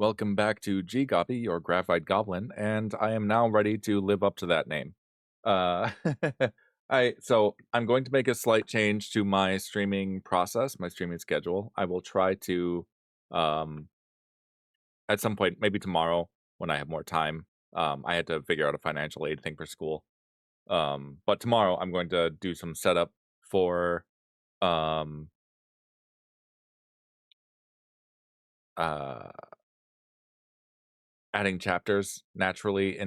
Welcome back to GGobbie, your graphite goblin, and I am now ready to live up to that name. Uh, so I'm going to make a slight change to my streaming process, my streaming schedule. I will try to, at some point, maybe tomorrow when I have more time. I had to figure out a financial aid thing for school. But tomorrow I'm going to do some setup for um, uh, adding chapters naturally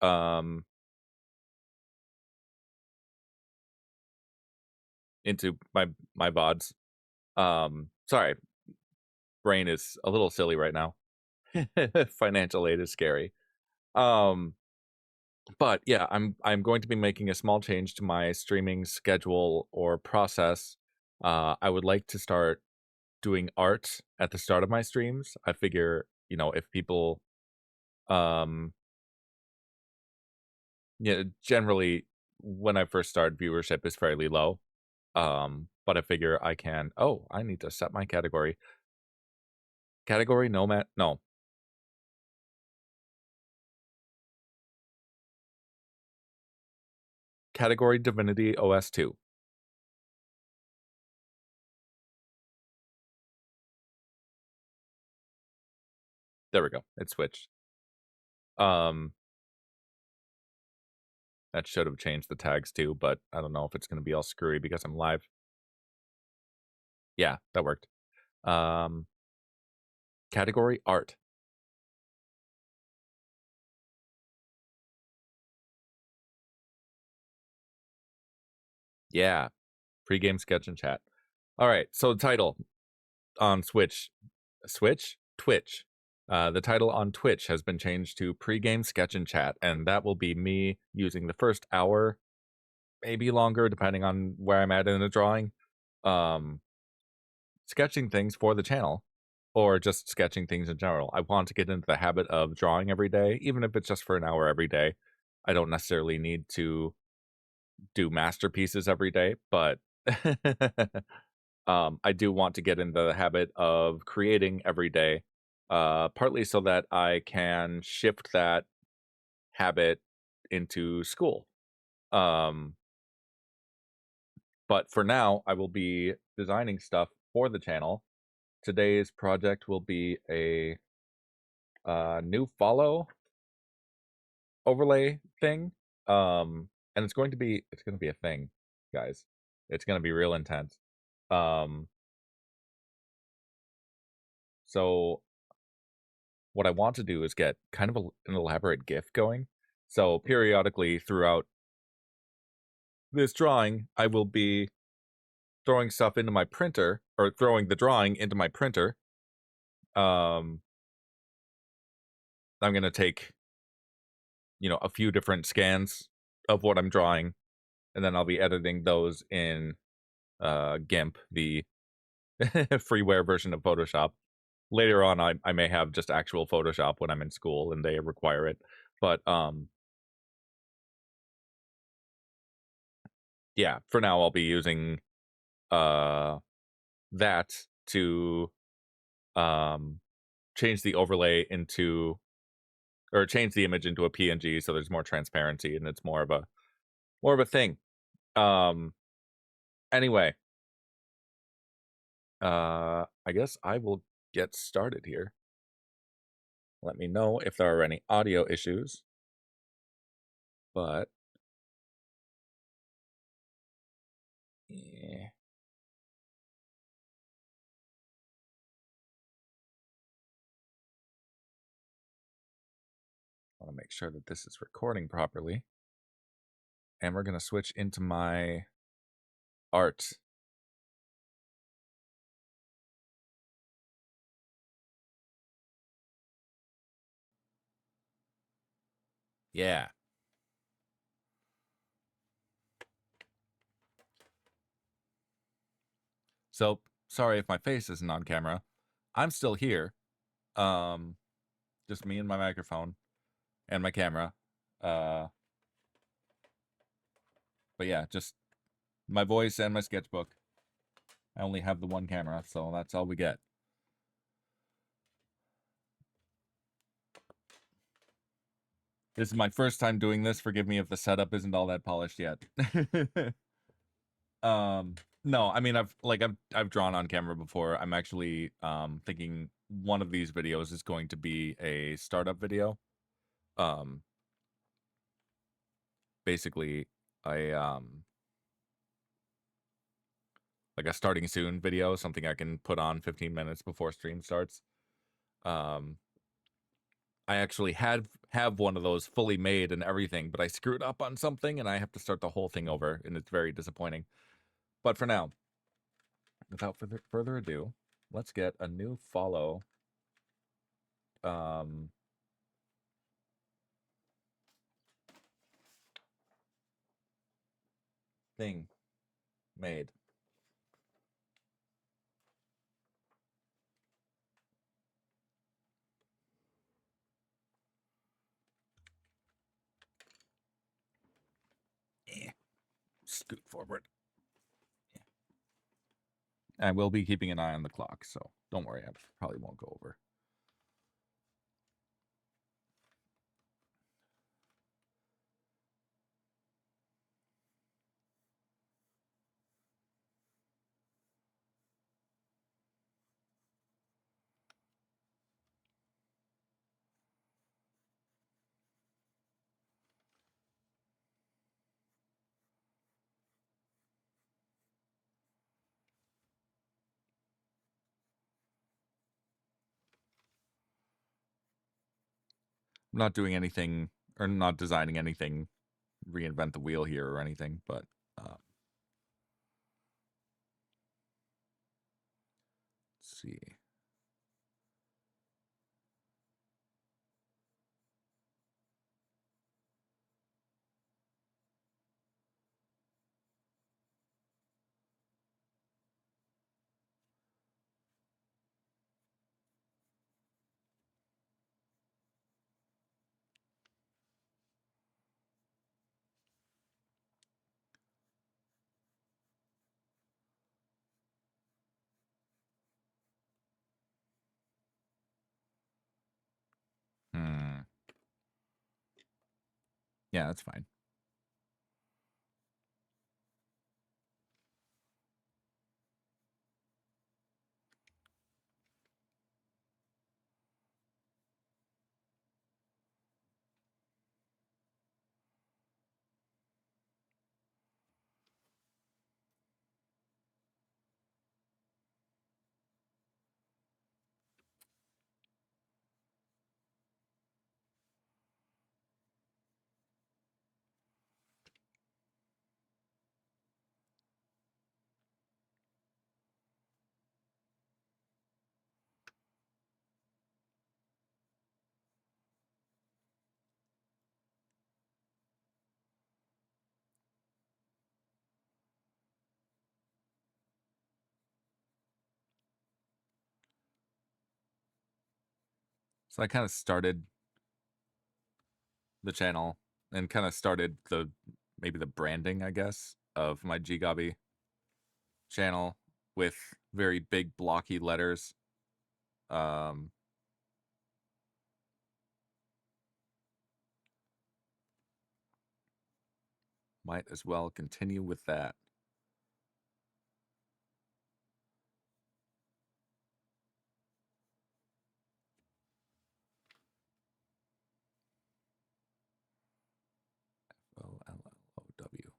um, into my VODs. Sorry, brain is a little silly right now. Financial aid is scary. Um, but yeah, I'm going to be making a small change to my streaming schedule or process. I would like to start doing art at the start of my streams. I figure, if people um yeah, generally when I first start viewership is fairly low. But I figure I need to set my category. Category nomad no. Category Divinity OS2. There we go. It switched. Um, that should have changed the tags too, but I don't know if it's going to be all screwy because I'm live. Yeah, that worked. Category art. Yeah, pre-game sketch and chat. All right, so the title on Twitch. The title on Twitch has been changed to pre-game sketch and chat, and that will be me using the first hour, maybe longer, depending on where I'm at in the drawing. Sketching things for the channel, or just sketching things in general. I want to get into the habit of drawing every day, even if it's just for an hour every day. I don't necessarily need to do masterpieces every day, but I do want to get into the habit of creating every day, partly so that I can shift that habit into school. But for now, I will be designing stuff for the channel. Today's project will be a new follow overlay thing. And it's going to be a thing, guys. It's going to be real intense. So what I want to do is get kind of an elaborate GIF going. So periodically throughout this drawing, I will be throwing stuff into my printer, or throwing the drawing into my printer. I'm going to take, a few different scans of what I'm drawing, and then I'll be editing those in GIMP, the freeware version of Photoshop. Later on, I may have just actual Photoshop when I'm in school and they require it. But yeah, for now I'll be using that to change the overlay into, or change the image into a PNG so there's more transparency and it's more of a thing. Anyway, I guess I will get started here. Let me know if there are any audio issues. But yeah. I want to make sure that this is recording properly. And we're going to switch into my art. Yeah. So, sorry if my face isn't on camera. I'm still here. Just me and my microphone and my camera. But yeah, just my voice and my sketchbook. I only have the one camera, so that's all we get. This is my first time doing this. Forgive me if the setup isn't all that polished yet. No, I mean I've drawn on camera before. I'm actually thinking one of these videos is going to be a startup video. Basically a like a starting soon video, something I can put on 15 minutes before stream starts. I actually have one of those fully made and everything, but I screwed up on something and I have to start the whole thing over, and it's very disappointing. But for now, without further ado, let's get a new follow thing made. Scoot forward. I will be keeping an eye on the clock, so don't worry, I probably won't go over. I'm not doing anything, or not designing anything, reinvent the wheel here or anything, but let's see. Yeah, that's fine. So I kind of started the channel and kind of started maybe the branding, I guess, of my GGobbie channel with very big blocky letters. Might as well continue with that. F-O-L-L-O-W.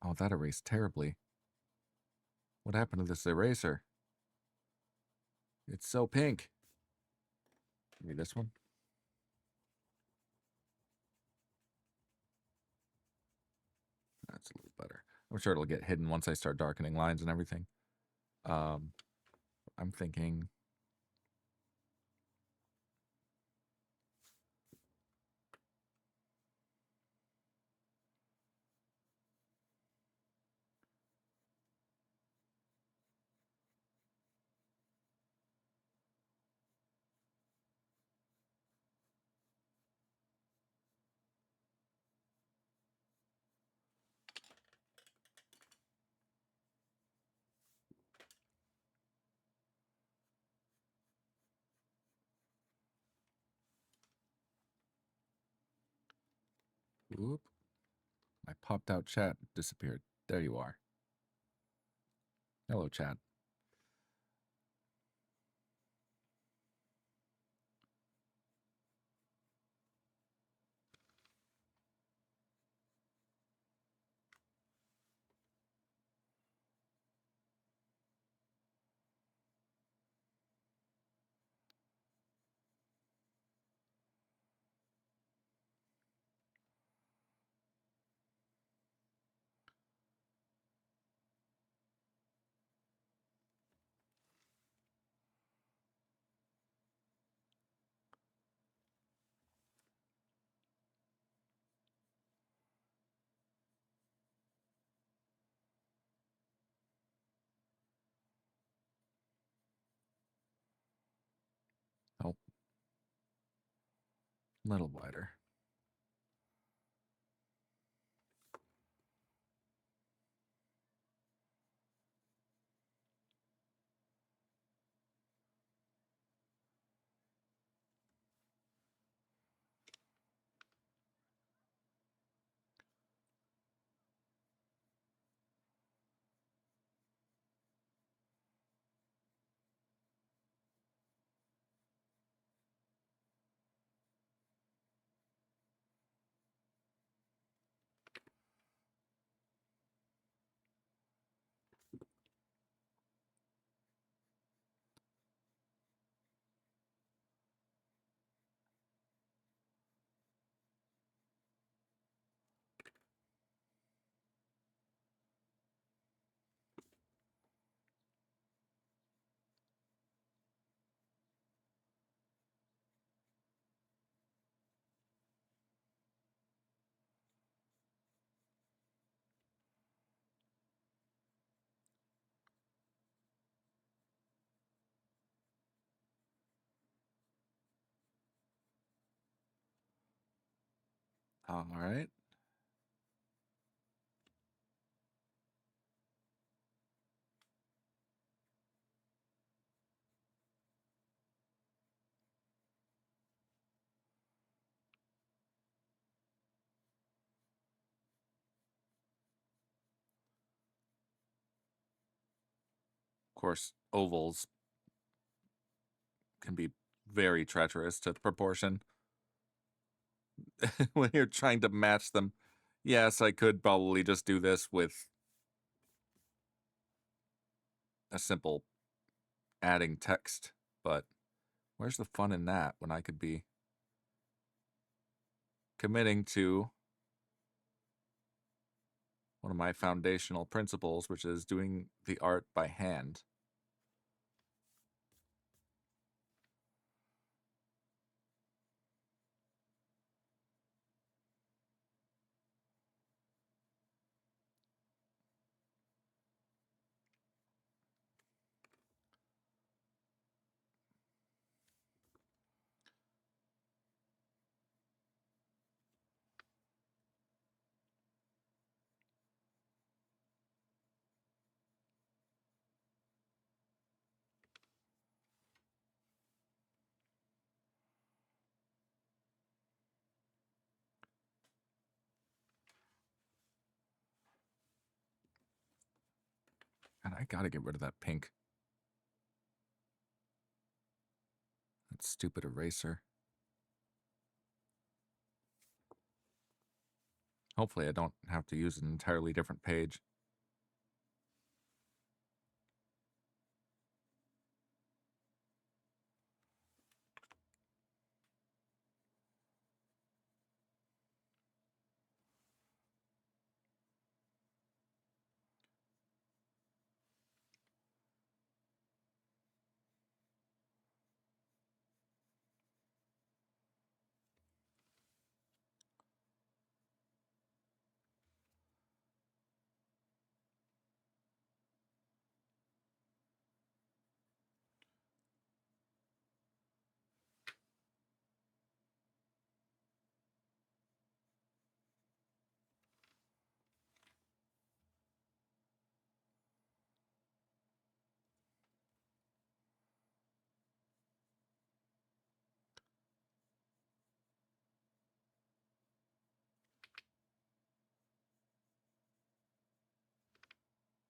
Oh, that erased terribly. What happened to this eraser? It's so pink. Maybe this one? That's a little better. I'm sure it'll get hidden once I start darkening lines and everything. I'm thinking... Oop. My popped out chat disappeared. There you are. Hello, chat. Oh. A little wider. All right. Of course, ovals can be very treacherous to proportion when you're trying to match them. Yes, I could probably just do this with a simple adding text, but where's the fun in that when I could be committing to one of my foundational principles, which is doing the art by hand? And I gotta get rid of that pink. That stupid eraser. Hopefully I don't have to use an entirely different page.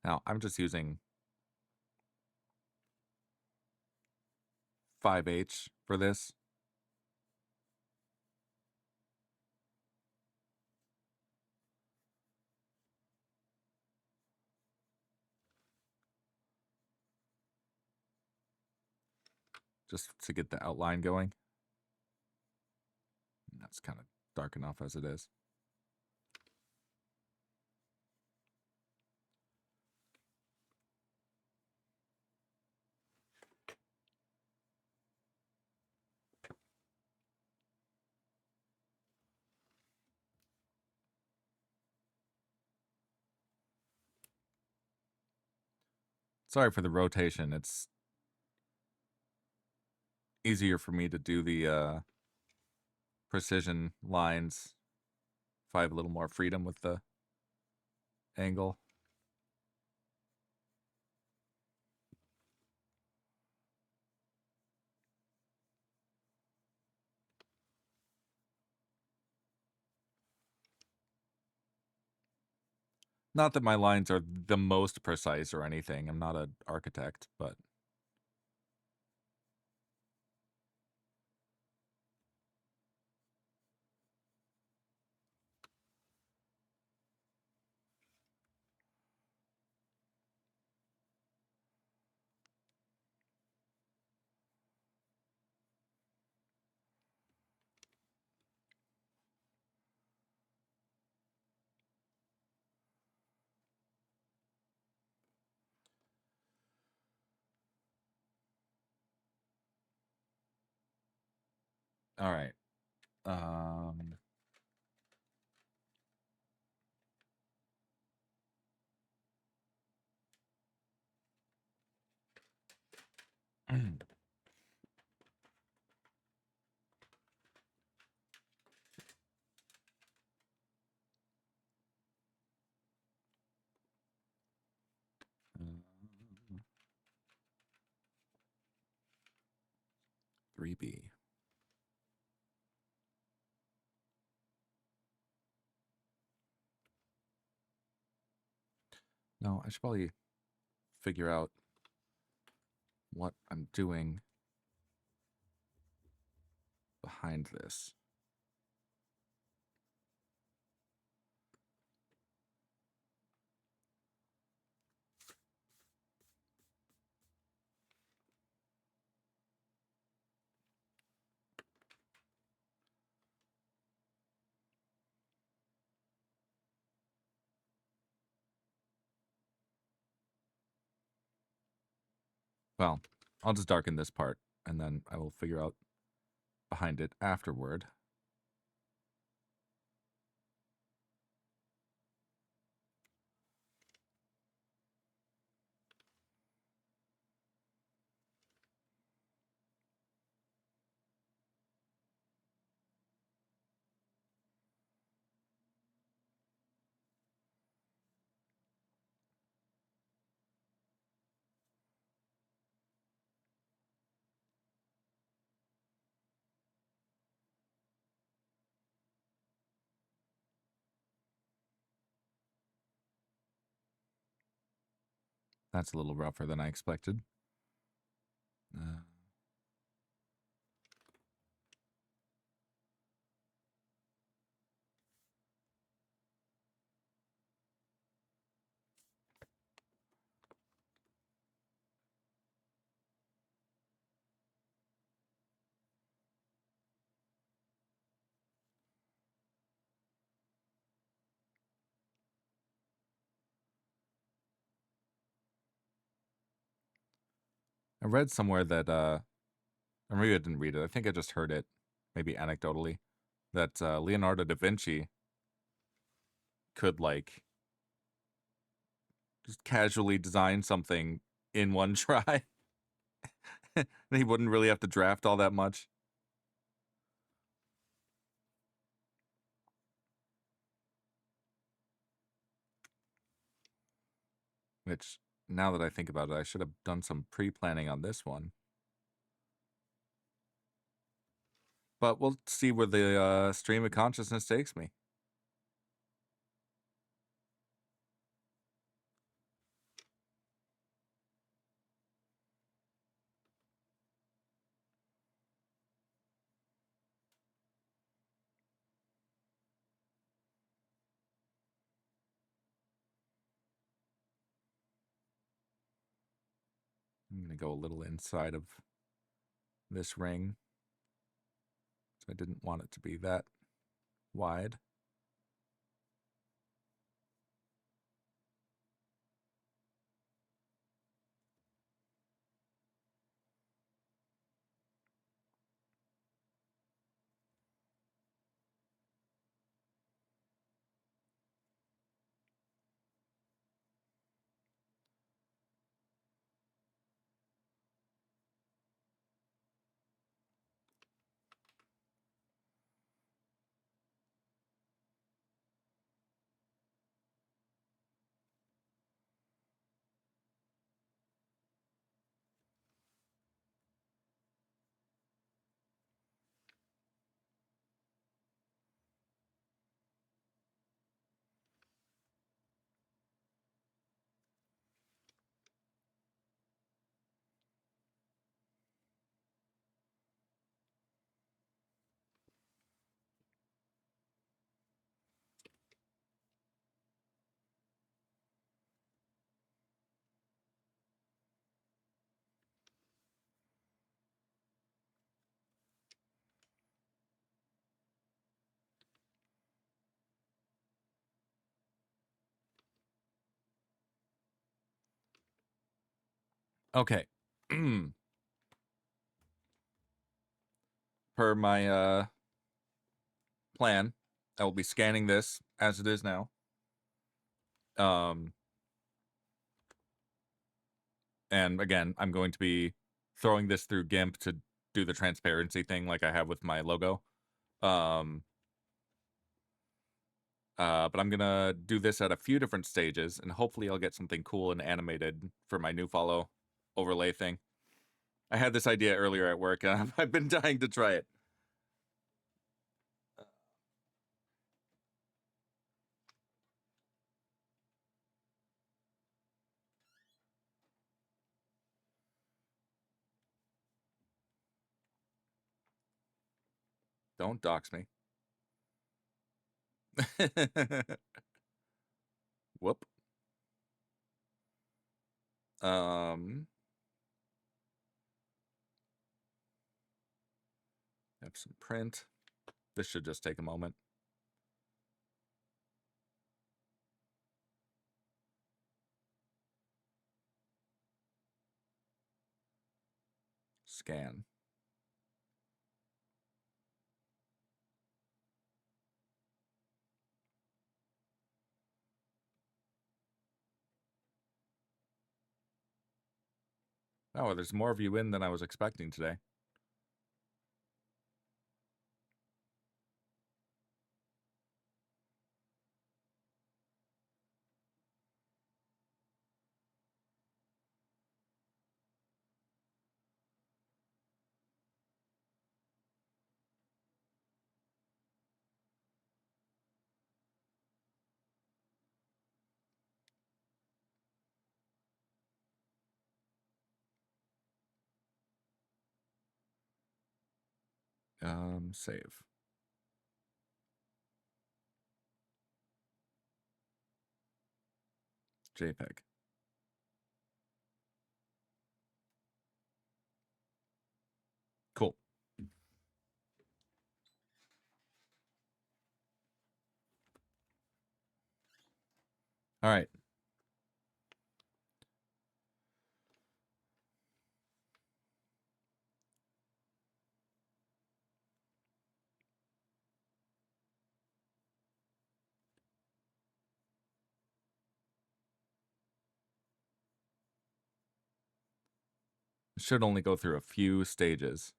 Now, I'm just using 5H for this. Just to get the outline going. And that's kind of dark enough as it is. Sorry for the rotation. It's easier for me to do the precision lines if I have a little more freedom with the angle. Not that my lines are the most precise or anything. I'm not an architect, but all right. 3B. No, I should probably figure out what I'm doing behind this. Well, I'll just darken this part, and then I will figure out behind it afterward. That's a little rougher than I expected. I read somewhere that, or maybe I didn't read it. I think I just heard it, maybe anecdotally, that Leonardo da Vinci could, like, just casually design something in one try. He wouldn't really have to draft all that much. Which, now that I think about it, I should have done some pre-planning on this one. But we'll see where the stream of consciousness takes me. I'm going to go a little inside of this ring. So I didn't want it to be that wide. Okay. Per my plan, I will be scanning this as it is now. And again, I'm going to be throwing this through GIMP to do the transparency thing like I have with my logo. But I'm gonna do this at a few different stages, and hopefully I'll get something cool and animated for my new follow overlay thing. I had this idea earlier at work, and I've been dying to try it. Don't dox me. Whoop. Have some print. This should just take a moment. Scan. Oh, there's more of you in than I was expecting today. Save. JPEG. Cool. All right. Should only go through a few stages.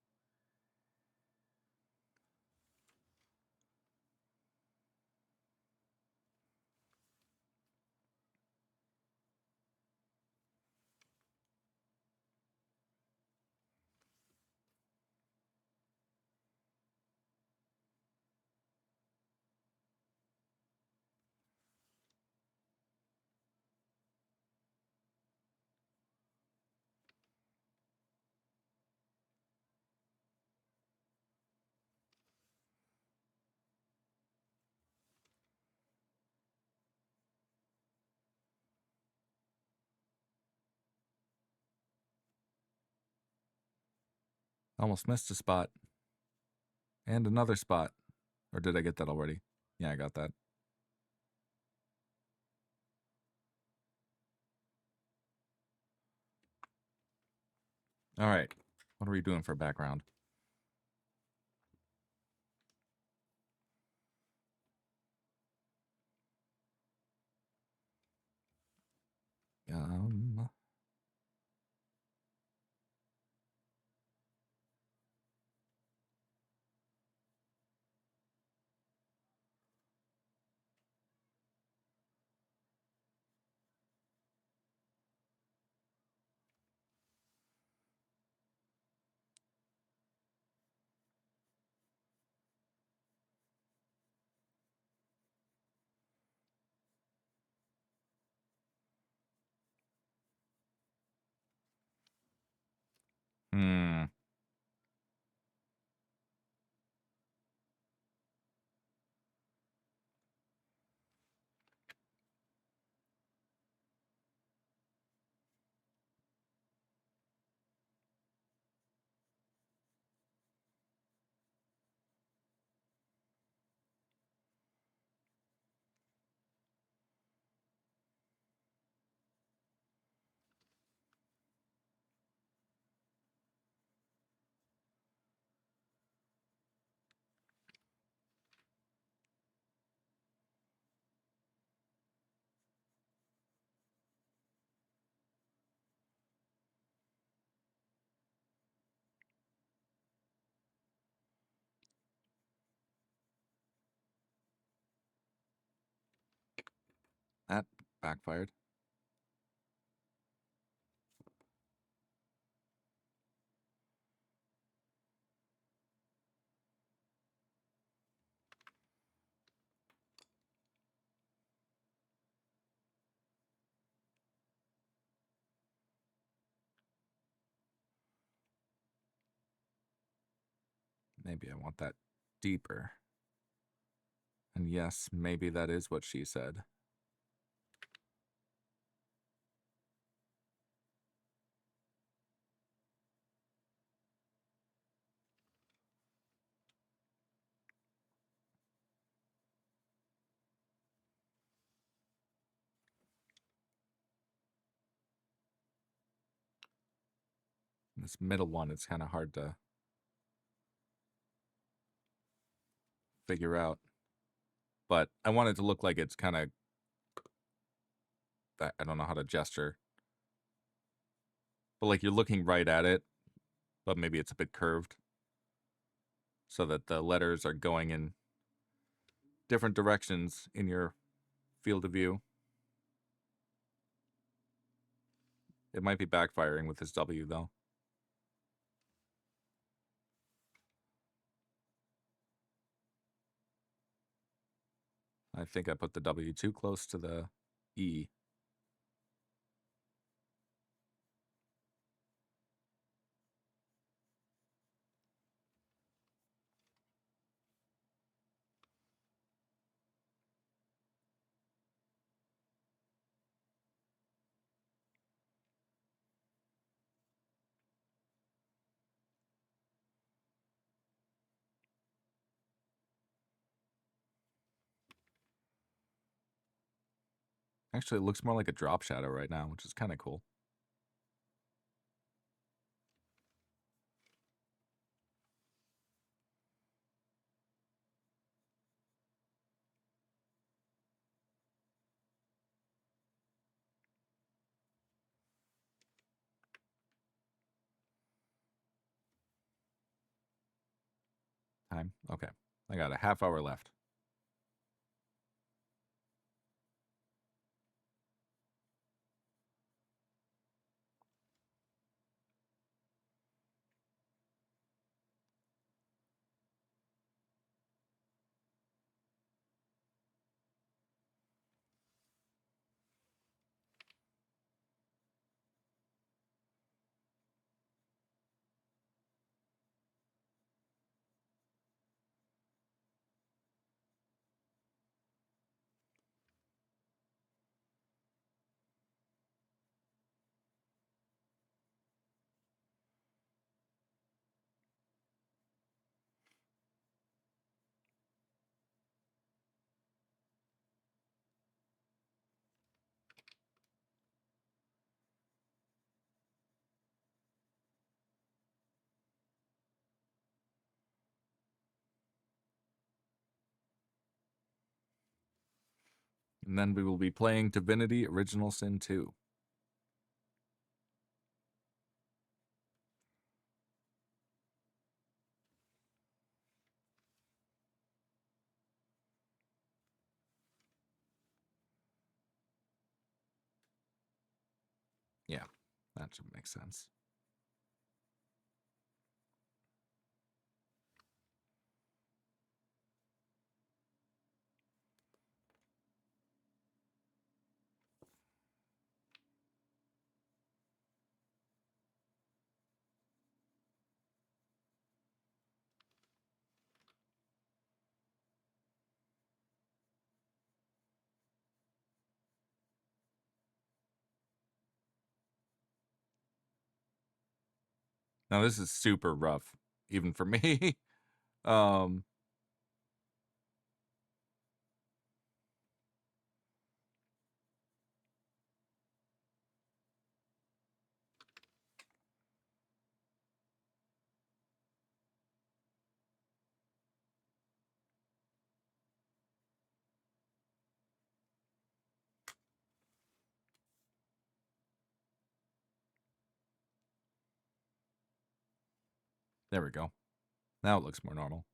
Almost missed a spot. And another spot. Or did I get that already? Yeah, I got that. All right. What are we doing for background? That backfired. Maybe I want that deeper. And yes, maybe that is what she said. This middle one, it's kind of hard to figure out. But I want it to look like it's kind of, I don't know how to gesture. But like you're looking right at it, but maybe it's a bit curved. So that the letters are going in different directions in your field of view. It might be backfiring with this W, though. I think I put the W too close to the E. Actually, it looks more like a drop shadow right now, which is kind of cool. Time? Okay. I got a half hour left. and then we will be playing Divinity Original Sin 2. Yeah, that should make sense. Now this is super rough, even for me. um, there we go. Now it looks more normal.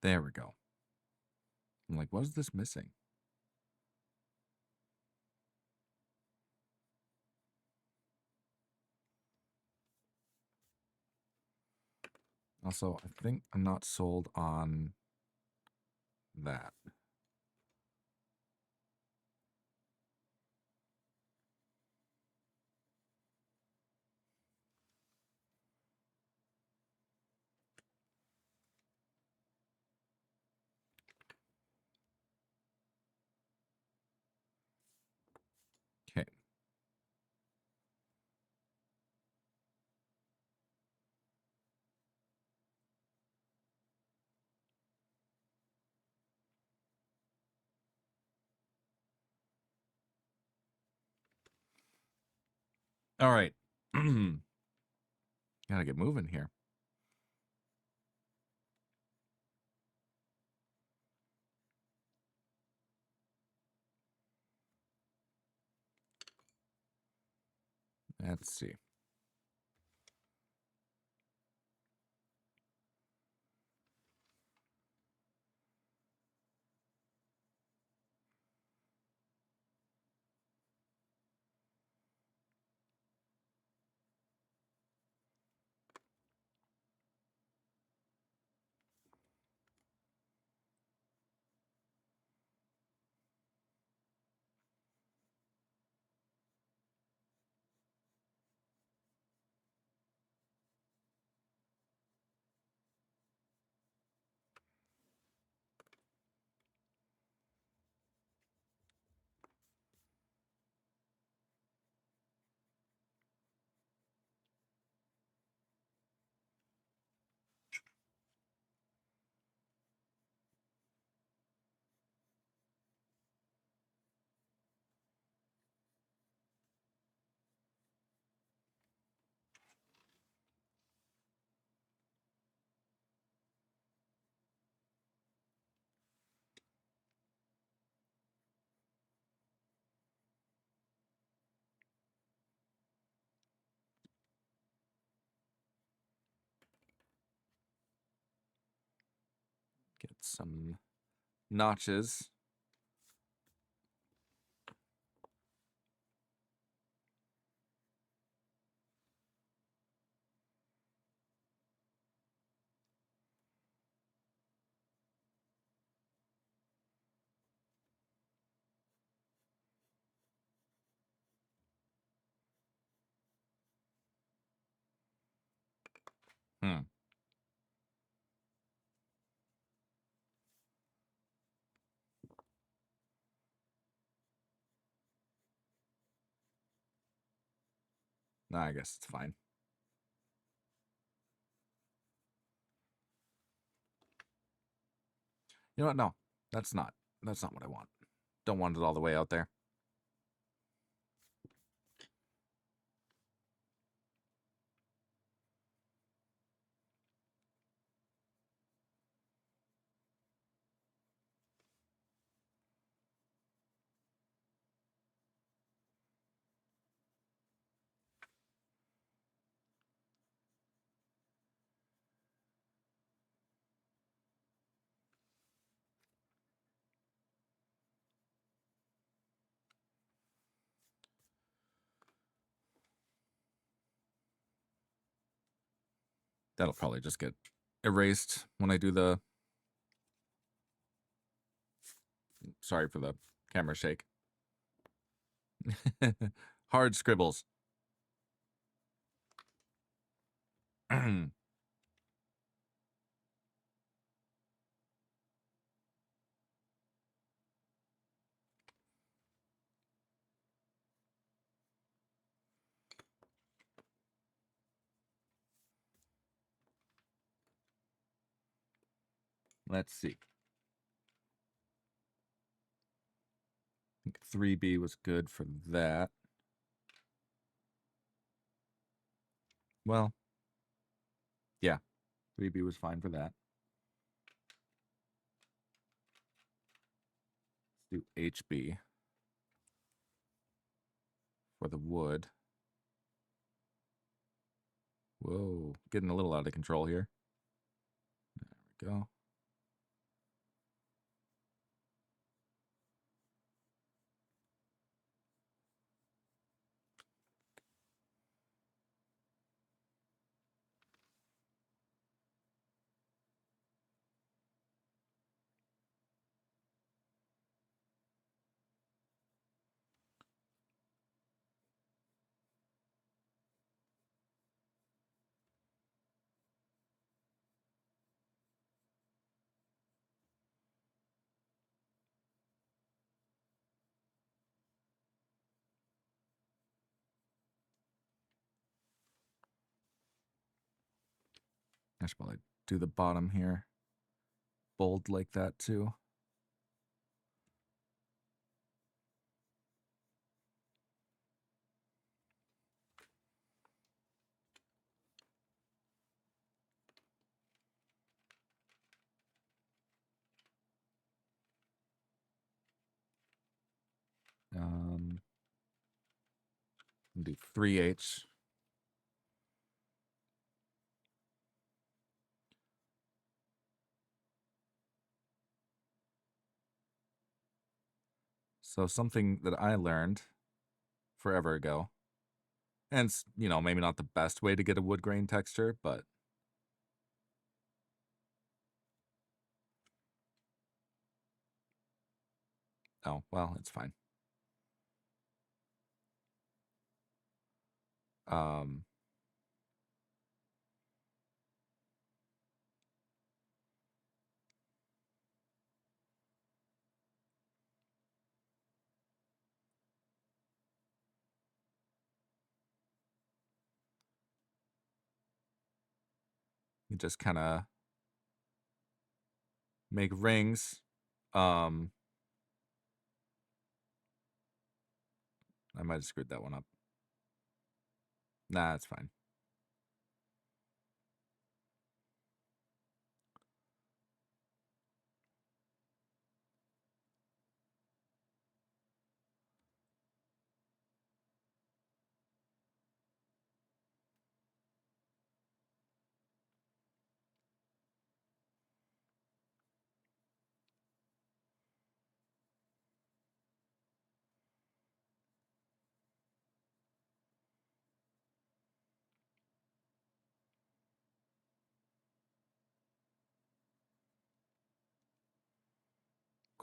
There we go. I'm like, what is this missing? Also, I think I'm not sold on that. Okay. All right. Gotta get moving here. Let's see. Get some notches. Nah, I guess it's fine. You know what? No, that's not what I want. Don't want it all the way out there. That'll probably just get erased when I do the... Sorry for the camera shake. Hard scribbles. Let's see. I think 3B was good for that. Well, yeah, 3B was fine for that. Let's do HB for the wood. Whoa, getting a little out of control here. There we go. I should probably do the bottom here. Bold like that too. Do 3H. So something that I learned forever ago, and it's, you know, maybe not the best way to get a wood grain texture, but oh, well, it's fine. You just kind of make rings. I might have screwed that one up. Nah, it's fine.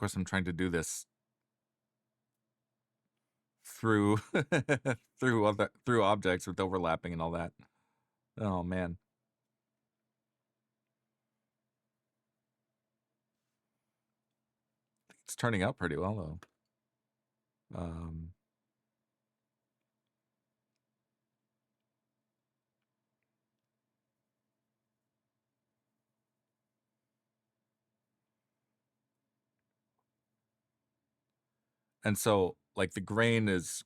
course, I'm trying to do this through through objects with overlapping and all that. Oh man. It's turning out pretty well though. And so like the grain is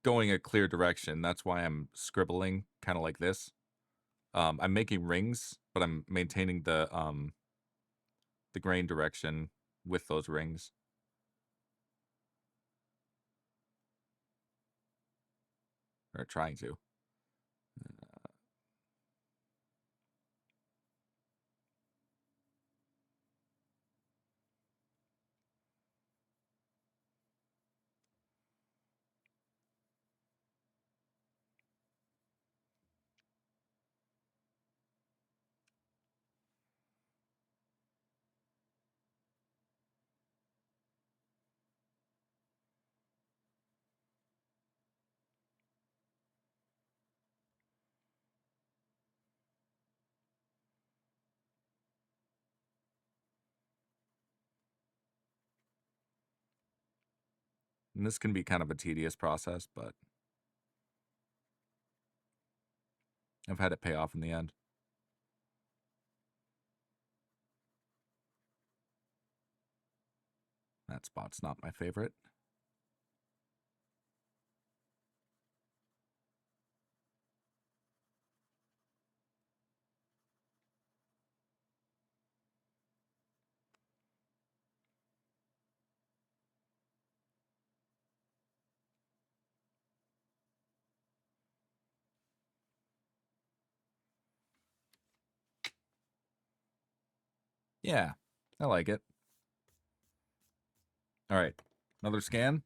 going a clear direction. That's why I'm scribbling kind of like this. I'm making rings, but I'm maintaining the grain direction with those rings. Or trying to. And this can be kind of a tedious process, but I've had it pay off in the end. That spot's not my favorite. Yeah, I like it. All right, another scan.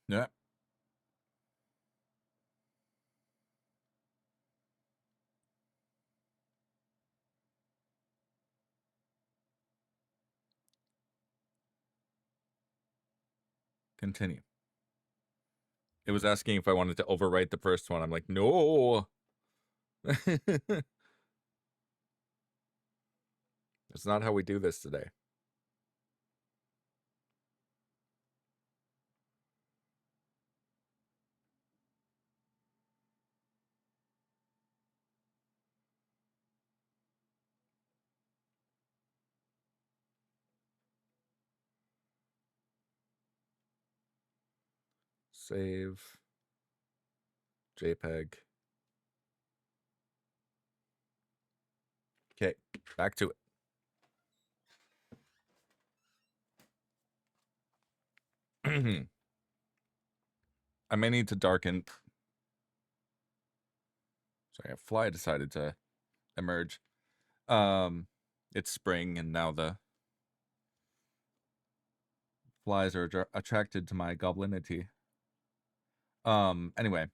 Yeah. Continue. It was asking if I wanted to overwrite the first one. I'm like, no. It's not how we do this today. Save. JPEG. Okay, back to it. I may need to darken. Sorry, a fly decided to emerge. It's spring, and now the flies are attracted to my goblinity. Anyway.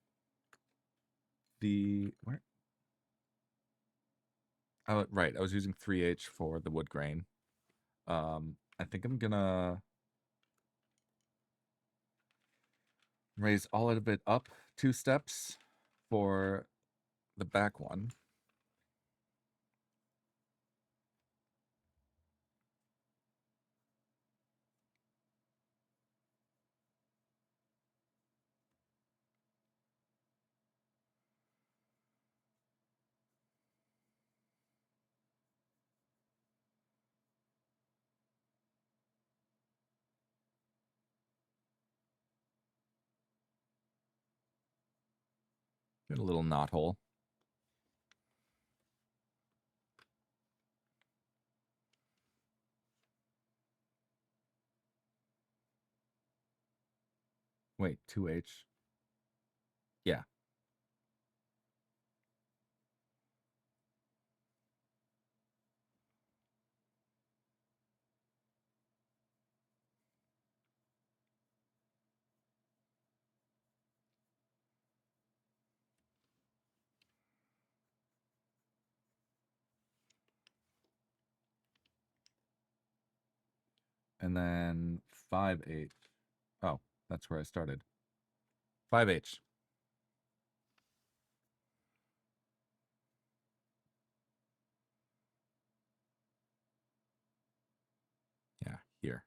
Where? Oh, right, I was using 3H for the wood grain. I think I'm gonna raise all of it up 2 steps for the back one. Get a little knot hole. Wait, 2H. Yeah. And then 5H. Oh, that's where I started. 5H. Yeah, here.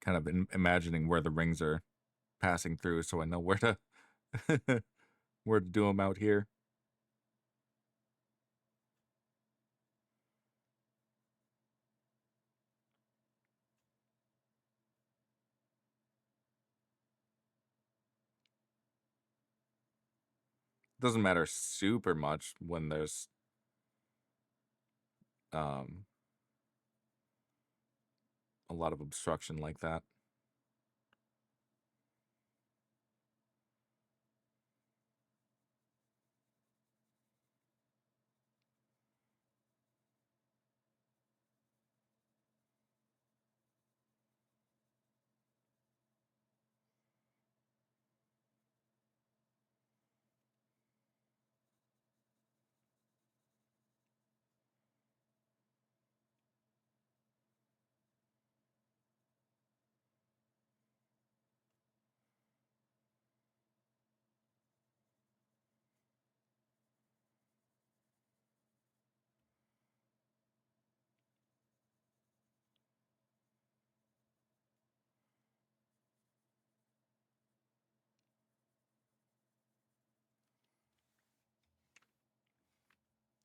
Kind of imagining where the rings are passing through so I know where to where to do them out here. Doesn't matter super much when there's a lot of obstruction like that.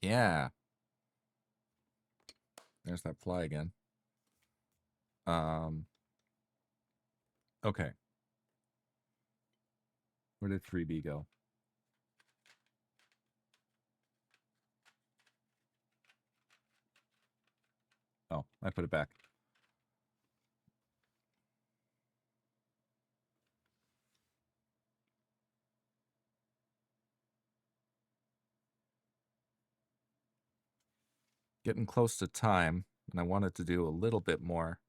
Yeah. There's that fly again. Okay. Where did 3B go? Oh, I put it back. Getting close to time, and I wanted to do a little bit more.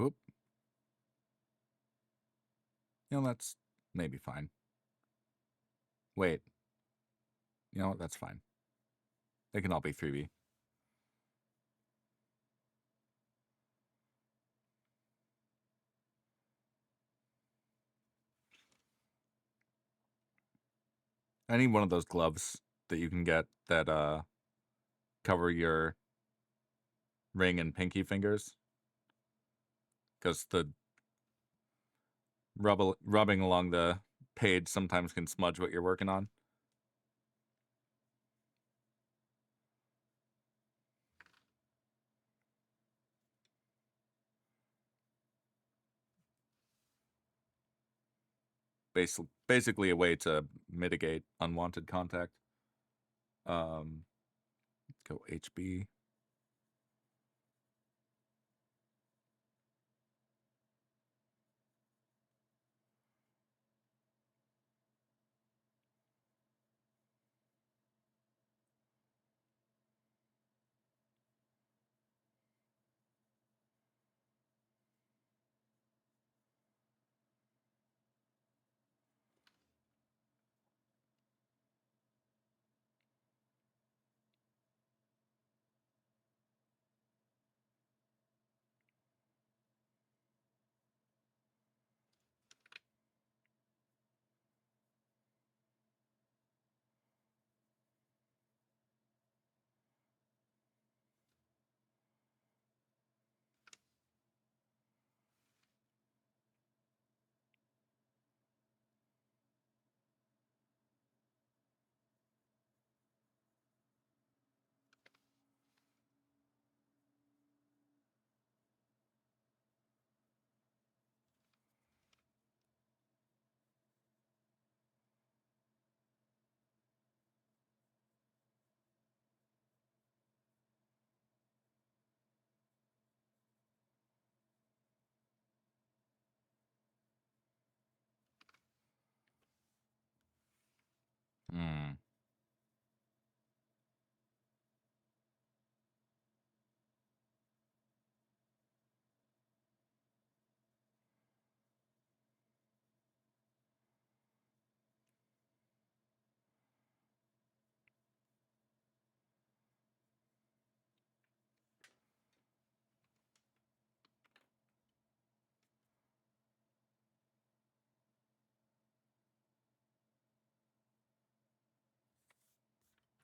Oop. You know, that's maybe fine. Wait. You know what? That's fine. They can all be 3B. I need one of those gloves that you can get that cover your ring and pinky fingers. Because the rubbing along the page sometimes can smudge what you're working on. Basically a way to mitigate unwanted contact. Let's go HB.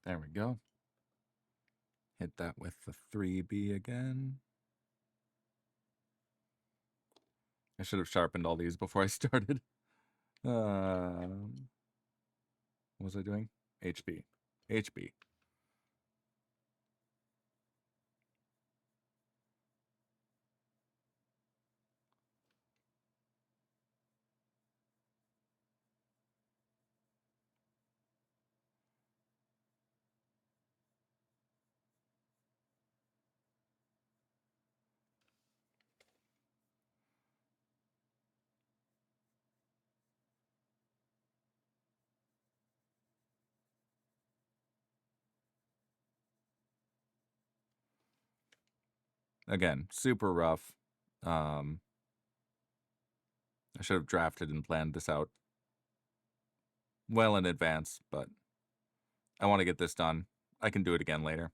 There we go. Hit that with the 3B again. I should have sharpened all these before I started. What was I doing? HB. HB. Again, super rough. I should have drafted and planned this out well in advance, but I want to get this done. I can do it again later.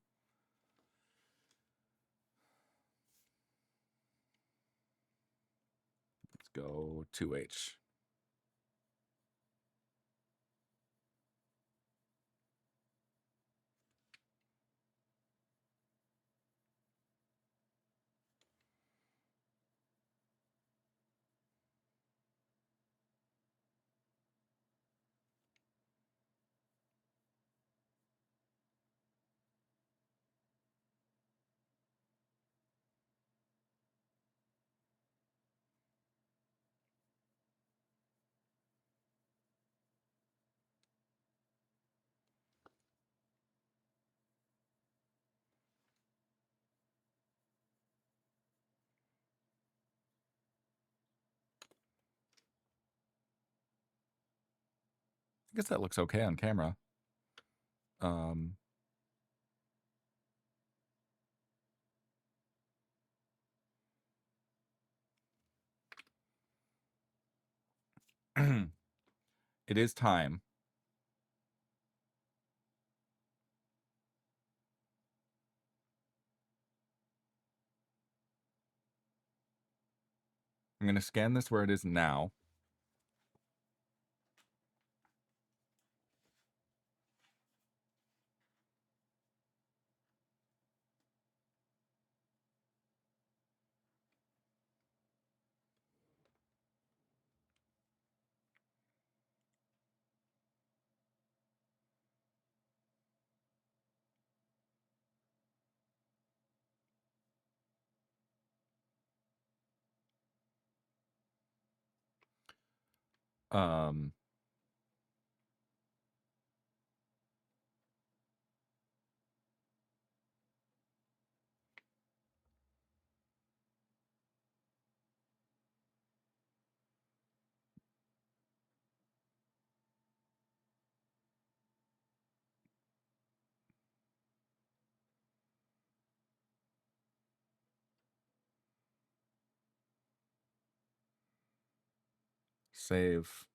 Let's go 2H. I guess that looks okay on camera. It is time. I'm going to scan this where it is now. Save.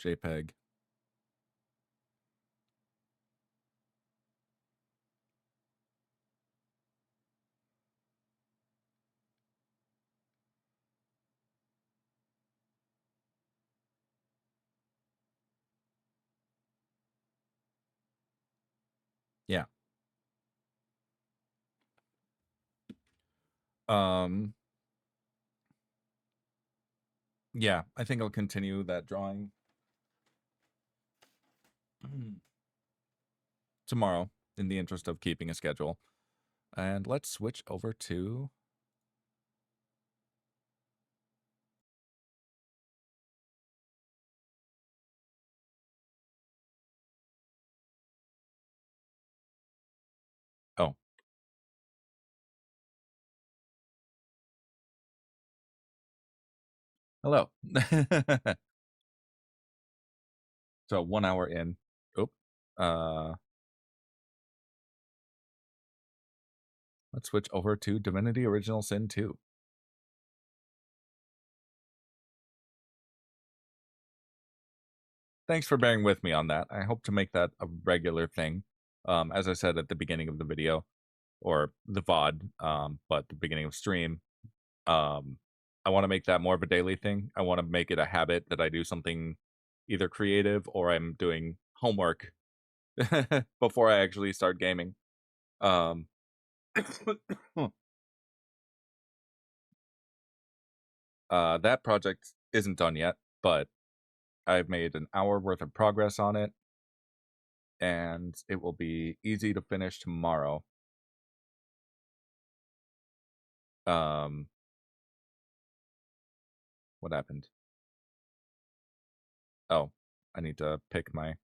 JPEG. Yeah. Yeah, I think I'll continue that drawing tomorrow in the interest of keeping a schedule. And let's switch over to oh. Hello. So 1 hour in. Oop. Let's switch over to Divinity Original Sin 2. Thanks for bearing with me on that. I hope to make that a regular thing. As I said at the beginning of the video, or the VOD, but the beginning of stream, I want to make that more of a daily thing. I want to make it a habit that I do something either creative or I'm doing homework before I actually start gaming. That project isn't done yet, but I've made an hour worth of progress on it, and it will be easy to finish tomorrow. What happened? Oh, I need to pick my...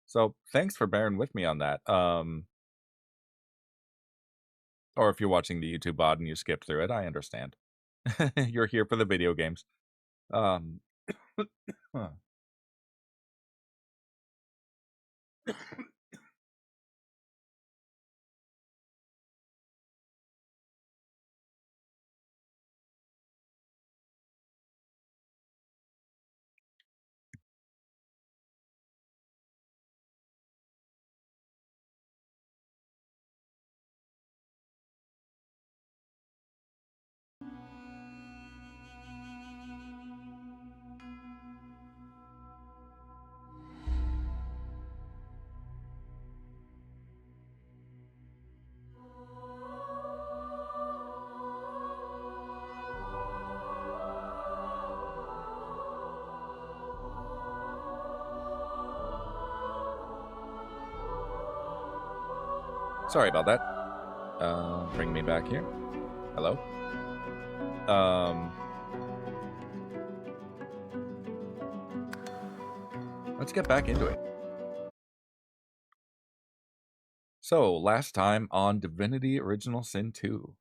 So thanks for bearing with me on that. Or if you're watching the YouTube VOD and you skipped through it, I understand. You're here for the video games. Sorry about that. Bring me back here. Hello. Let's get back into it. So, last time on Divinity Original Sin 2.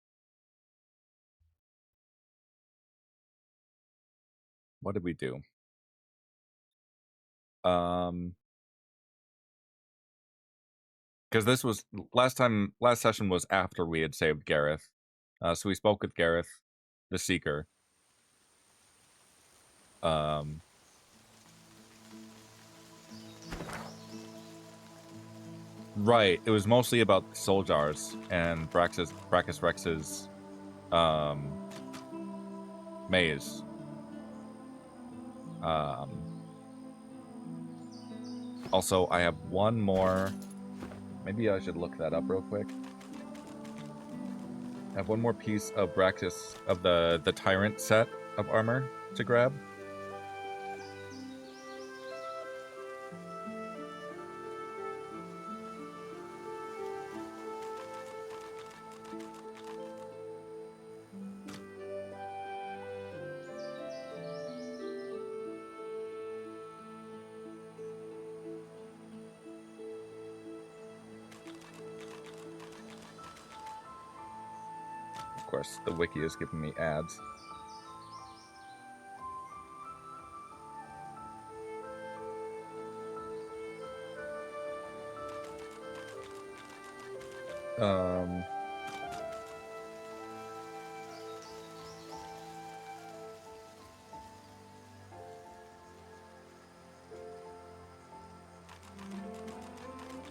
What did we do? Because this was last session was after we had saved Gareth. So we spoke with Gareth, the Seeker. Right. It was mostly about soul jars and Brachus Rex's maze. Also, I have one more. Maybe I should look that up real quick. I have one more piece of Brachus of the Tyrant set of armor to grab. course, the wiki is giving me ads.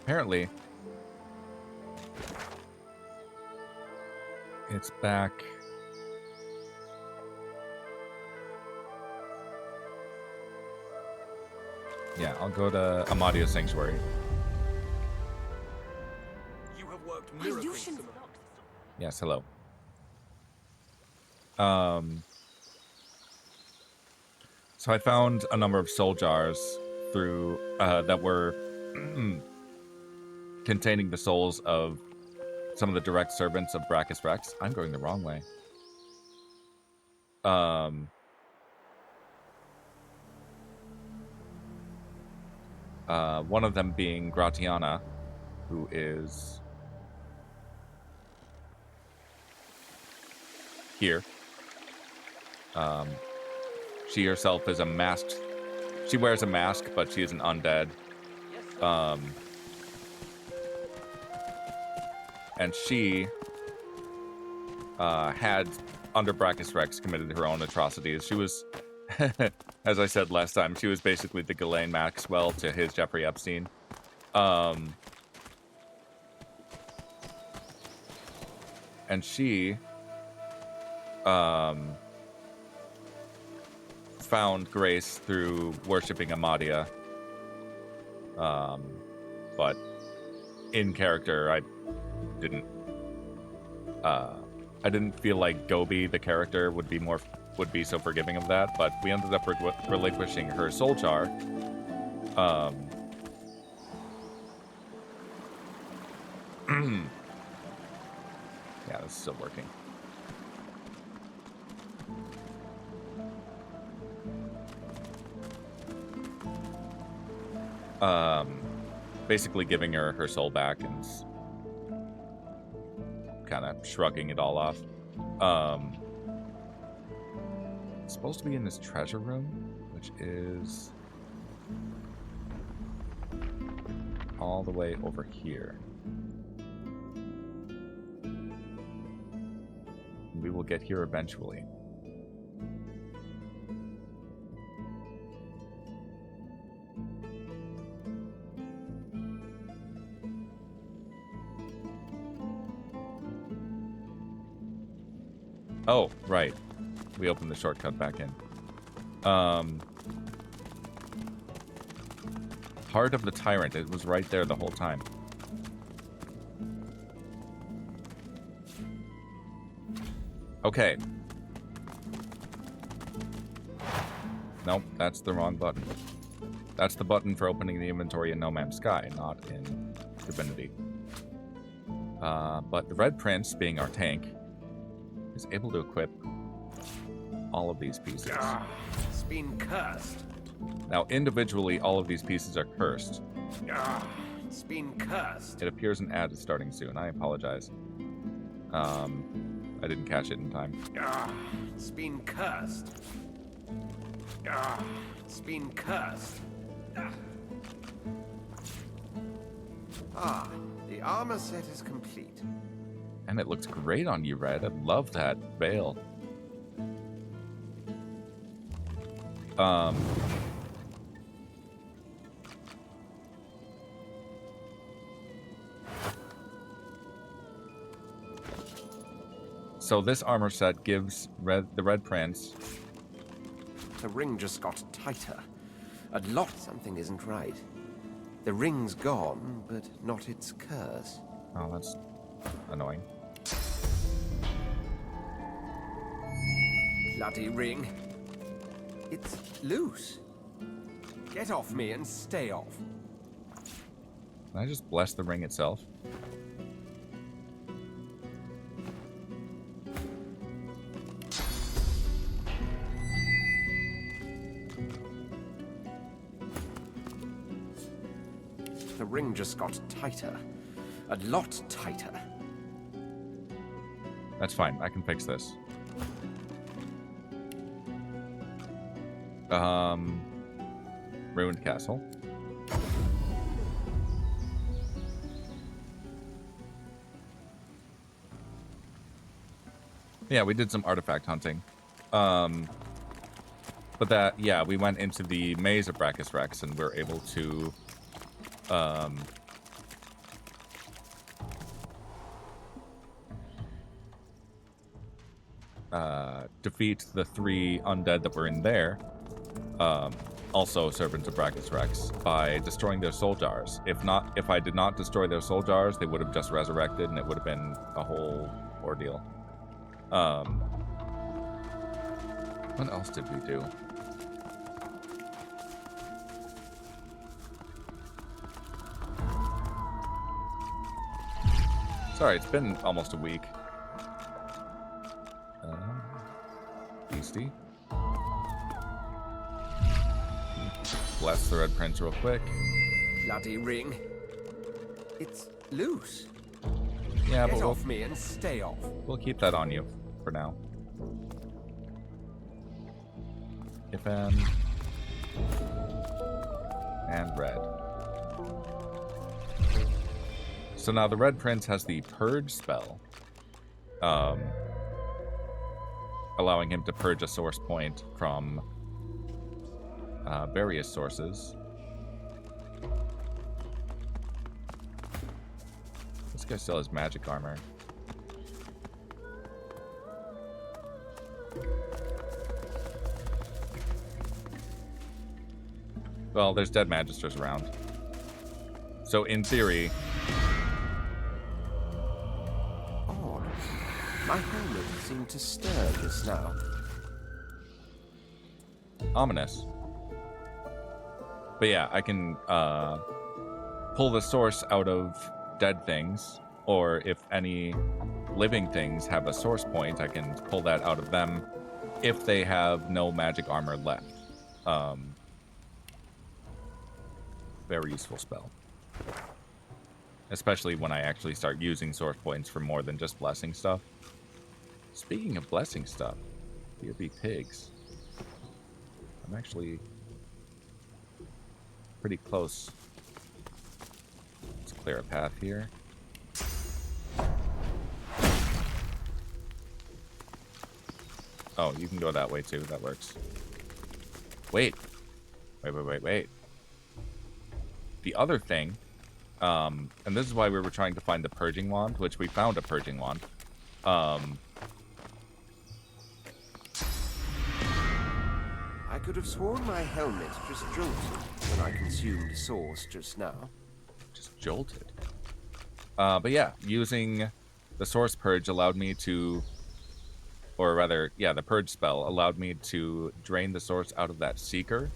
Apparently, it's back. Yeah, I'll go to Amadio Sanctuary. You have worked miracles. Yes, hello. So I found a number of soul jars through that were containing the souls of some of the direct servants of Brachus Rex. I'm going the wrong way. One of them being Gratiana, who is here. She herself is a masked. She wears a mask, but she is an undead. And she had, under Brachus Rex, committed her own atrocities. She was, as I said last time, she was basically the Ghislaine Maxwell to his Jeffrey Epstein. And she found grace through worshipping Amadia. But in character, I didn't feel like GGobbie, the character, would be so forgiving of that, but we ended up relinquishing her soul jar. Yeah, this is still working. Basically giving her her soul back and kind of shrugging it all off. It's supposed to be in this treasure room, which is all the way over here. We will get here eventually. Oh, right. We opened the shortcut back in. Heart of the Tyrant. It was right there the whole time. Okay. Nope, that's the wrong button. That's the button for opening the inventory in No Man's Sky, not in Divinity. But the Red Prince, being our tank, is able to equip all of these pieces. It's been cursed. Now, individually, all of these pieces are cursed. It's been cursed. It appears an ad is starting soon. I apologize. I didn't catch it in time. It's been cursed. It's been cursed. The armor set is complete. And it looks great on you, Red. I love that veil. So this armor set gives the Red Prince. The ring just got tighter. A lot. Something isn't right. The ring's gone, but not its curse. Oh, that's annoying. Bloody ring. It's loose. Get off me and stay off. Can I just bless the ring itself? The ring just got tighter. A lot tighter. That's fine. I can fix this. Ruined castle. Yeah, we did some artifact hunting. But that, yeah, we went into the maze of Brachus Rex and we're able to defeat the 3 undead that were in there. Also servants of Brachus Rex, by destroying their soul jars. If I did not destroy their soul jars, they would have just resurrected and it would have been a whole ordeal. What else did we do? Sorry, it's been almost a week. Beastie. Bless the Red Prince real quick. Bloody ring. It's loose. Yeah, Get but off me and stay off. we'll keep that on you for now. If and red. So now the Red Prince has the Purge spell, allowing him to purge a source point from various sources. This guy still has magic armor. Well, there's dead magisters around. So in theory... Odd. My helmet seemed to stir just now. Ominous. But yeah, I can pull the source out of dead things, or if any living things have a source point, I can pull that out of them if they have no magic armor left. Very useful spell. Especially when I actually start using source points for more than just blessing stuff. Speaking of blessing stuff, here be pigs. I'm actually pretty close. Let's clear a path here. Oh, you can go that way too. That works. Wait. Wait. The other thing, and this is why we were trying to find the purging wand, which we found a purging wand. I could have sworn my helmet just jolted when I consumed source just now. Just jolted. But yeah, using the source purge allowed me to, or rather, yeah, the purge spell allowed me to drain the source out of that seeker,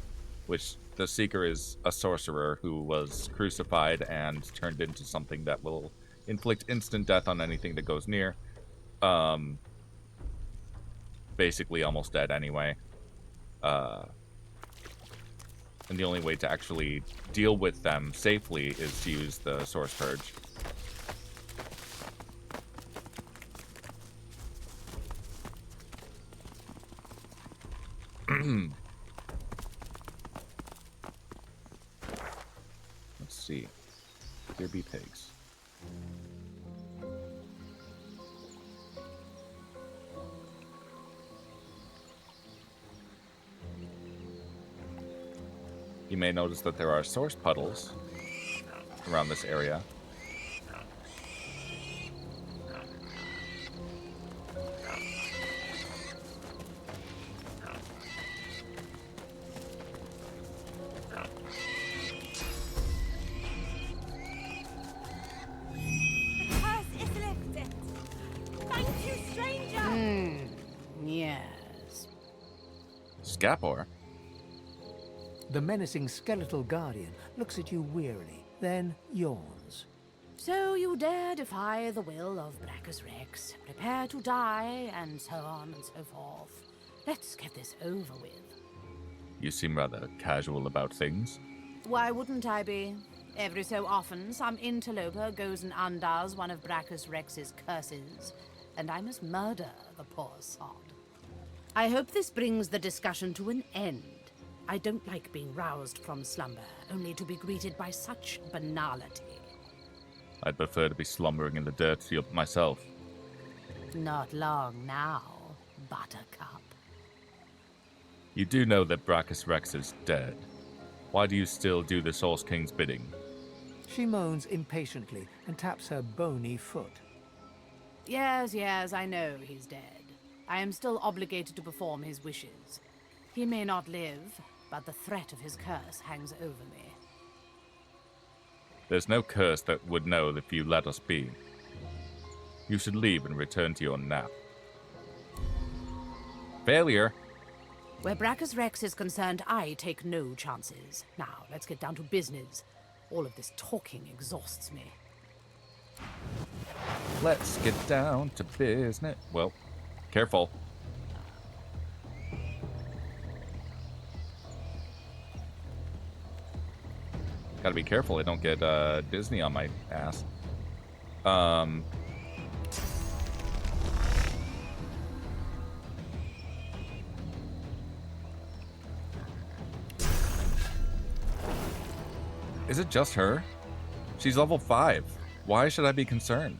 which the seeker is a sorcerer who was crucified and turned into something that will inflict instant death on anything that goes near. Basically almost dead anyway. And the only way to actually deal with them safely is to use the source purge. Let's see. Here be pigs. You may notice that there are source puddles around this area. Scapor. The menacing skeletal guardian looks at you wearily, then yawns. So you dare defy the will of Brachus Rex, prepare to die, and so on and so forth. Let's get this over with. You seem rather casual about things. Why wouldn't I be? Every so often, some interloper goes and undoes one of Brachus Rex's curses. and I must murder the poor sod. I hope this brings the discussion to an end. I don't like being roused from slumber, only to be greeted by such banality. I'd prefer to be slumbering in the dirt myself. Not long now, Buttercup. You do know that Brachus Rex is dead. Why do you still do the Source King's bidding? She moans impatiently and taps her bony foot. Yes, I know he's dead. I am still obligated to perform his wishes. He may not live, but the threat of his curse hangs over me. There's no curse that would know if you let us be. You should leave and return to your nap. Failure! Where Brachus Rex is concerned, I take no chances. Now, let's get down to business. All of this talking exhausts me. Let's get down to business. Well, careful. Gotta be careful I don't get Disney on my ass. Is it just her? She's level 5. Why should I be concerned?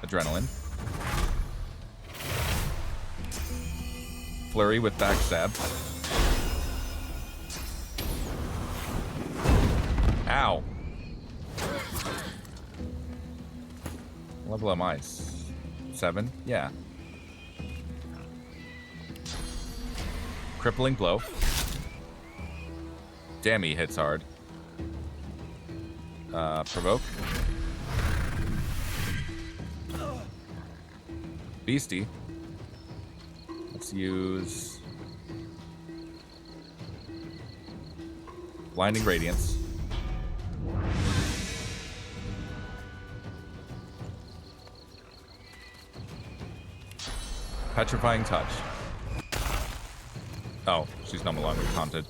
Adrenaline. Flurry with backstab. Ow. Level am I? 7? Yeah. Crippling blow. Damn, he hits hard. Provoke. Beastie. Let's use Blinding Radiance. Petrifying Touch. Oh, she's no longer taunted.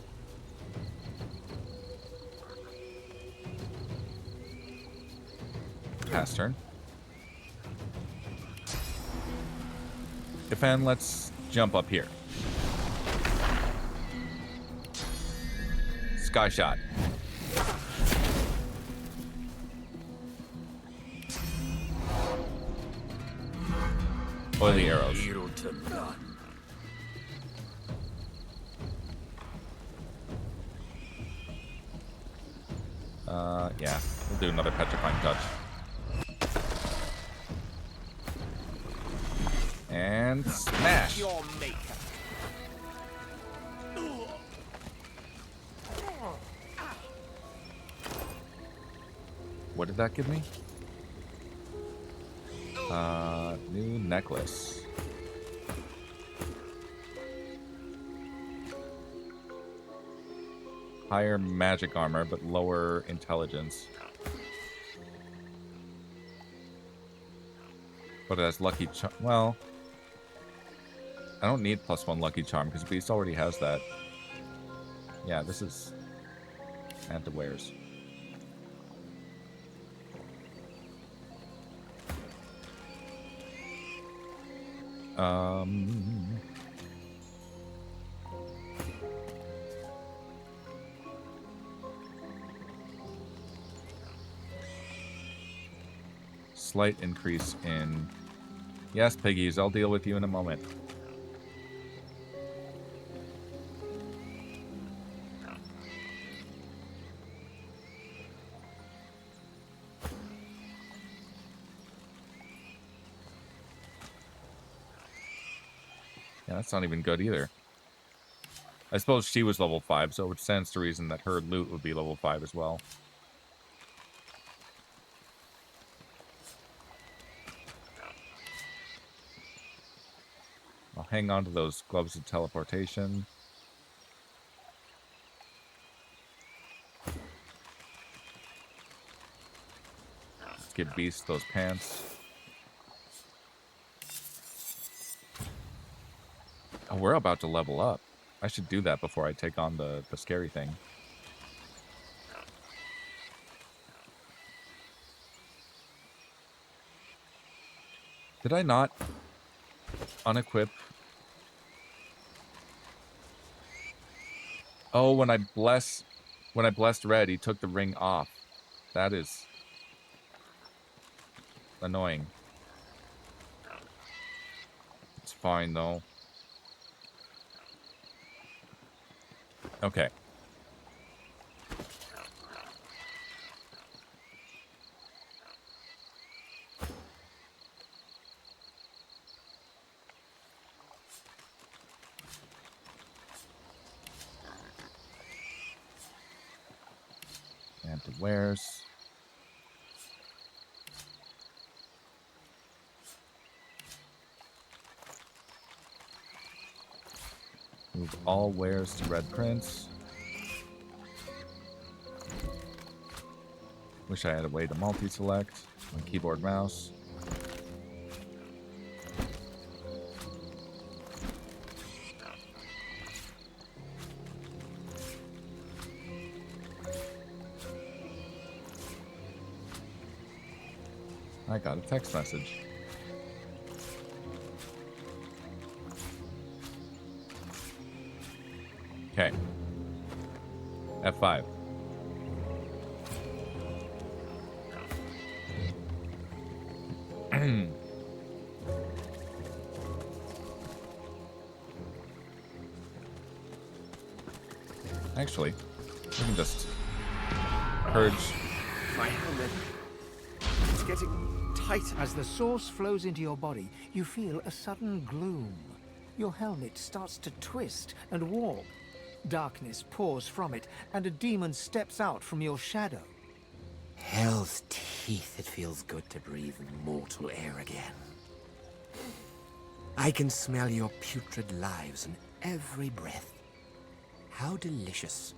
Pass turn. Defend, let's jump up here. Sky Shot. Oily arrows. Yeah, we'll do another Petrifying Touch. And smash. Your maker. What did that give me? New necklace. Higher magic armor, but lower intelligence. But it has lucky charm. Well, I don't need +1 lucky charm because Beast already has that. Yeah, this is anti-wares. Slight increase in... Yes, piggies, I'll deal with you in a moment. Yeah, that's not even good either. I suppose she was level 5, so it stands to reason that her loot would be level 5 as well. I'll hang on to those gloves of teleportation. Let's give Beast those pants. Oh, we're about to level up. I should do that before I take on the scary thing. Did I not unequip? Oh, when I blessed Red, he took the ring off. That is annoying. It's fine though. Okay. And the wares. Move all wares to Red Prince. Wish I had a way to multi-select on keyboard mouse. I got a text message. Okay. F5. Actually, we can just purge. My helmet. It's getting tighter. As the source flows into your body, you feel a sudden gloom. Your helmet starts to twist and warp. Darkness pours from it, and a demon steps out from your shadow. Hell's teeth, it feels good to breathe mortal air again. I can smell your putrid lives in every breath. How delicious.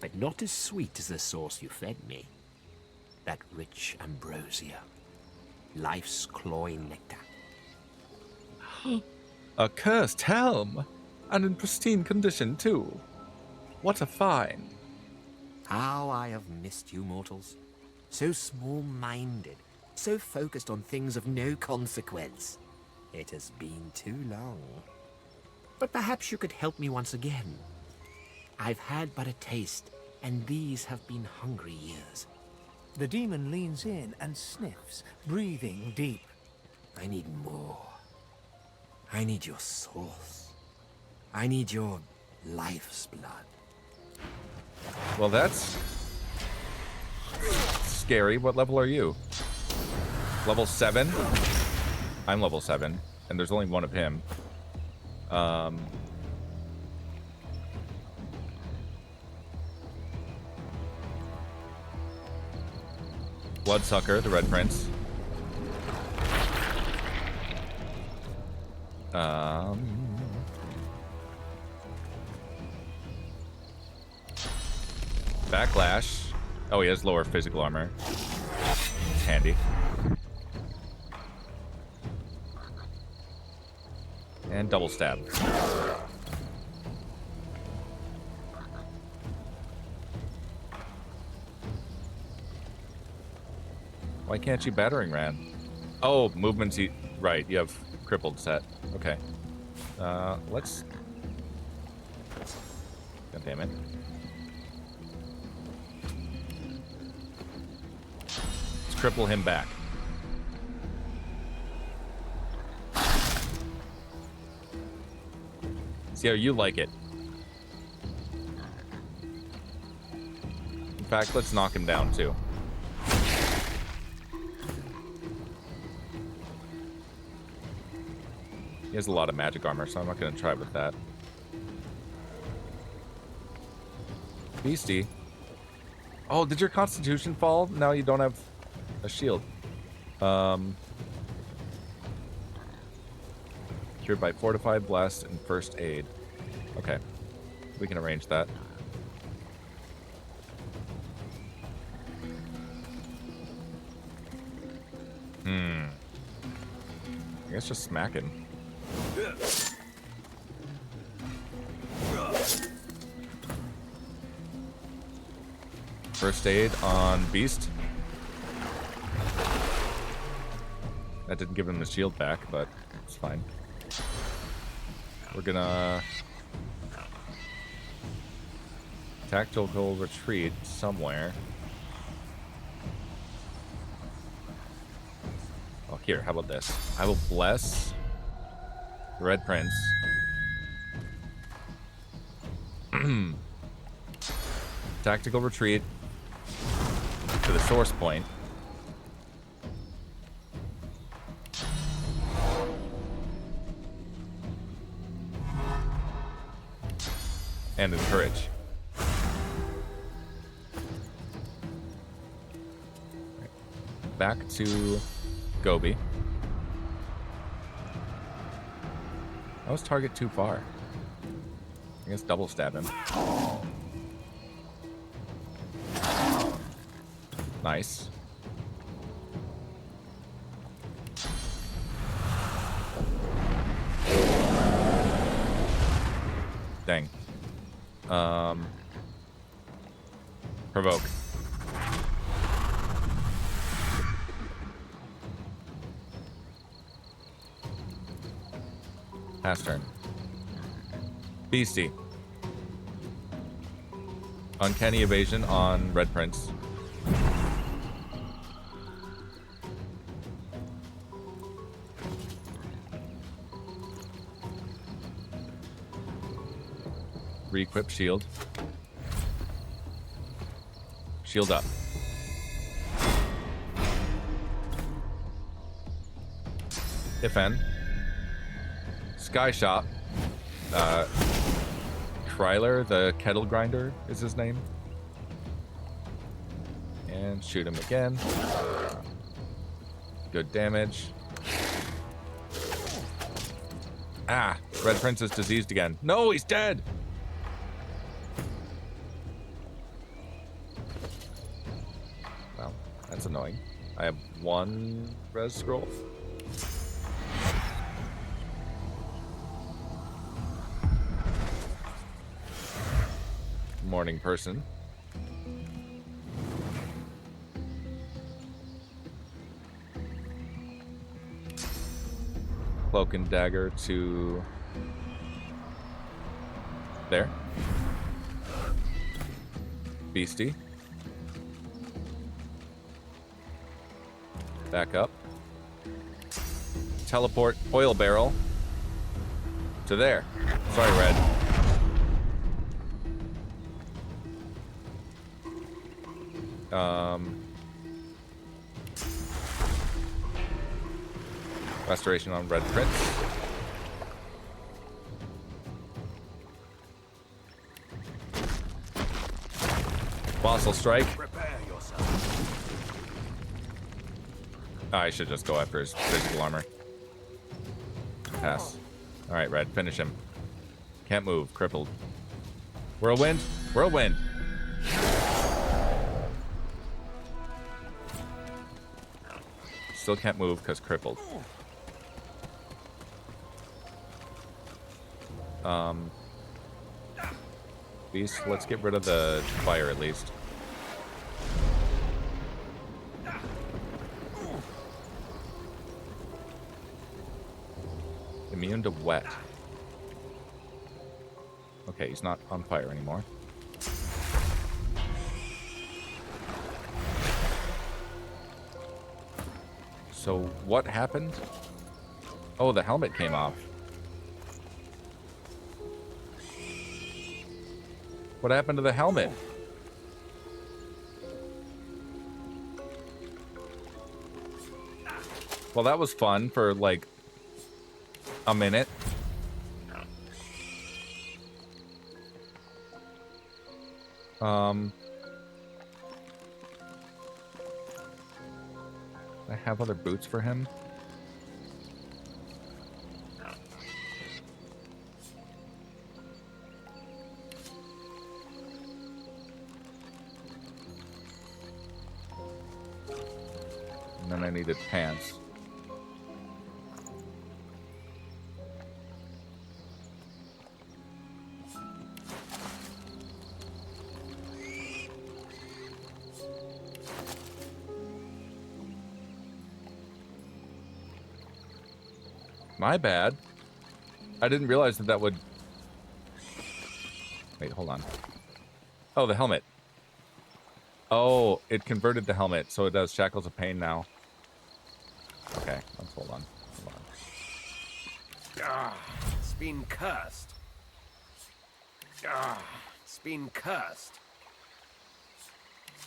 But not as sweet as the sauce you fed me. That rich ambrosia. Life's cloying nectar. A cursed helm! And in pristine condition, too. What a find. How I have missed you, mortals. So small-minded, so focused on things of no consequence. It has been too long. But perhaps you could help me once again. I've had but a taste, and these have been hungry years. The demon leans in and sniffs, breathing deep. I need more. I need your source. I need your life's blood. Well, that's scary. What level are you? Level 7? I'm level 7, and there's only one of him. Bloodsucker, the Red Prince. Backlash. Oh, he has lower physical armor. It's handy. And double stab. Why can't you battering ram? Oh, movements. Right, you have crippled set. Okay. Let's. God damn it. Let's cripple him back. See how you like it. In fact, let's knock him down too. He has a lot of magic armor, so I'm not going to try with that. Beastie. Oh, did your constitution fall? Now you don't have a shield. Cured by Fortified, Blessed, and First Aid. Okay. We can arrange that. I guess just smack him. First aid on Beast. That didn't give him the shield back, but it's fine. We're gonna tactical retreat somewhere. Oh, here, how about this? I will bless the Red Prince. Tactical retreat to the source point. And encourage. Right. Back to GGobbie. That was target too far. I guess double stab him. Nice. Dang. Provoke. Pass turn. Beastie. Uncanny evasion on Red Prince. Re-equip shield. Shield up. Defend. Sky shot. Kryler, the kettle grinder, is his name. And shoot him again. Good damage. Ah, Red Prince is diseased again. No, he's dead! Well, that's annoying. I have one res scroll. Morning person. Cloak and dagger to there. Beastie. Back up. Teleport oil barrel to there. Sorry, Red. Restoration on Red Prince. Fossil strike. Prepare yourself. I should just go after his physical armor. Pass. Alright, Red, finish him. Can't move, crippled. Whirlwind? Whirlwind! Still can't move because crippled. Beast, let's get rid of the fire at least. Immune to wet. Okay, he's not on fire anymore. So what happened? Oh, the helmet came off. What happened to the helmet? Well, that was fun for like a minute. I have other boots for him. And then I needed pants. My bad. I didn't realize that that would... Wait, hold on. Oh, the helmet. Oh, it converted the helmet, so it does Shackles of Pain now. Okay, let's hold on. Hold on. Ah, it's been cursed. Ah, it's been cursed.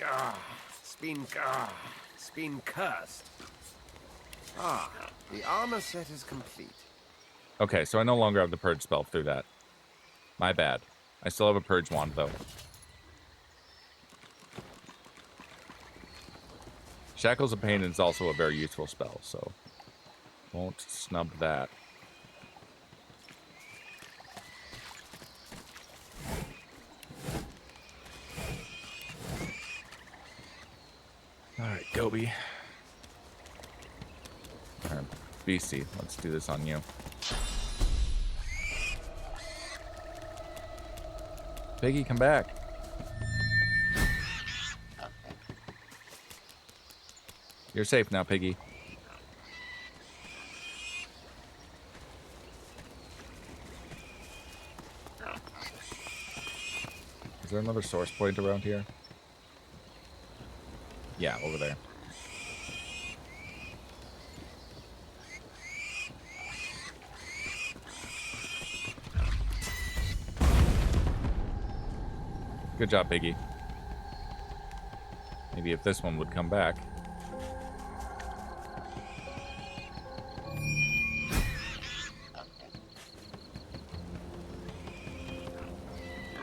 Ah, it's been cursed. Ah, the armor set is complete. Okay, so I no longer have the Purge spell through that. My bad. I still have a Purge wand, though. Shackles of Pain is also a very useful spell, so won't snub that. Alright, Gobbie. Alright, BC, let's do this on you. Piggy, come back. You're safe now, Piggy. Is there another source point around here? Yeah, over there. Good job, Piggy. Maybe if this one would come back.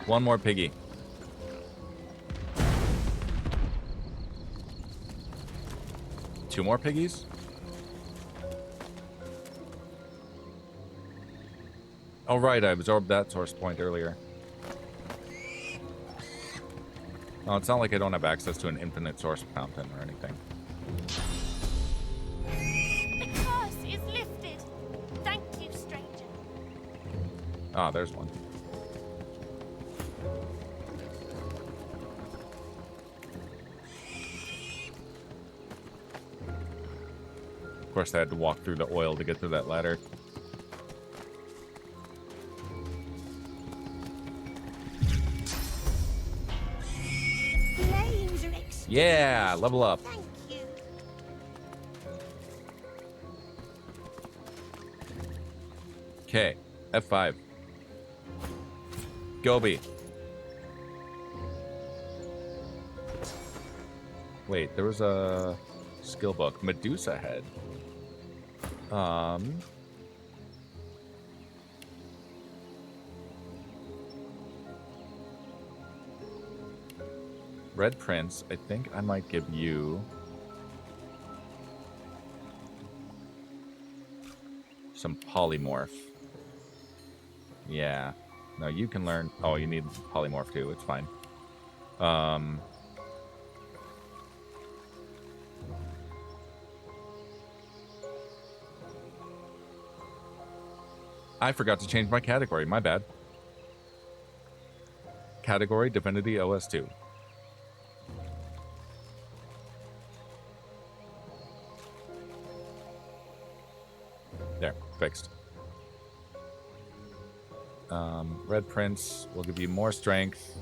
One more Piggy. Two more Piggies? Oh, right, I absorbed that source point earlier. Oh, it's not like I don't have access to an infinite source fountain or anything. The curse is lifted. Thank you, stranger. Ah, there's one. Of course, I had to walk through the oil to get to that ladder. Flames are extinguished. Yeah, level up. Thank you. Okay, F5. Gobbie. Wait, there was a skill book. Medusa head. Red Prince, I think I might give you some polymorph. Yeah. No, you can learn. Oh, you need polymorph too. It's fine. I forgot to change my category. My bad. Category Divinity OS2. There, fixed. Red Prince will give you more strength.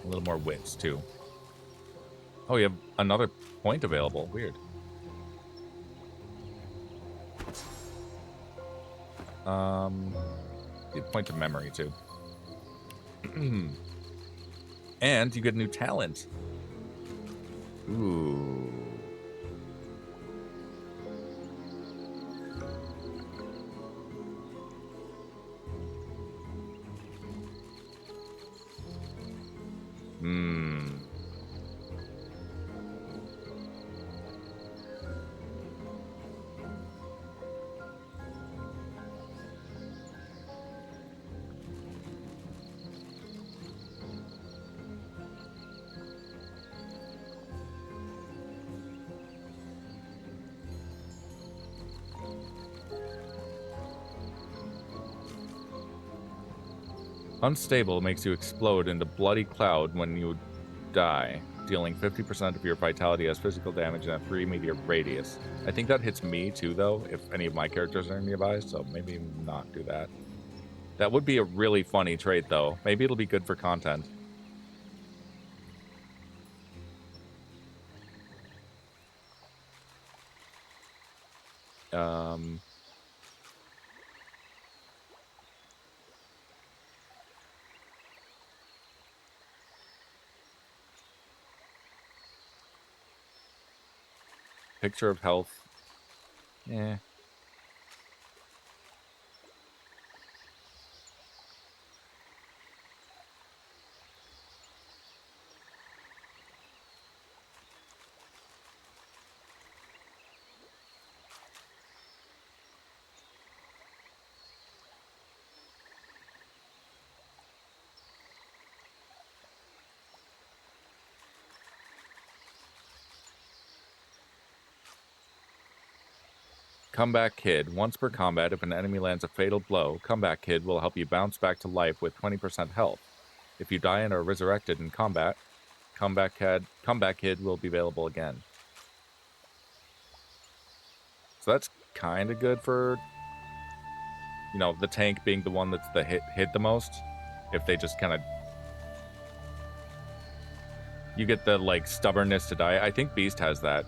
A little more wits, too. Oh, you have another point available. Weird. You point of memory, too. And you get a new talent. Ooh. Unstable makes you explode into bloody cloud when you die. dealing 50% of your vitality as physical damage in a 3-meter radius. I think that hits me too, though, if any of my characters are nearby, so maybe not do that. That would be a really funny trait, though. Maybe it'll be good for content. Picture of health. Eh. Comeback Kid. Once per combat, if an enemy lands a fatal blow, Comeback Kid will help you bounce back to life with 20% health. If you die and are resurrected in combat, Comeback Kid will be available again. So that's kind of good for, you know, the tank being the one that's the hit the most. If they just kind of... You get the, like, stubbornness to die. I think Beast has that.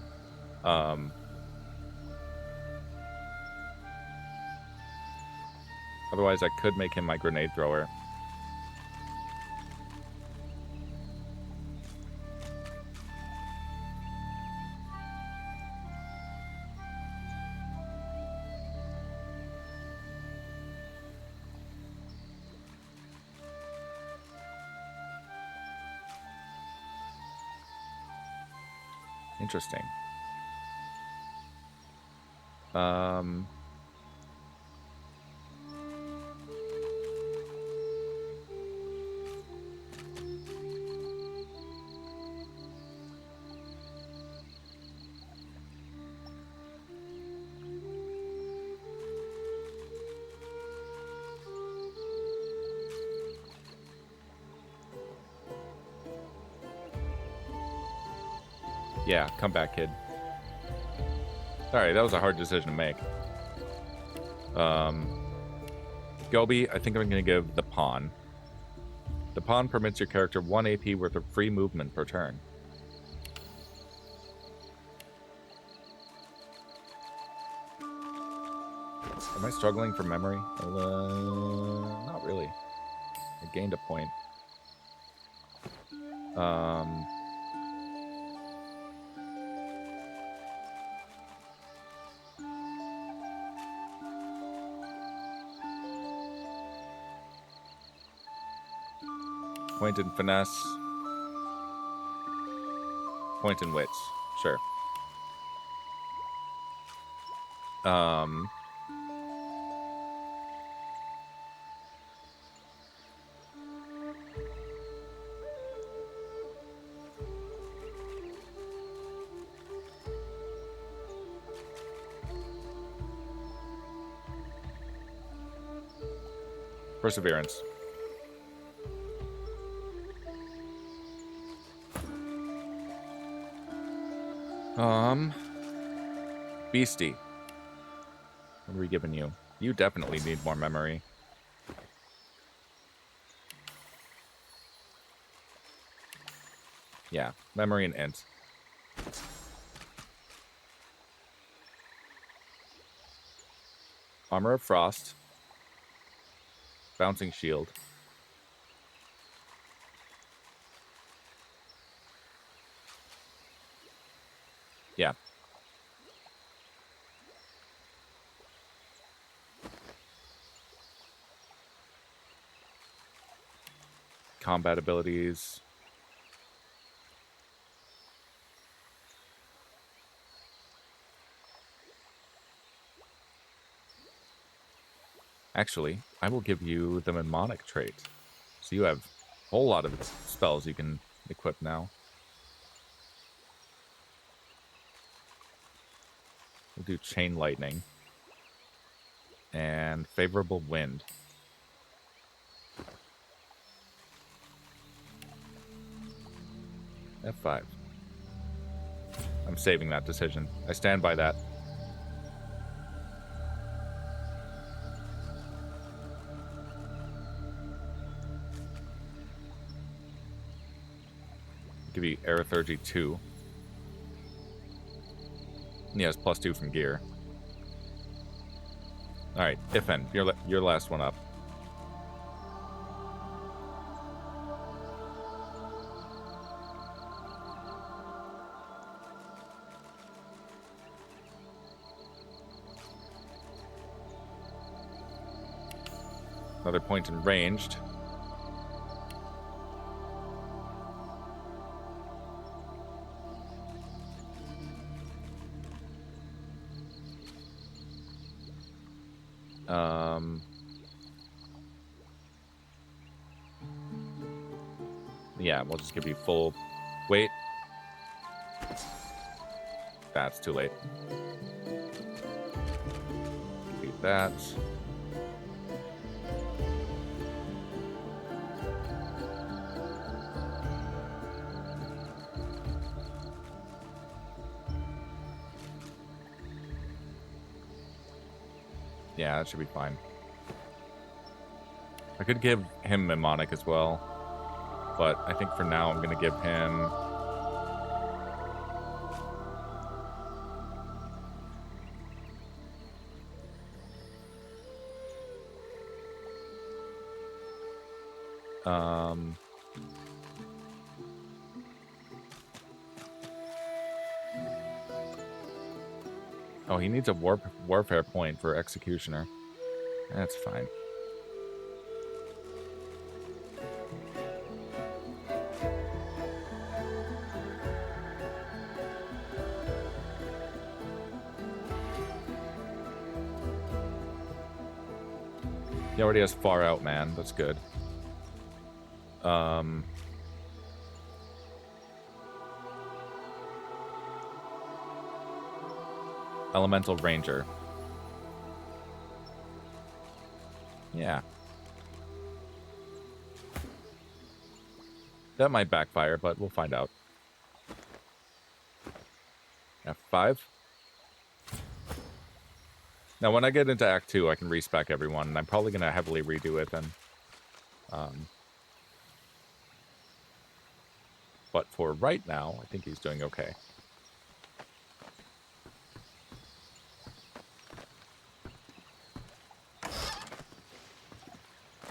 Otherwise, I could make him my grenade thrower. Interesting. Yeah, Comeback Kid. Alright, that was a hard decision to make. Gobi, I think I'm going to give the Pawn. The Pawn permits your character 1 AP worth of free movement per turn. Am I struggling for memory? Not really. I gained a point. Point in finesse. Point in wits. Sure. Perseverance. Beastie. What are we giving you? You definitely need more memory. Yeah, memory and int. Armor of Frost. Bouncing Shield. Yeah. Combat abilities. Actually, I will give you the Mnemonic trait. So you have a whole lot of spells you can equip now. We'll do Chain Lightning. And Favorable Wind. F5. I'm saving that decision. I stand by that. Give you Aerithurgy 2. And he has +2 from gear. Alright, Ifen, your last one up. Another point in ranged. Yeah, we'll just give you full weight. That's too late. Give you that. Yeah, that should be fine. I could give him Mnemonic as well, but I think for now I'm going to give him... Oh, he needs a warfare point for Executioner. That's fine. He already has Far Out Man. That's good. Elemental Ranger. Yeah. That might backfire, but we'll find out. F5. Now, when I get into Act 2, I can respec everyone, and I'm probably going to heavily redo it then. But for right now, I think he's doing okay.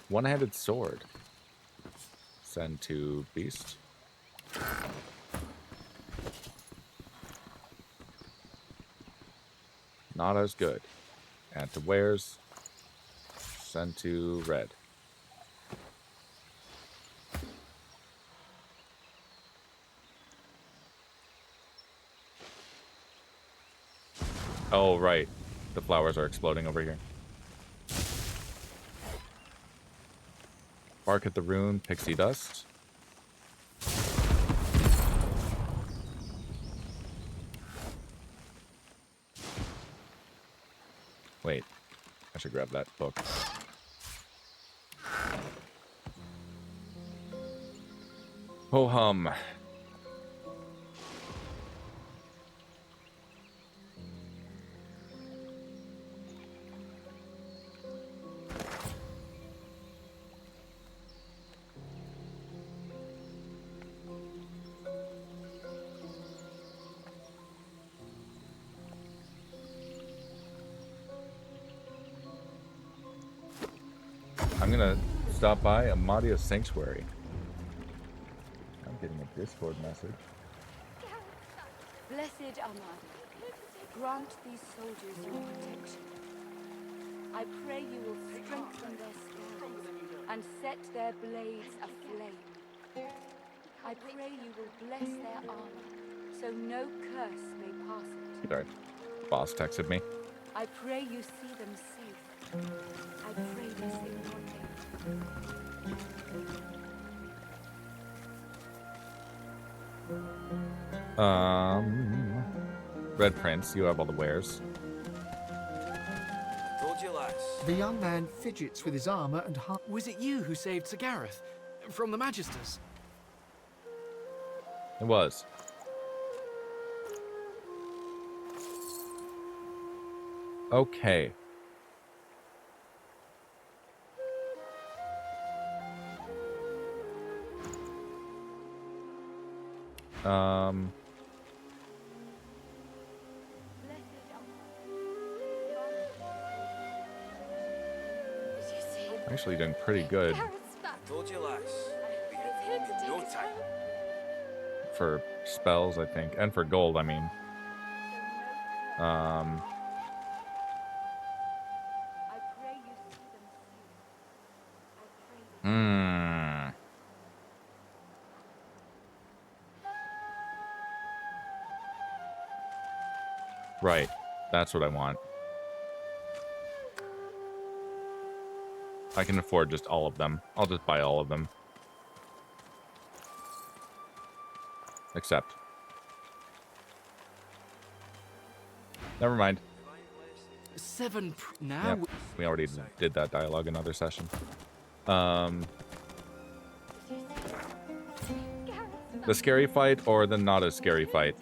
One-handed sword. Send to Beast. Not as good. Add to Wares. Send to Red. Oh, right. The flowers are exploding over here. Bark at the Rune, Pixie Dust. Wait, I should grab that book. Ho hum. I'm gonna stop by Amadia's Sanctuary. I'm getting a Discord message. Blessed Amadia, grant these soldiers your protection. I pray you will strengthen their scales and set their blades aflame. I pray you will bless their armor, so no curse may pass it. Sorry, boss texted me. I pray you see them safe. I pray they see your name. Red Prince, you have all the wares. Told you last. The young man fidgets with his armor and Was it you who saved Sir Gareth from the Magisters? It was. Okay. Actually doing pretty good Told you, lass. Be home in no time. for spells, I think, and for gold, I mean. I pray you see them soon. I pray that Right. That's what I want. I can afford just all of them. I'll just buy all of them. Except. Never mind. Now. Yep, we already did that dialogue in another session. The scary fight or the not as scary fight?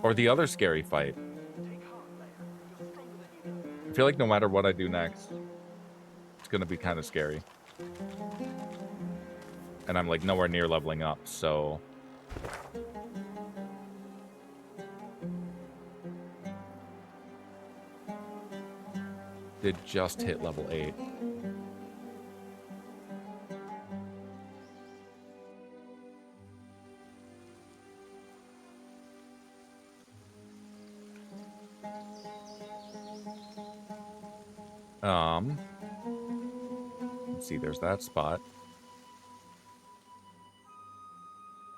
Or the other scary fight? I feel like no matter what I do next, it's gonna be kind of scary. And I'm like nowhere near leveling up, so... Did just hit level 8. Let's see, there's that spot.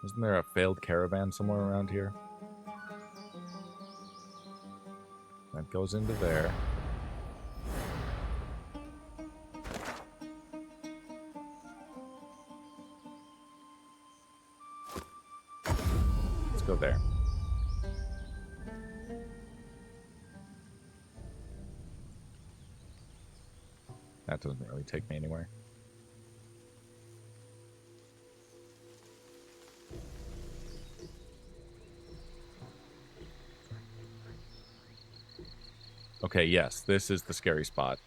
Isn't there a failed caravan somewhere around here? That goes into there. Let's go there. That doesn't really take me anywhere. Okay, yes, this is the scary spot.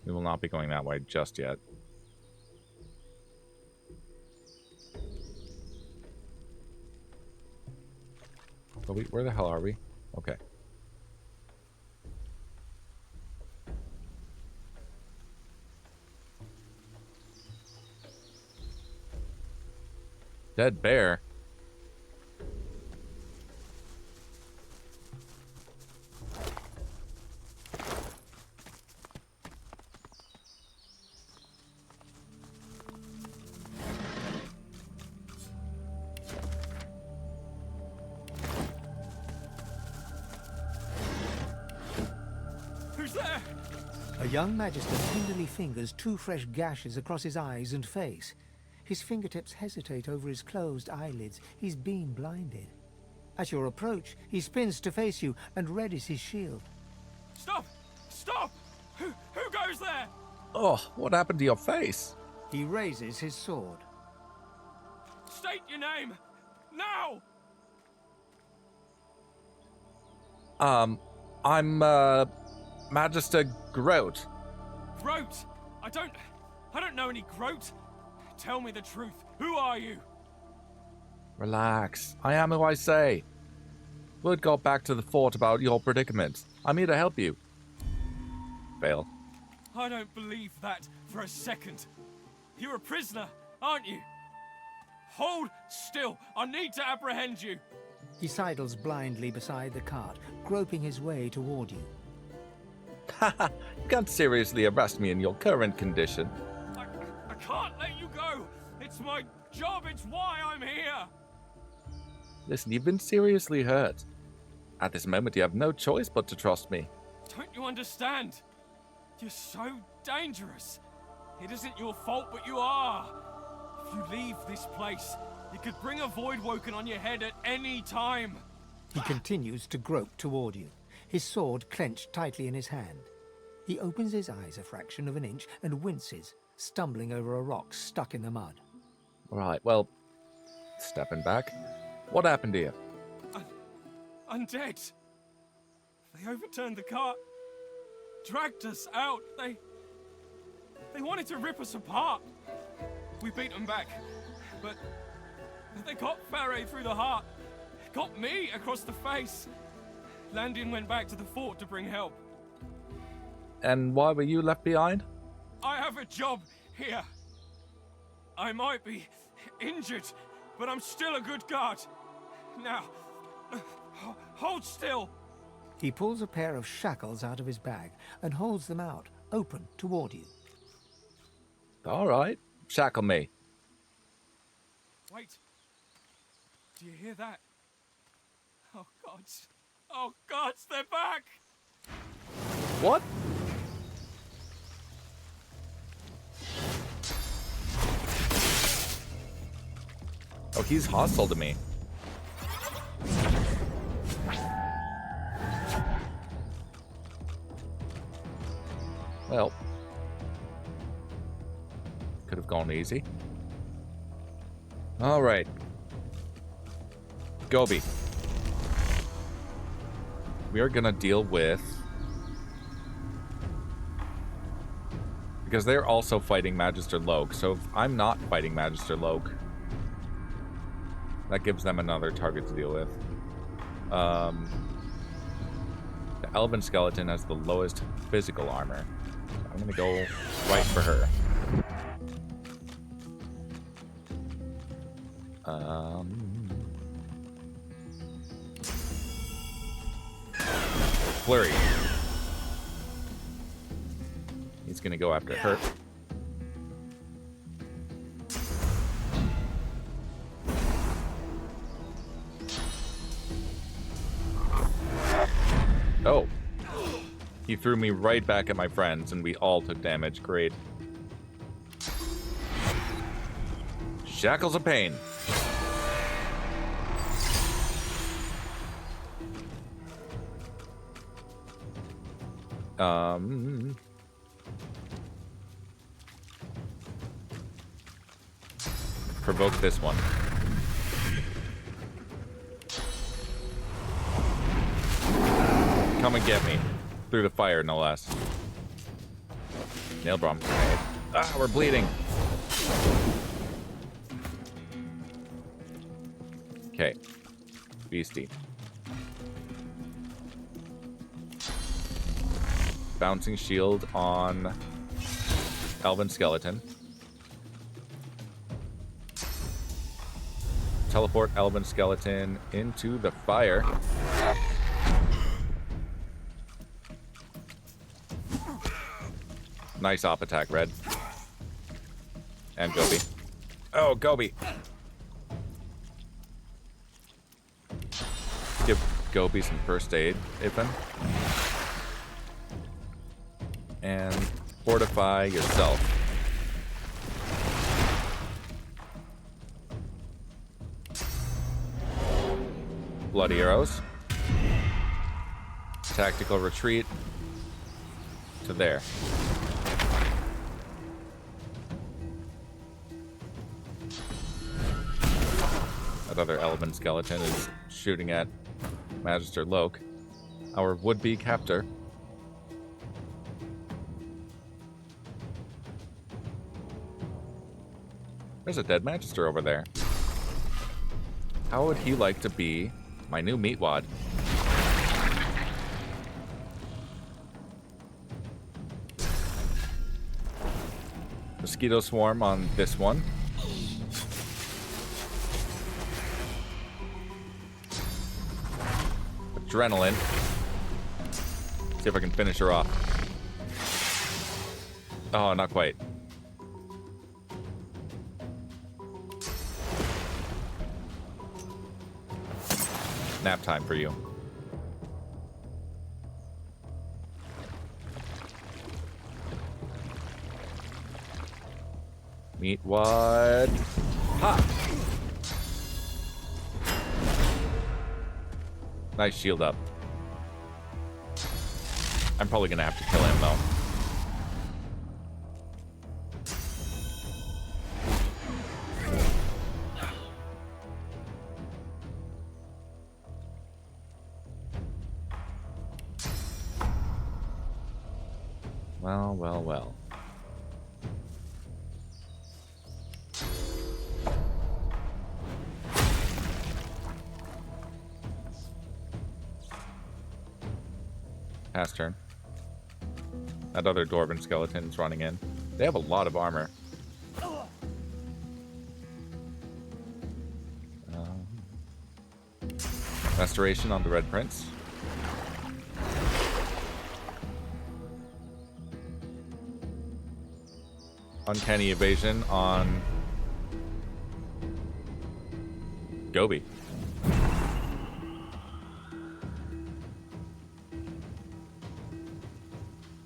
We will not be going that way just yet. But where the hell are we? Okay. Dead bear? Who's there? A young magister tenderly fingers 2 fresh gashes across his eyes and face. His fingertips hesitate over his closed eyelids. He's been blinded. At your approach, he spins to face you and readies his shield. Stop! Stop! Who goes there? Oh, what happened to your face? He raises his sword. State your name! Now! I'm, Magister Groat. Groat! I don't know any Groat. Tell me the truth. Who are you? Relax. I am who I say. Word got back to the fort about your predicament. I'm here to help you. Fail. I don't believe that for a second. You're a prisoner, aren't you? Hold still. I need to apprehend you. He sidles blindly beside the cart, groping his way toward you. Haha, you can't seriously arrest me in your current condition. I can't let you go. It's my job. It's why I'm here. Listen, you've been seriously hurt. At this moment, you have no choice but to trust me. Don't you understand? You're so dangerous. It isn't your fault, but you are. If you leave this place, you could bring a Voidwoken on your head at any time. He continues to grope toward you, his sword clenched tightly in his hand. He opens his eyes a fraction of an inch and winces, stumbling over a rock stuck in the mud. All right, well, stepping back. What happened to you? Undead. They overturned the cart, dragged us out. They wanted to rip us apart. We beat them back, but they got Faray through the heart, got me across the face. Landin went back to the fort to bring help. And why were you left behind? I have a job here. I might be injured, but I'm still a good guard. Now, hold still. He pulls a pair of shackles out of his bag and holds them out, open toward you. All right, shackle me. Wait. Do you hear that? Oh, gods. Oh, gods, they're back! What? Oh, he's hostile to me. Well, could have gone easy. All right. GGobbie. We are gonna deal with... Because they're also fighting Magister Loke, so if I'm not fighting Magister Loke, that gives them another target to deal with. The Elven Skeleton has the lowest physical armor. So I'm gonna go right for her. Flurry. He's gonna go after her. Oh. He threw me right back at my friends, and we all took damage. Great. Shackles of Pain. Provoke this one. Come and get me. Through the fire, no less. Nail bomb grenade. Ah, we're bleeding. Okay. Beastie. Bouncing shield on Elven Skeleton. Teleport Elven Skeleton into the fire. Nice op attack, Red. And GGobbie. Oh, GGobbie. Give GGobbie some first aid, Ifan. And fortify yourself. Bloody arrows. Tactical retreat to there. That other Elven Skeleton is shooting at Magister Loke, our would-be captor. There's a dead Magister over there. How would he like to be my new meatwad? Mosquito swarm on this one. Adrenaline. See if I can finish her off. Oh, not quite. Nap time for you. Meat wad. Ha! Nice shield up. I'm probably gonna have to kill him though. Well, well, well. Pass turn. That other Dwarven skeleton's running in. They have a lot of armor. Restoration on the Red Prince. Uncanny evasion on GGobbie.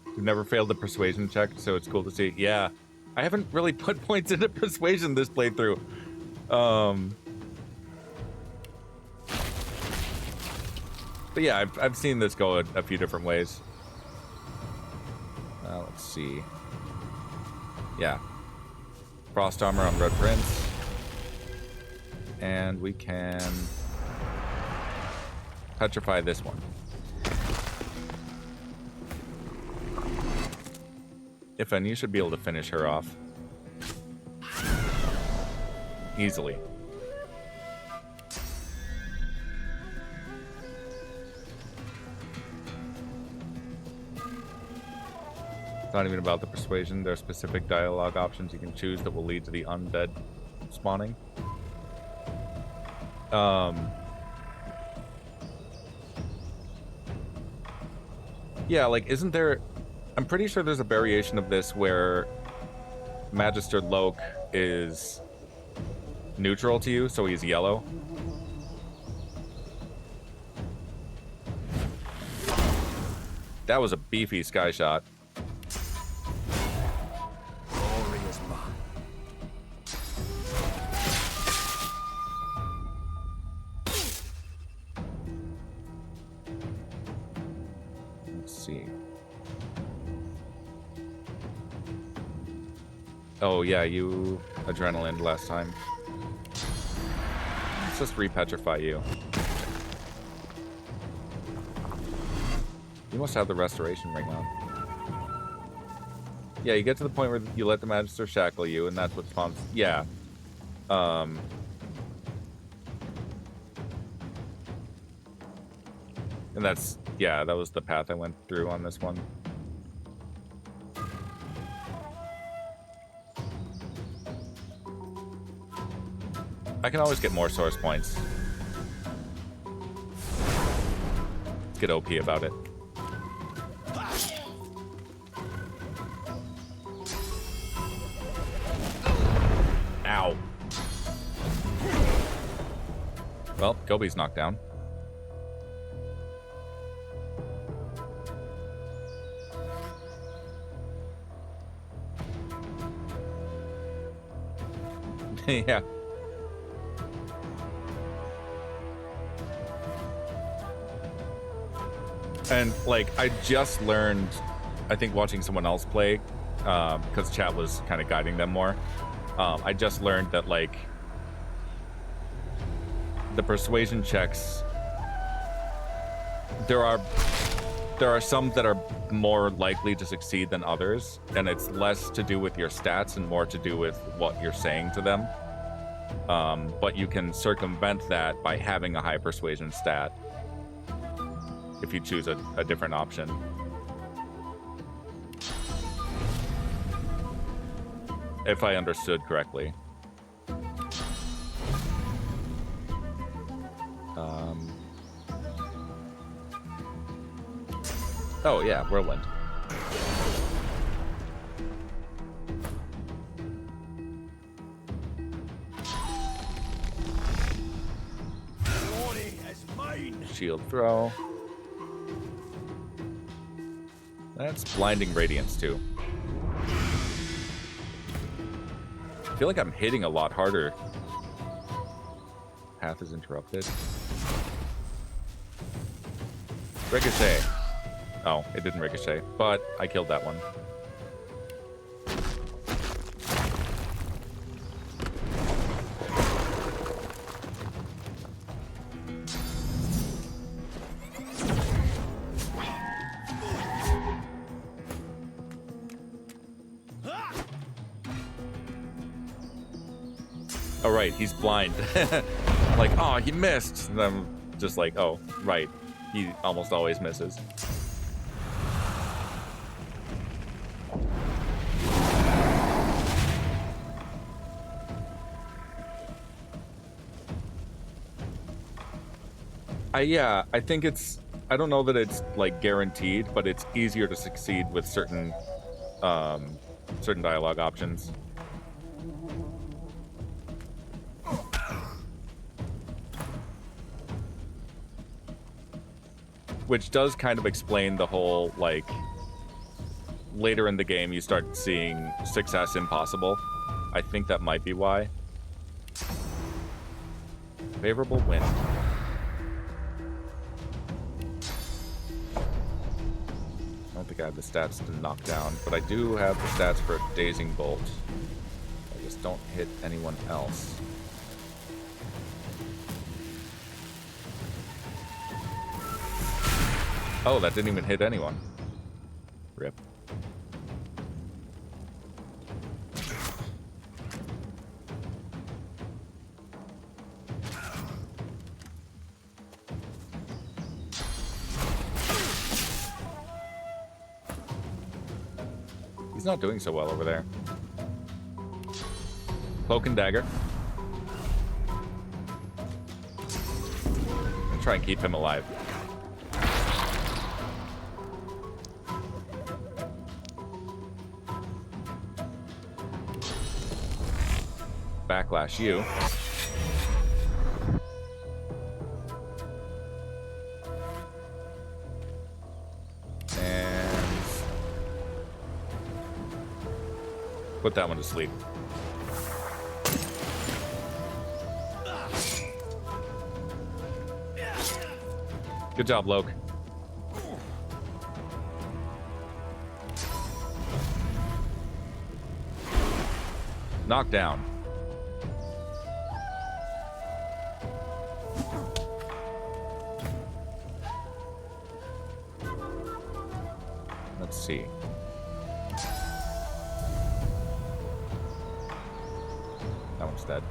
We've never failed the persuasion check, so it's cool to see. Yeah, I haven't really put points into persuasion this playthrough. But yeah, I've seen this go a few different ways. Let's see. Yeah. Frost armor on Red Prince. And we can petrify this one. If any, you should be able to finish her off. Easily. It's not even about the persuasion. There are specific dialogue options you can choose that will lead to the undead spawning. Yeah, like, isn't there... I'm pretty sure there's a variation of this where Magister Loke is neutral to you, so he's yellow. That was a beefy sky shot. Oh yeah, you adrenaline last time. Let's just repetrify you. You must have the restoration ring on. Yeah, you get to the point where you let the Magister shackle you, and that's what spawns. Yeah. And that's, yeah, that was the path I went through on this one. I can always get more source points. Let's get OP about it. Ow. Well, GGobbie's knocked down. Yeah. And, like, I just learned, I think watching someone else play, because chat was kind of guiding them more, I just learned that, like, the persuasion checks, there are some that are more likely to succeed than others, and it's less to do with your stats and more to do with what you're saying to them. But you can circumvent that by having a high persuasion stat if you choose a different option. If I understood correctly. Oh yeah, Whirlwind. Shield throw. That's blinding radiance too. I feel like I'm hitting a lot harder. Path is interrupted. Ricochet. Oh, it didn't ricochet, but I killed that one. oh right, he's blind. I'm like, oh, he missed. And I'm just like, oh, right, he almost always misses. I think it's, I don't know that it's like guaranteed, but it's easier to succeed with certain certain dialogue options. Which does kind of explain the whole, like, later in the game you start seeing success impossible. I think that might be why. Favorable wind. I don't think I have the stats to knock down, but I do have the stats for a dazing bolt. I just don't hit anyone else. Oh, that didn't even hit anyone. Rip. He's not doing so well over there. Cloak and dagger. I'll try and keep him alive. Backlash you. And put that one to sleep. Good job, Loke. Knockdown. Let's see. That one's dead.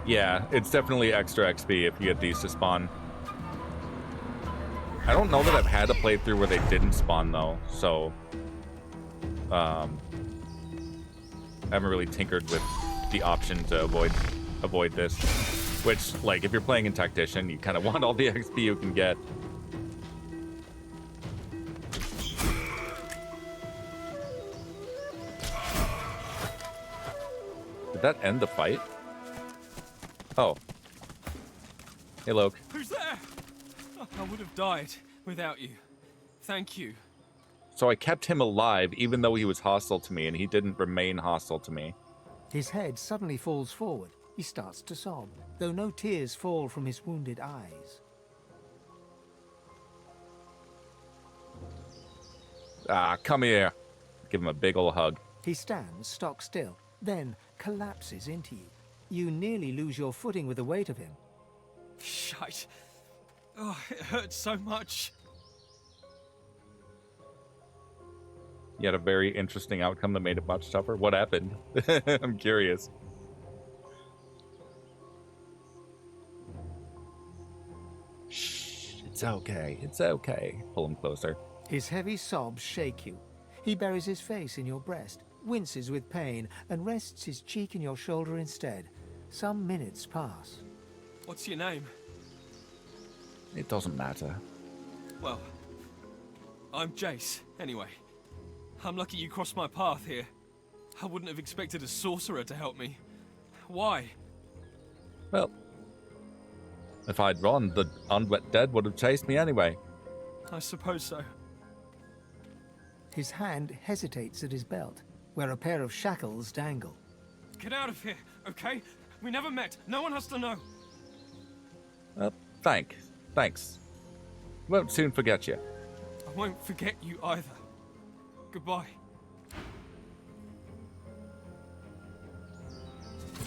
Yeah, it's definitely extra XP if you get these to spawn. I don't know that I've had a playthrough where they didn't spawn though, so I haven't really tinkered with the option to avoid this. Which, like, if you're playing in Tactician, you kind of want all the XP you can get. Did that end the fight? Oh. Hey, Loke. Who's there? I would have died without you. Thank you. So I kept him alive even though he was hostile to me, and he didn't remain hostile to me. His head suddenly falls forward. He starts to sob, though no tears fall from his wounded eyes. Ah, come here. Give him a big ol' hug. He stands stock still, then collapses into you. You nearly lose your footing with the weight of him. Shite. Oh, it hurts so much. You had a very interesting outcome that made it much tougher. What happened? I'm curious. Shh, it's okay. It's okay. Pull him closer. His heavy sobs shake you. He buries his face in your breast, winces with pain, and rests his cheek in your shoulder instead. Some minutes pass. What's your name? It doesn't matter. Well, I'm Jace, anyway. I'm lucky you crossed my path here. I wouldn't have expected a sorcerer to help me. Why? Well, if I'd run, the undead would have chased me anyway. I suppose so. His hand hesitates at his belt, where a pair of shackles dangle. Get out of here, okay? We never met. No one has to know. Thanks. Won't soon forget you. I won't forget you either. Goodbye.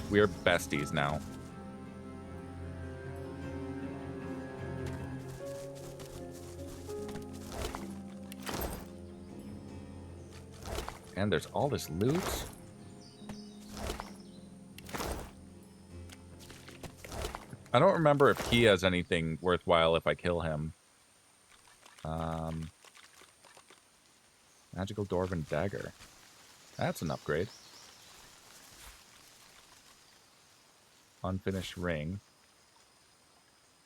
We're besties now. And there's all this loot. I don't remember if he has anything worthwhile if I kill him. Magical Dwarven Dagger. That's an upgrade. Unfinished Ring.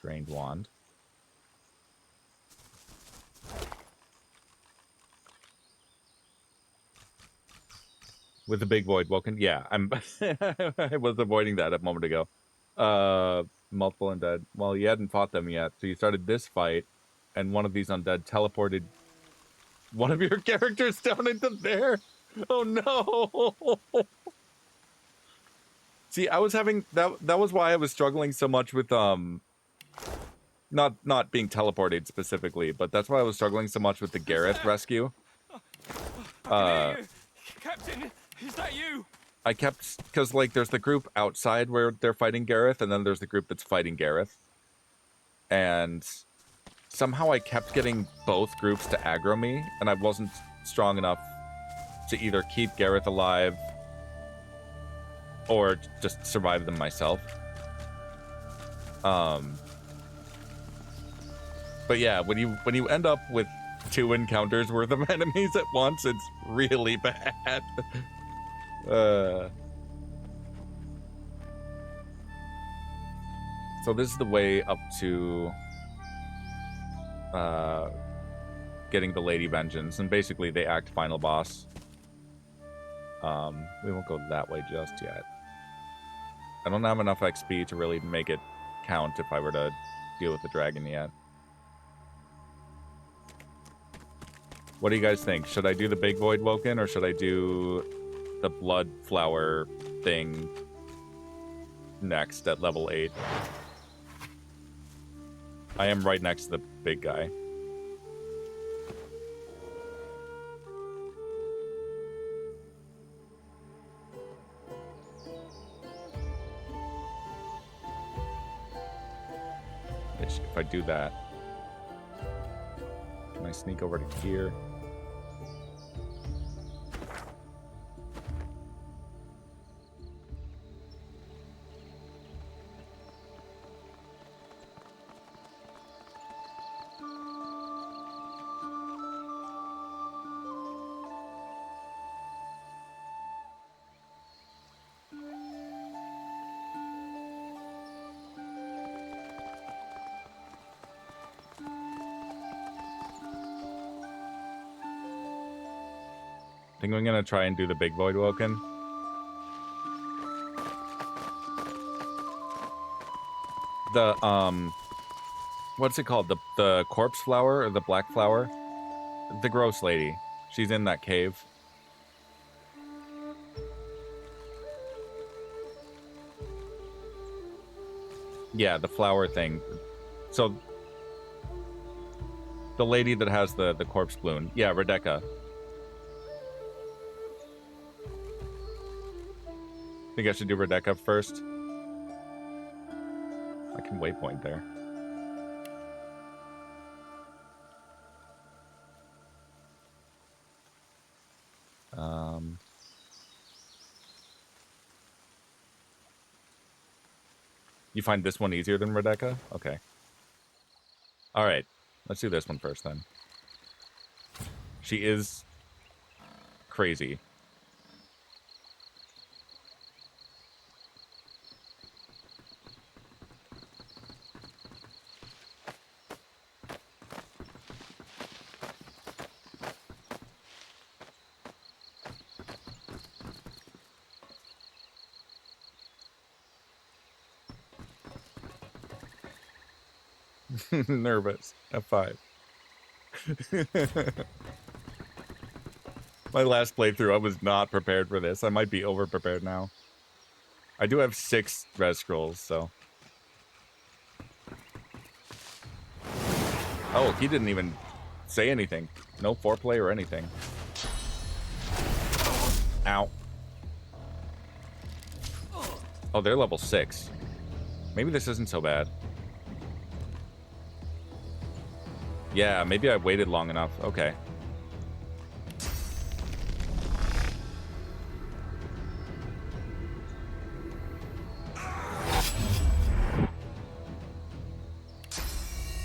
Drained Wand. With the big Voidwoken. Yeah, I'm I was avoiding that a moment ago. Multiple undead. Well, you hadn't fought them yet, so you started this fight, and one of these undead teleported one of your characters down into there. Oh no! See, I was having that was why I was struggling so much with not being teleported specifically, but that's why I was struggling so much with the Gareth rescue. I can hear you. Captain, is that you? I kept, because like there's the group outside where they're fighting Gareth, and then there's the group that's fighting Gareth. And somehow I kept getting both groups to aggro me, and I wasn't strong enough to either keep Gareth alive or just survive them myself. But yeah, when you end up with 2 encounters worth of enemies at once, it's really bad. So this is the way up to getting the Lady Vengeance, and basically they act final boss. We won't go that way just yet. I don't have enough XP to really make it count if I were to deal with the dragon yet. What do you guys think? Should I do the big Voidwoken, or should I do the blood flower thing next at level 8? I am right next to the big guy. If I do that, can I sneak over to here? I think I'm gonna try and do the big Voidwoken. The what's it called? The corpse flower or the black flower? The gross lady. She's in that cave. Yeah, the flower thing. So the lady that has the corpse balloon. Yeah, Radeka. Think I should do Radeka first? I can waypoint there. You find this one easier than Radeka? Okay. Alright. Let's do this one first then. She is crazy. Nervous. F5. My last playthrough, I was not prepared for this. I might be over-prepared now. I do have 6 res scrolls, so... Oh, he didn't even say anything. No foreplay or anything. Ow. Oh, they're level 6. Maybe this isn't so bad. Yeah, maybe I waited long enough. Okay.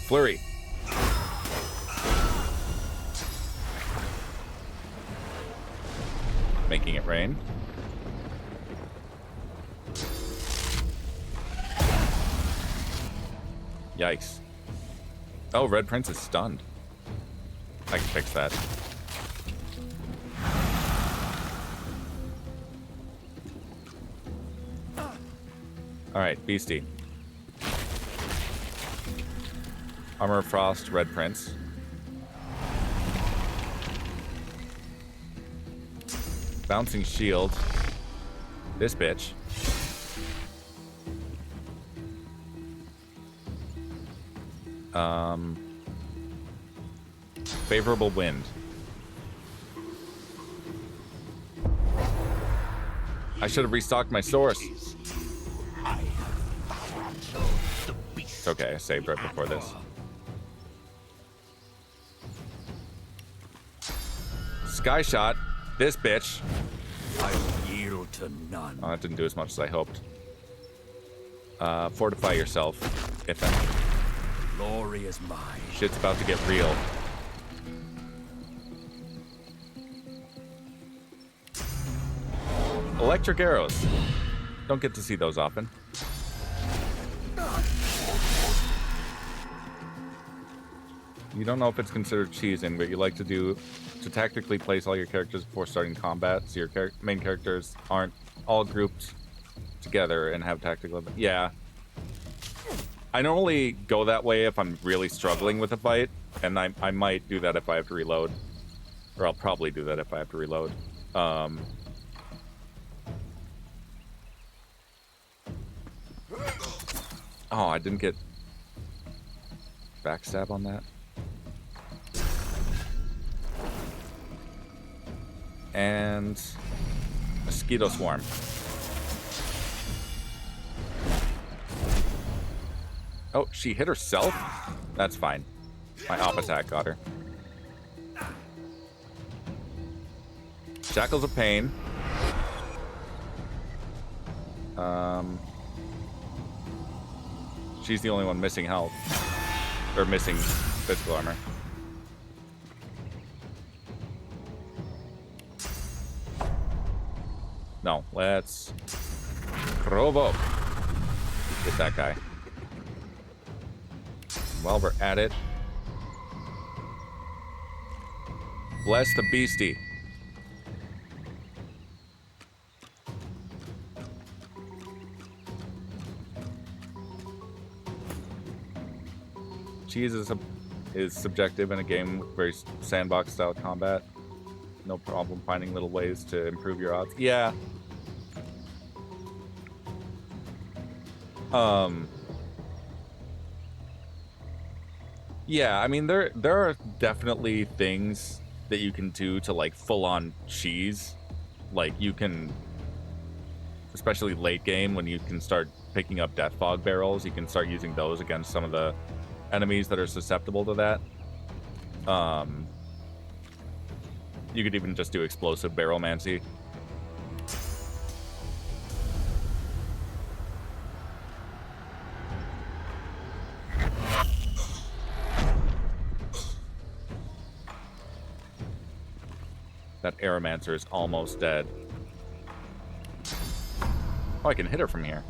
Flurry. Making it rain. Yikes. Oh, Red Prince is stunned. I can fix that. Alright, Beastie. Armor of Frost, Red Prince. Bouncing Shield. This bitch. Favorable Wind. I should have restocked my source. It's okay, I saved right before this. Sky Shot. This bitch. I yield to none. Oh, that didn't do as much as I hoped. Fortify yourself, if any. Glory is mine. Shit's about to get real. Electric arrows. Don't get to see those often. You don't know if it's considered cheesing, but you like to do to tactically place all your characters before starting combat, so your main characters aren't all grouped together and have tactical. Yeah. I normally go that way if I'm really struggling with a fight, and I might do that if I have to reload. Or I'll probably do that if I have to reload. Oh, I didn't get backstab on that. And Mosquito Swarm. Oh, she hit herself? That's fine. My op attack got her. Shackles of Pain. She's the only one missing health. Or missing physical armor. No, let's provoke. Get that guy. While we're at it, bless the beastie. Cheese is subjective in a game with very sandbox style combat. No problem finding little ways to improve your odds. Yeah. Yeah, I mean there are definitely things that you can do to like full on cheese. Like you can, especially late game when you can start picking up death fog barrels, you can start using those against some of the enemies that are susceptible to that. You could even just do explosive barrelmancy. That Aeromancer is almost dead. Oh, I can hit her from here.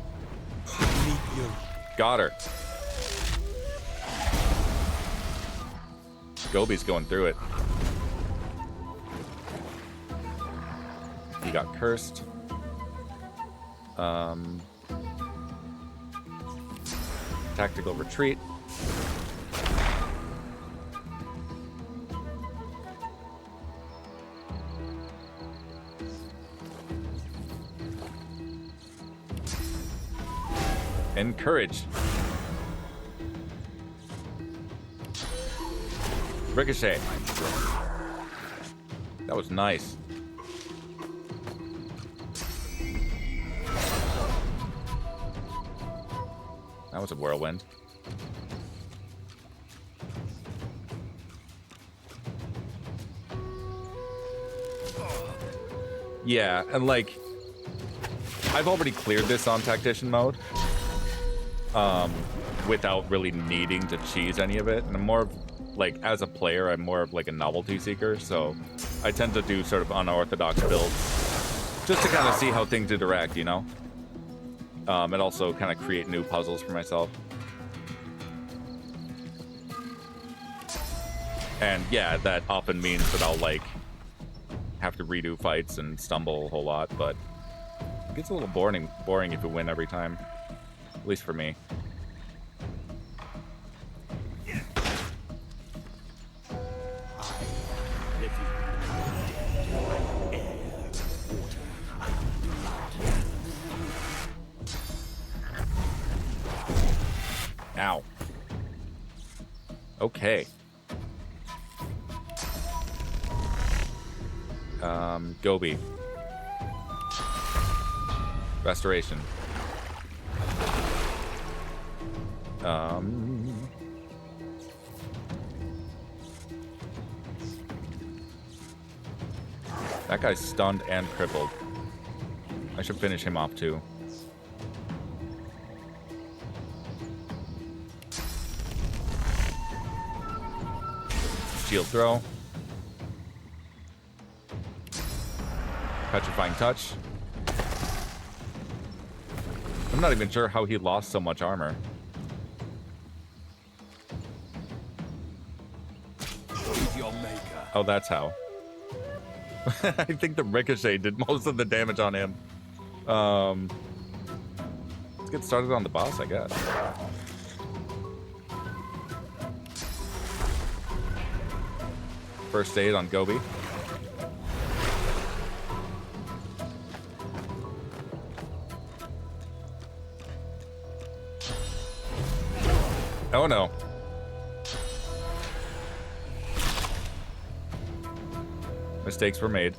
Got her. GGobbie's going through it. He got cursed. Tactical retreat. Encourage. Ricochet. That was nice. That was a whirlwind. Yeah, and like, I've already cleared this on Tactician mode. without really needing to cheese any of it. And I'm more of, like, as a player, I'm more of like a novelty seeker, so I tend to do sort of unorthodox builds just to kind of see how things interact, you know? And also kind of create new puzzles for myself. And yeah, that often means that I'll, like, have to redo fights and stumble a whole lot, but it gets a little boring if you win every time. At least for me. Ow. Okay. GGobbie. Restoration. That guy's stunned and crippled. I should finish him off too. Shield throw. Petrifying touch. I'm not even sure how he lost so much armor. Your maker. Oh, that's how. I think the ricochet did most of the damage on him. Let's get started on the boss, I guess. First aid on GGobbie. Oh no. Mistakes were made.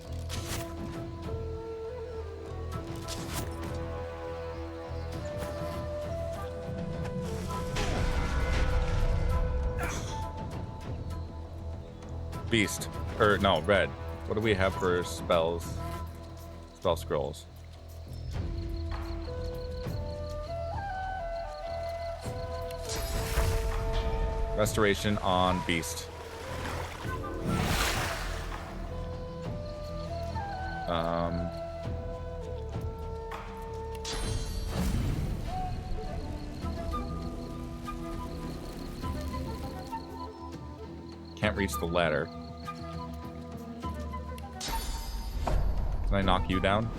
Beast. Or no, red. What do we have for spells? Spell scrolls. Restoration on Beast. Can't reach the ladder. Can I knock you down?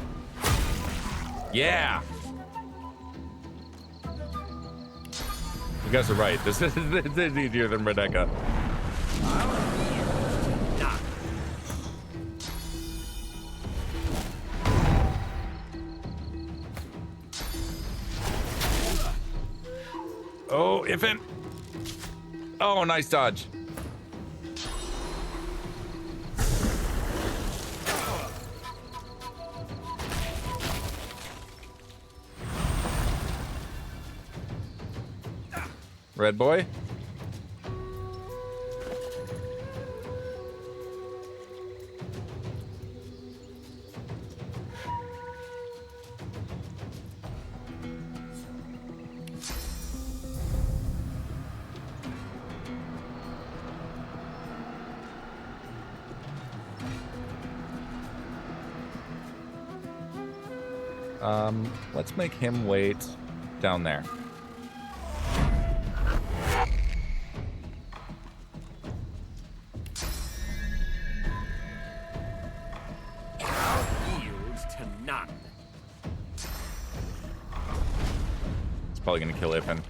Yeah! You guys are right. This is easier than Radeka. Oh, Ifin! Oh, nice dodge. Red boy. Let's make him wait down there. Probably gonna kill Ifin.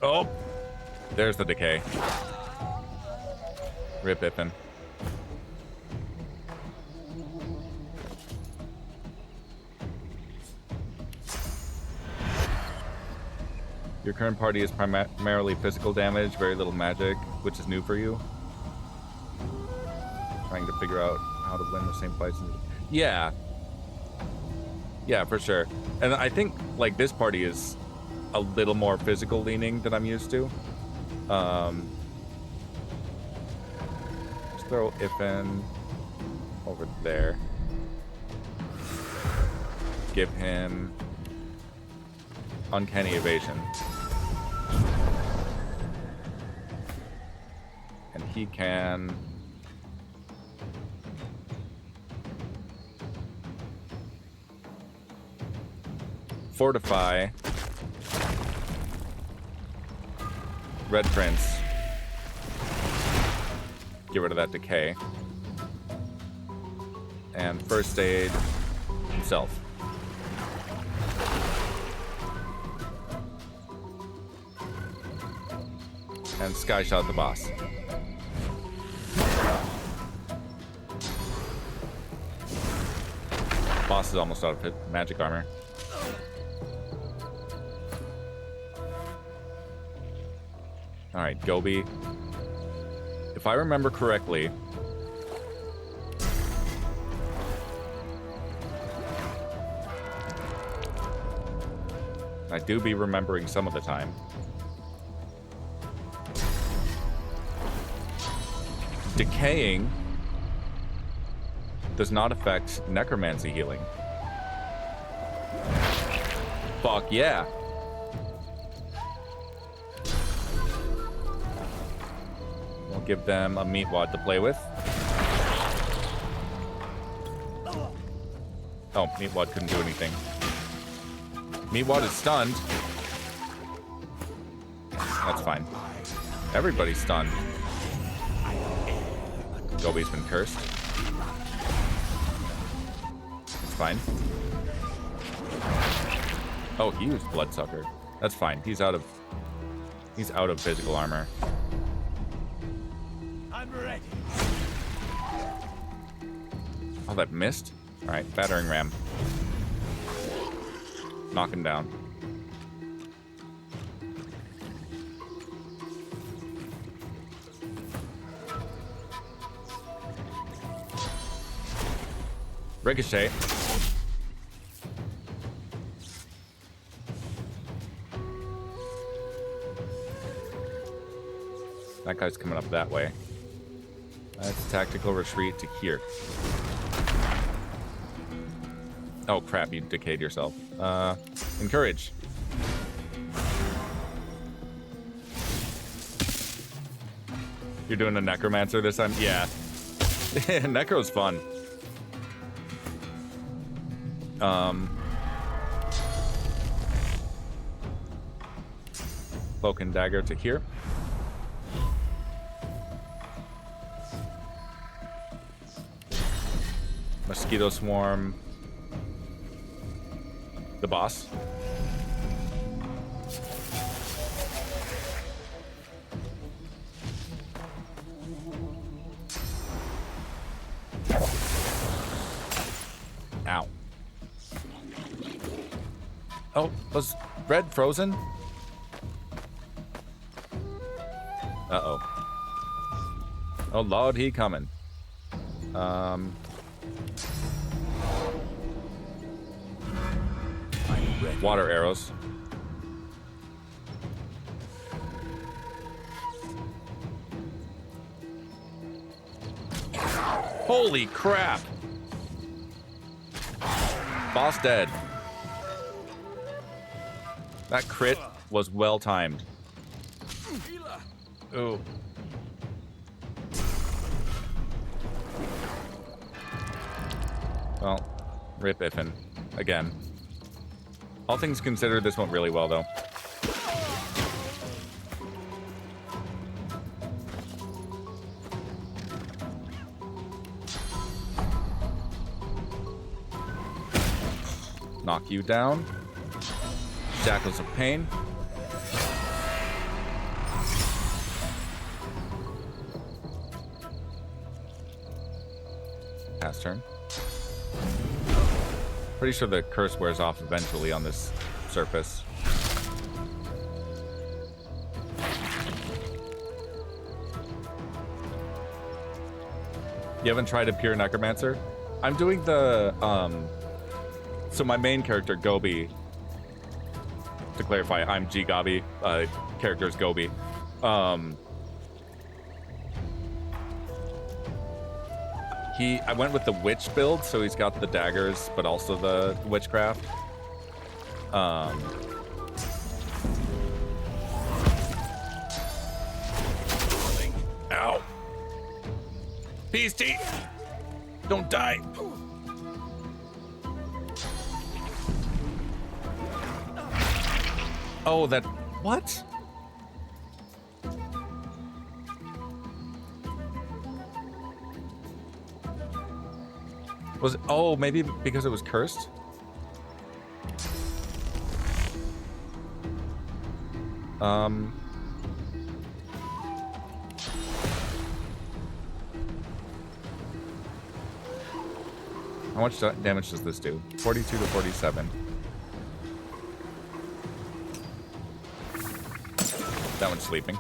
Oh! There's the decay. Rip Ifin. Your current party is primarily physical damage, very little magic, which is new for you. Trying to figure out how to win the same fights. Yeah. Yeah, for sure. And I think, like, this party is a little more physical leaning than I'm used to. Just throw Ifin over there. Give him Uncanny Evasion. And he can... fortify Red Prince. Get rid of that decay. And first aid himself. And sky shot the boss. Boss is almost out of magic armor. Alright, GGobbie. If I remember correctly, I do be remembering some of the time. Decaying does not affect necromancy healing. Fuck yeah. We'll give them a meat wad to play with. Oh, meat wad couldn't do anything. Meat wad is stunned. That's fine. Everybody's stunned. GGobbie's been cursed. It's fine. Oh, he used Bloodsucker. That's fine. He's out of physical armor. I'm ready. Oh, that missed? Alright, battering ram. Knock him down. Ricochet. That guy's coming up that way. That's tactical retreat to here. Oh crap, you decayed yourself. Encourage. You're doing a necromancer this time? Yeah. Necro's fun. Cloak and dagger to here. Mosquito swarm. The boss. Ow. Oh, was Red frozen? Uh-oh. Oh, Lord, he coming. Water arrows. Holy crap! Boss dead. That crit was well timed. Ooh. Well, rip Iffin. Again. All things considered, this went really well, though. Knock you down. Shackles of Pain. Pass turn. Pretty sure the curse wears off eventually on this surface. You haven't tried a pure necromancer? I'm doing the so my main character GGobbie, to clarify, I'm GGobbie, character is GGobbie. I went with the witch build, so he's got the daggers, but also the witchcraft. Beastie! Don't die! Oh, that... What? Was it... Oh, maybe because it was cursed? How much damage does this do? 42 to 47. That one's sleeping.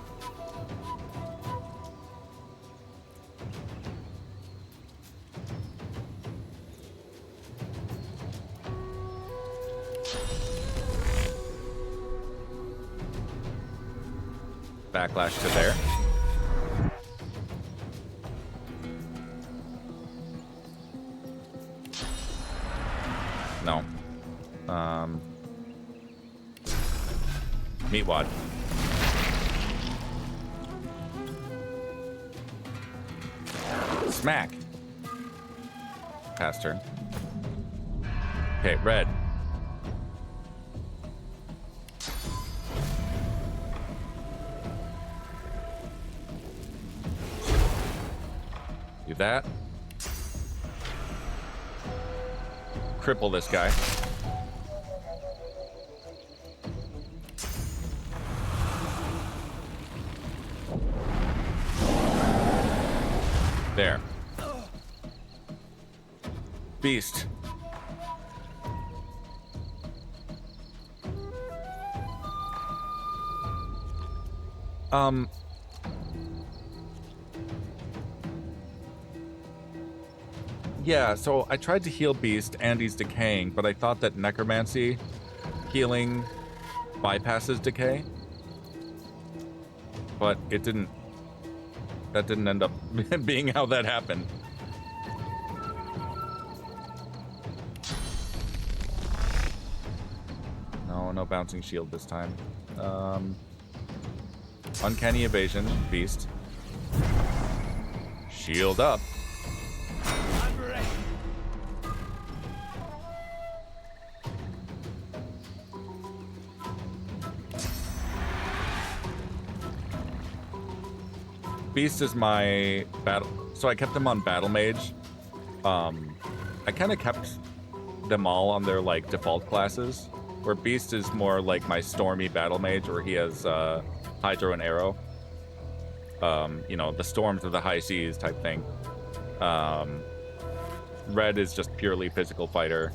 Backlash to there. No. Meatwad. Smack. Pass turn. Okay, red. Do that. Cripple this guy. There. Beast. Yeah, so I tried to heal Beast and he's decaying, but I thought that Necromancy healing bypasses decay. But it didn't. That didn't end up being how that happened. No bouncing shield this time. Uncanny evasion, Beast. Shield up. Beast is my battle, so I kept them on Battle Mage. I kind of kept them all on their like default classes, where Beast is more like my Stormy Battle Mage, where he has Hydro and Arrow. You know, the storms of the high seas type thing. Red is just purely physical fighter.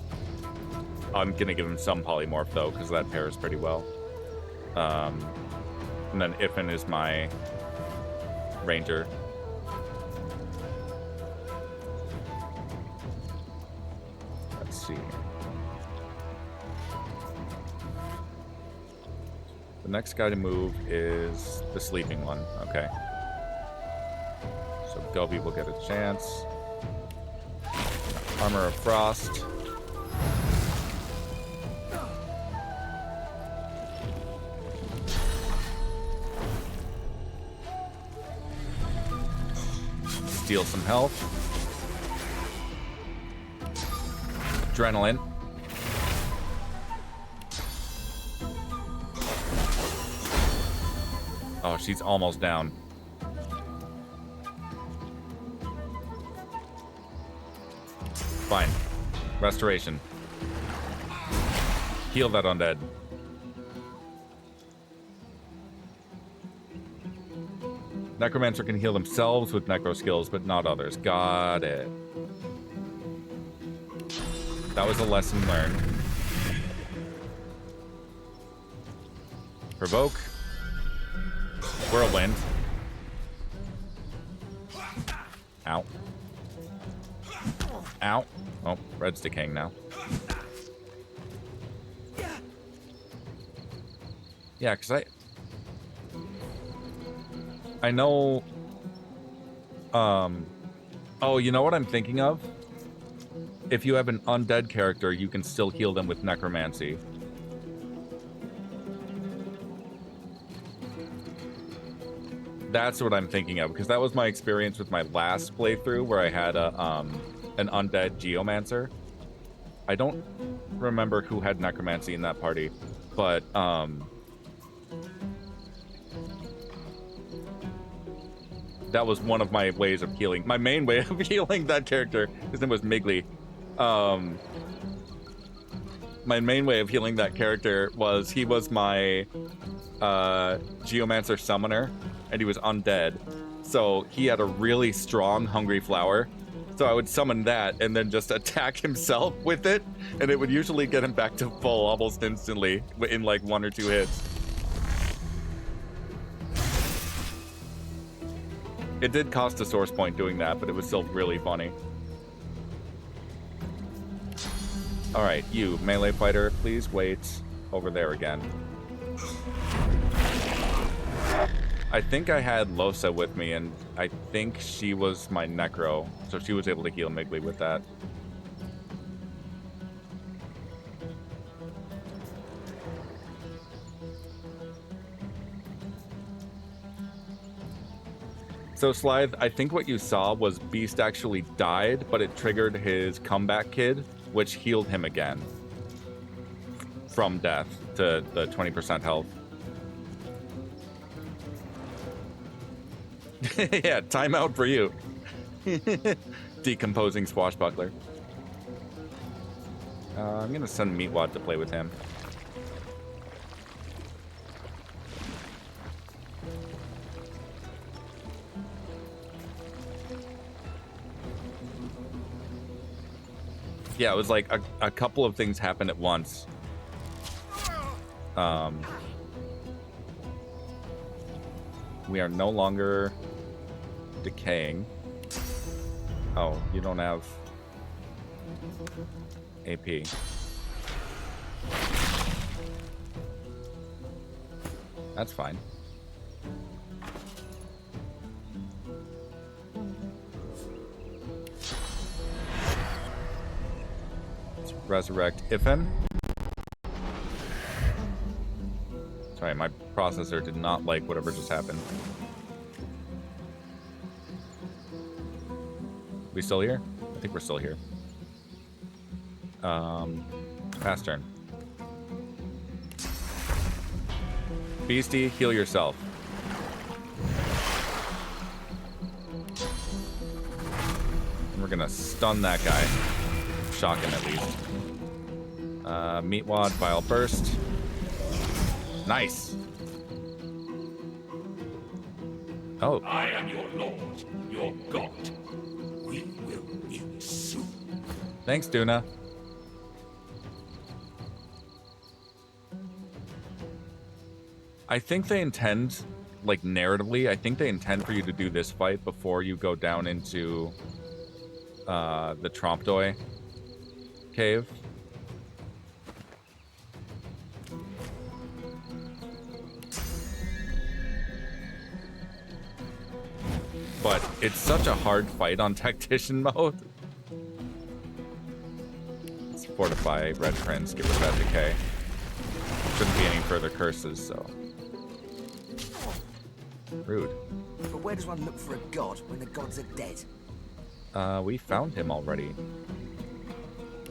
I'm gonna give him some polymorph though, because that pairs pretty well. And then Ifin is my Ranger. Let's see. The next guy to move is the sleeping one. Okay. So GGobbie will get a chance. Armor of Frost. Steal some health. Adrenaline. Oh, she's almost down. Fine. Restoration. Heal that undead. Necromancer can heal themselves with necro skills, but not others. Got it. That was a lesson learned. Provoke. Whirlwind. Ow. Ow. Oh, red's decaying now. Yeah, because I know... Oh, you know what I'm thinking of? If you have an undead character, you can still heal them with Necromancy. That's what I'm thinking of, because that was my experience with my last playthrough where I had a an undead geomancer. I don't remember who had necromancy in that party, but that was one of my ways of healing. My main way of healing that character, his name was Migley. My main way of healing that character was he was my geomancer summoner, and he was undead. So he had a really strong hungry flower. So I would summon that and then just attack himself with it, and it would usually get him back to full almost instantly in like 1 or 2 hits. It did cost a source point doing that, but it was still really funny. All right, you melee fighter, please wait over there again. I think I had Losa with me, and I think she was my necro, so she was able to heal Migley with that. So Slythe, I think what you saw was Beast actually died, but it triggered his comeback kid, which healed him again from death to the 20% health. Yeah, timeout for you. Decomposing swashbuckler. I'm gonna send Meatwad to play with him. Yeah, it was like a couple of things happened at once. We are no longer decaying. Oh, you don't have AP. That's fine. Let's resurrect Ifan. Sorry, my processor did not like whatever just happened. We still here? I think we're still here. Pass turn. Beastie, heal yourself. And we're gonna stun that guy. Shock him at least. Meatwad, Vile Burst. Nice. Oh. I am your lord, your god. We will meet soon. Thanks, Duna. I think they intend, like narratively, I think they intend for you to do this fight before you go down into the Trompdoi cave. But it's such a hard fight on Tactician mode. Let's fortify Red Prince, get rid of that decay. Shouldn't be any further curses, so. Rude. But where does one look for a god when the gods are dead? We found him already.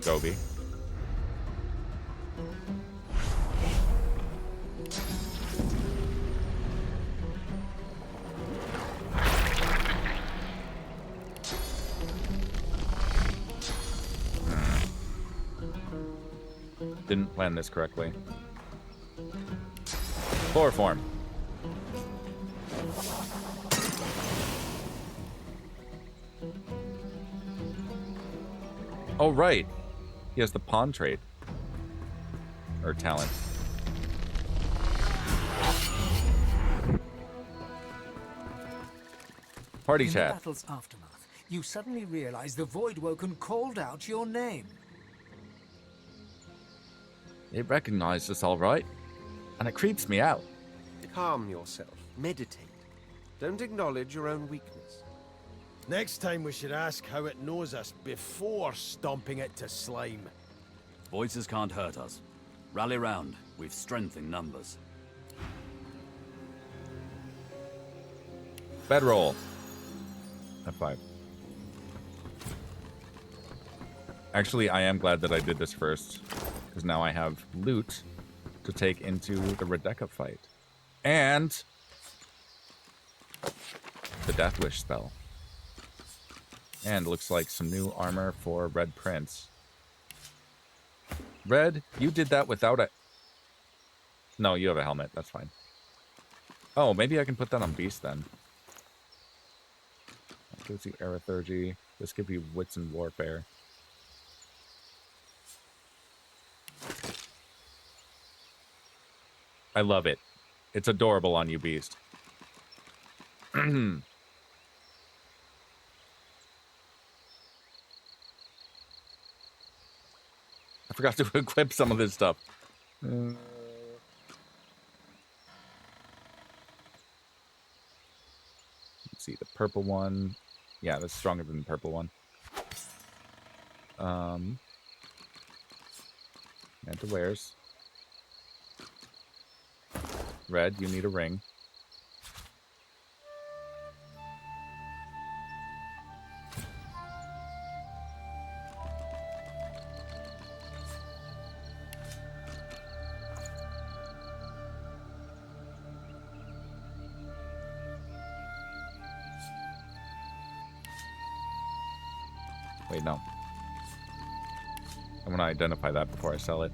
Gobi. Didn't plan this correctly. Chloroform. Oh, right. He has the pawn trait. Or talent. Party In chat. the battle's aftermath, you suddenly realize the Voidwoken called out your name. It recognized us all right. And it creeps me out. Calm yourself. Meditate. Don't acknowledge your own weakness. Next time we should ask how it knows us before stomping it to slime. Voices can't hurt us. Rally round. We've strength in numbers. Bedroll. F5. Actually, I am glad that I did this first, because now I have loot to take into the Radeka fight. And the Death Wish spell. And looks like some new armor for Red Prince. Red, you did that without a... No, you have a helmet. That's fine. Oh, maybe I can put that on Beast then. That gives you Aerithurgy. This gives you Wits and Warfare. I love it. It's adorable on you, Beast. I forgot to equip some of this stuff. Let's see, the purple one. Yeah, that's stronger than the purple one. Manta wears. Red, you need a ring. Wait, no. I want to identify that before I sell it.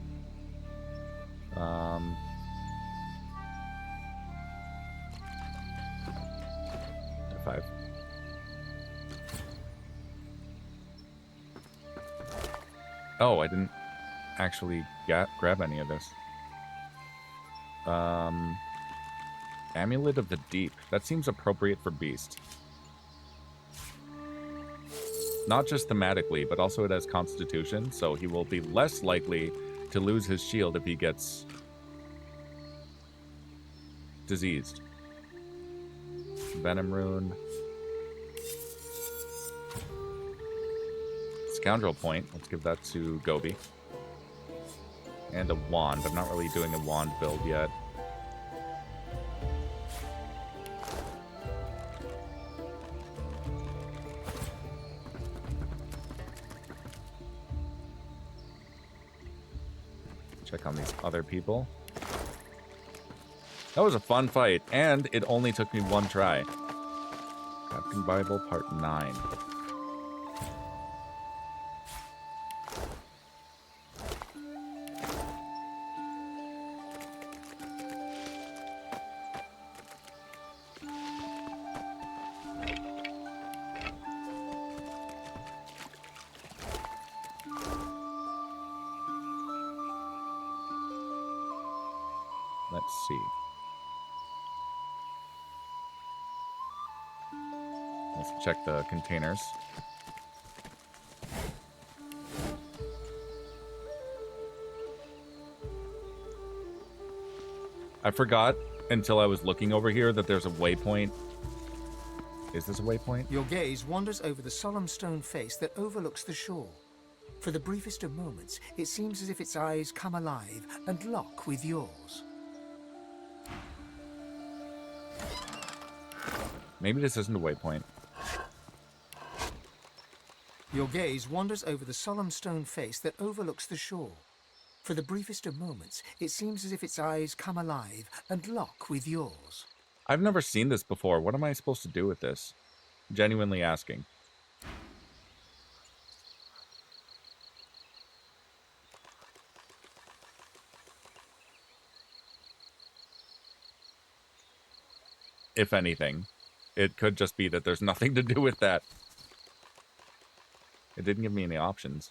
5. Oh, I didn't actually grab any of this. Amulet of the Deep. That seems appropriate for Beast. Not just thematically, but also it has Constitution, so he will be less likely to lose his shield if he gets diseased. Venom Rune. Scoundrel Point. Let's give that to Gobi. And a wand. I'm not really doing a wand build yet. Check on these other people. That was a fun fight, and it only took me one try. Captain Bible Part 9. Let's see. Let's check the containers. I forgot until I was looking over here that there's a waypoint. Is this a waypoint? Your gaze wanders over the solemn stone face that overlooks the shore. For the briefest of moments, it seems as if its eyes come alive and lock with yours. Maybe this isn't a waypoint. Your gaze wanders over the solemn stone face that overlooks the shore. For the briefest of moments, it seems as if its eyes come alive and lock with yours. I've never seen this before. What am I supposed to do with this? Genuinely asking. If anything. It could just be that there's nothing to do with that. It didn't give me any options.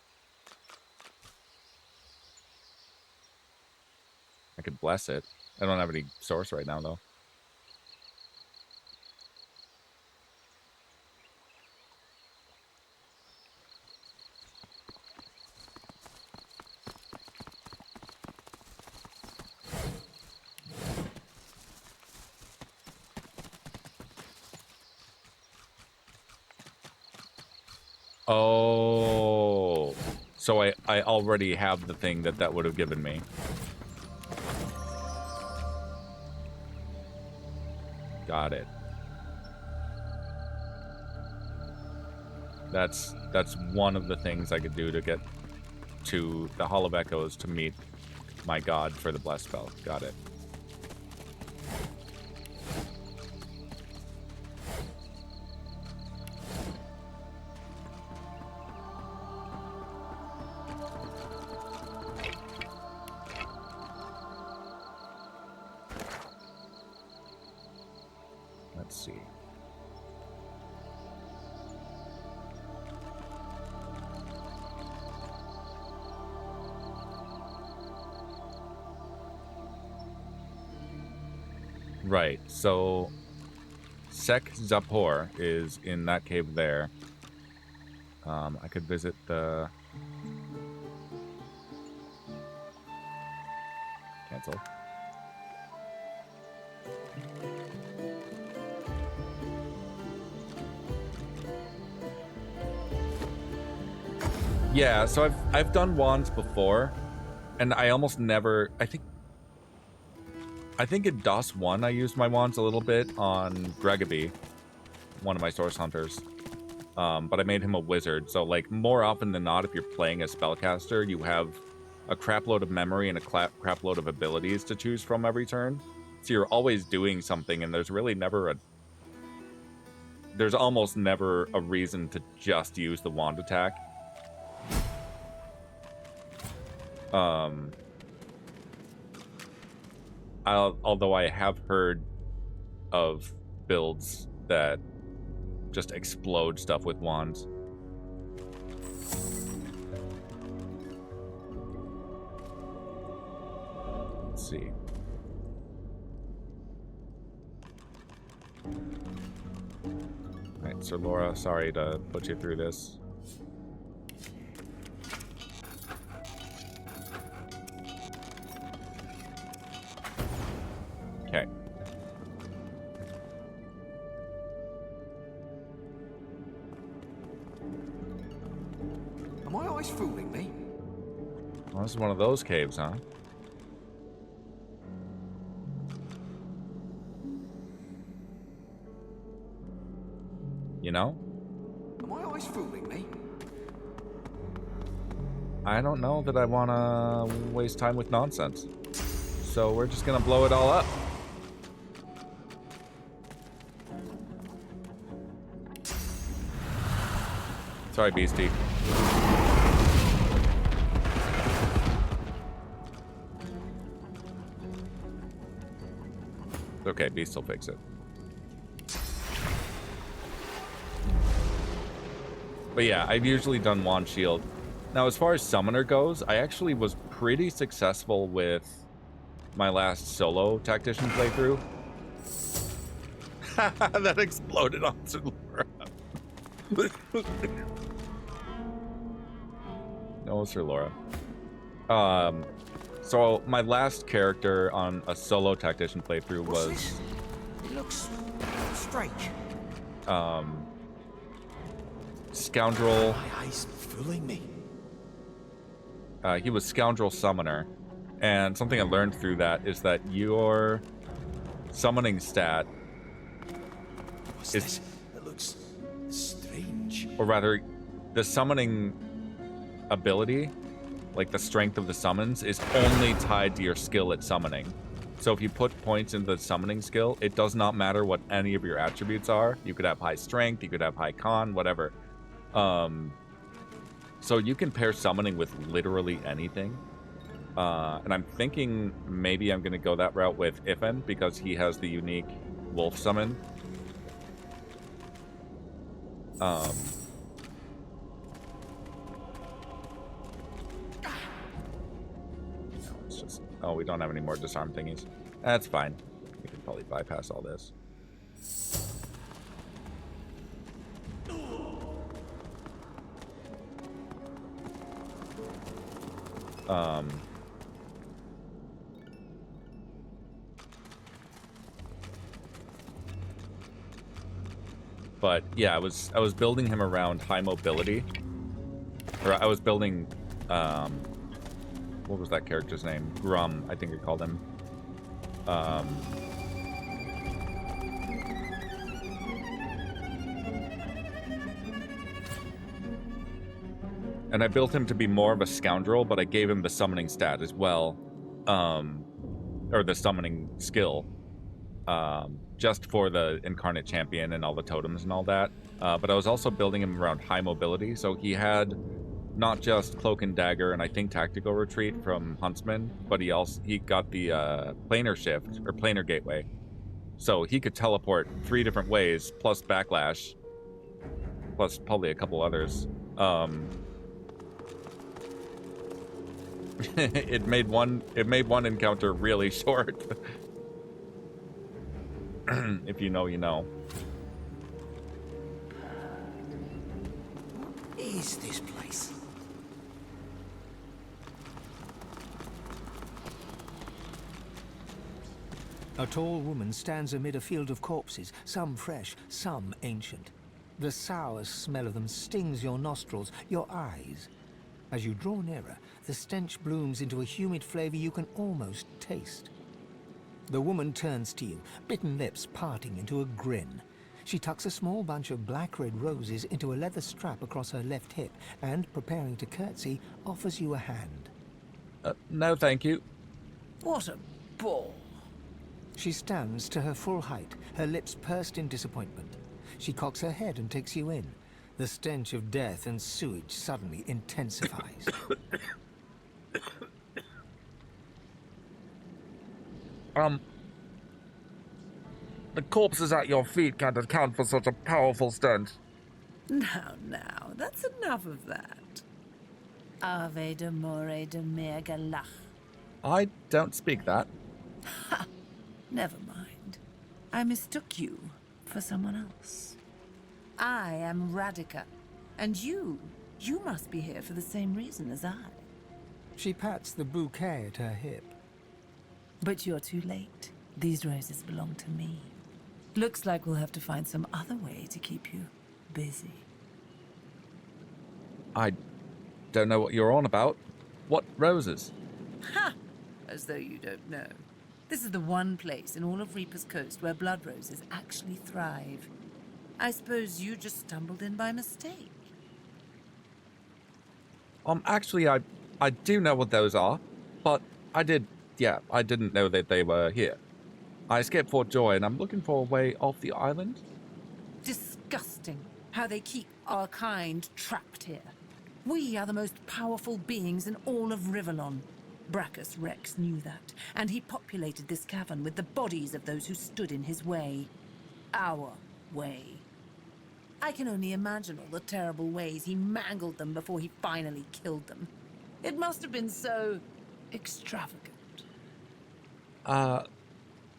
I could bless it. I don't have any source right now, though. Oh, so I already have the thing that would have given me. Got it. That's one of the things I could do to get to the Hall of Echoes to meet my god for the bless spell. Got it. Let's see. Right, so Sek Zapor is in that cave there. I could visit the... Cancel. Yeah, so I've done wands before, and I almost never... I think in DOS 1 I used my wands a little bit on GGobbie, one of my source hunters. But I made him a wizard, so like more often than not, if you're playing a spellcaster, you have a crapload of memory and a crapload of abilities to choose from every turn. So you're always doing something, and there's really never a... There's almost never a reason to just use the wand attack. Although I have heard of builds that just explode stuff with wands. Let's see. Alright, Sir Laura, sorry to put you through this. Okay. Am my eyes fooling me? Well, this is one of those caves, huh? You know? Am my eyes fooling me? I don't know that I want to waste time with nonsense. So we're just going to blow it all up. Sorry, Beastie. Okay, Beast will fix it. But yeah, I've usually done Wand Shield. Now, as far as Summoner goes, I actually was pretty successful with my last solo Tactician playthrough. That exploded on Sir Laura. No, Sir Laura. So my last character on a solo Tactician playthrough was... It looks strange. Scoundrel... My eyes fooling me. He was Scoundrel Summoner. And something I learned through that is that your summoning stat What's this? It looks strange. Or rather, the summoning ability, like the strength of the summons, is only tied to your skill at summoning. So if you put points into the summoning skill, it does not matter what any of your attributes are. You could have high strength, you could have high con, whatever. So you can pair summoning with literally anything. And I'm thinking maybe I'm going to go that route with Ifen because he has the unique wolf summon. It's just... Oh, we don't have any more disarm thingies. That's fine. We can probably bypass all this. But yeah, I was building him around high mobility. Or I was building what was that character's name? Grum, I think I called him. and I built him to be more of a scoundrel, but I gave him the summoning stat as well, or the summoning skill, just for the incarnate champion and all the totems and all that. But I was also building him around high mobility, so he had not just cloak and dagger and I think tactical retreat from Huntsman, but he got the planar shift or planar gateway, so he could teleport 3 different ways plus backlash, plus probably a couple others. It made one encounter really short. If you know, you know. What is this place? A tall woman stands amid a field of corpses, some fresh, some ancient. The sour smell of them stings your nostrils, your eyes. As you draw nearer, the stench blooms into a humid flavor you can almost taste. The woman turns to you, bitten lips parting into a grin. She tucks a small bunch of black-red roses into a leather strap across her left hip and, preparing to curtsy, offers you a hand. No, thank you. What a bore. She stands to her full height, her lips pursed in disappointment. She cocks her head and takes you in. The stench of death and sewage suddenly intensifies. The corpses at your feet can't account for such a powerful stench. Now, that's enough of that. Ave de more de mergalach. I don't speak that. Ha! Never mind. I mistook you for someone else. I am Radeka, and you must be here for the same reason as I. She pats the bouquet at her hip. But you're too late. These roses belong to me. Looks like we'll have to find some other way to keep you busy. I don't know what you're on about. What roses? Ha! As though you don't know. This is the one place in all of Reaper's Coast where blood roses actually thrive. I suppose you just stumbled in by mistake. Actually, I do know what those are, but I didn't know that they were here. I escaped Fort Joy, and I'm looking for a way off the island. Disgusting how they keep our kind trapped here. We are the most powerful beings in all of Rivellon. Brachus Rex knew that, and he populated this cavern with the bodies of those who stood in his way. Our way. I can only imagine all the terrible ways he mangled them before he finally killed them. It must have been so extravagant.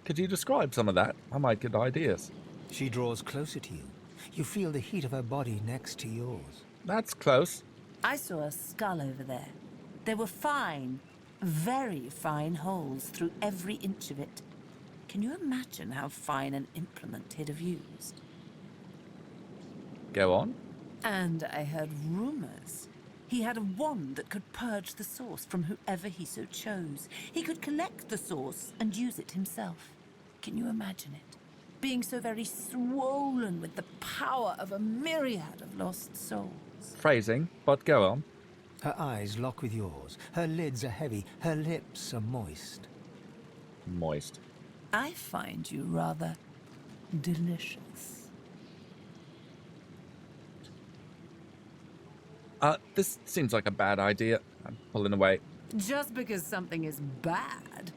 Could you describe some of that? I might get ideas. She draws closer to you. You feel the heat of her body next to yours. That's close. I saw a skull over there. There were fine, very fine holes through every inch of it. Can you imagine how fine an implement he'd have used? Go on. And I heard rumors. He had a wand that could purge the source from whoever he so chose. He could collect the source and use it himself. Can you imagine it? Being so very swollen with the power of a myriad of lost souls. Phrasing, but go on. Her eyes lock with yours. Her lids are heavy. Her lips are moist. Moist. I find you rather delicious. This seems like a bad idea. I'm pulling away. Just because something is bad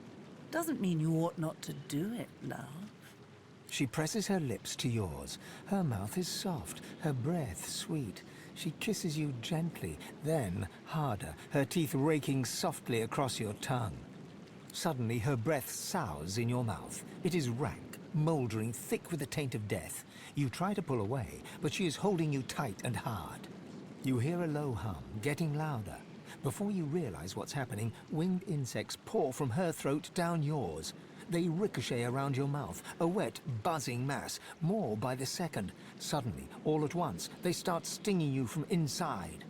doesn't mean you ought not to do it, love. She presses her lips to yours. Her mouth is soft, her breath sweet. She kisses you gently, then harder, her teeth raking softly across your tongue. Suddenly, her breath sours in your mouth. It is rank, mouldering, thick with the taint of death. You try to pull away, but she is holding you tight and hard. You hear a low hum, getting louder. Before you realize what's happening, winged insects pour from her throat down yours. They ricochet around your mouth, a wet, buzzing mass, more by the second. Suddenly, all at once, they start stinging you from inside.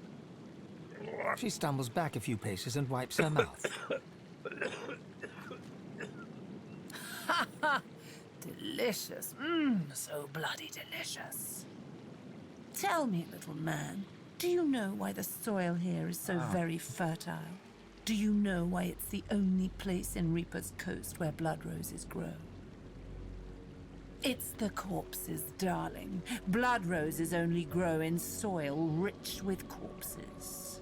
She stumbles back a few paces and wipes her mouth. Ha ha! Delicious. So bloody delicious. Tell me, little man, Do you know why the soil here is so very fertile? Do you know why it's the only place in Reaper's Coast where blood roses grow? It's the corpses, darling. Blood roses only grow in soil rich with corpses.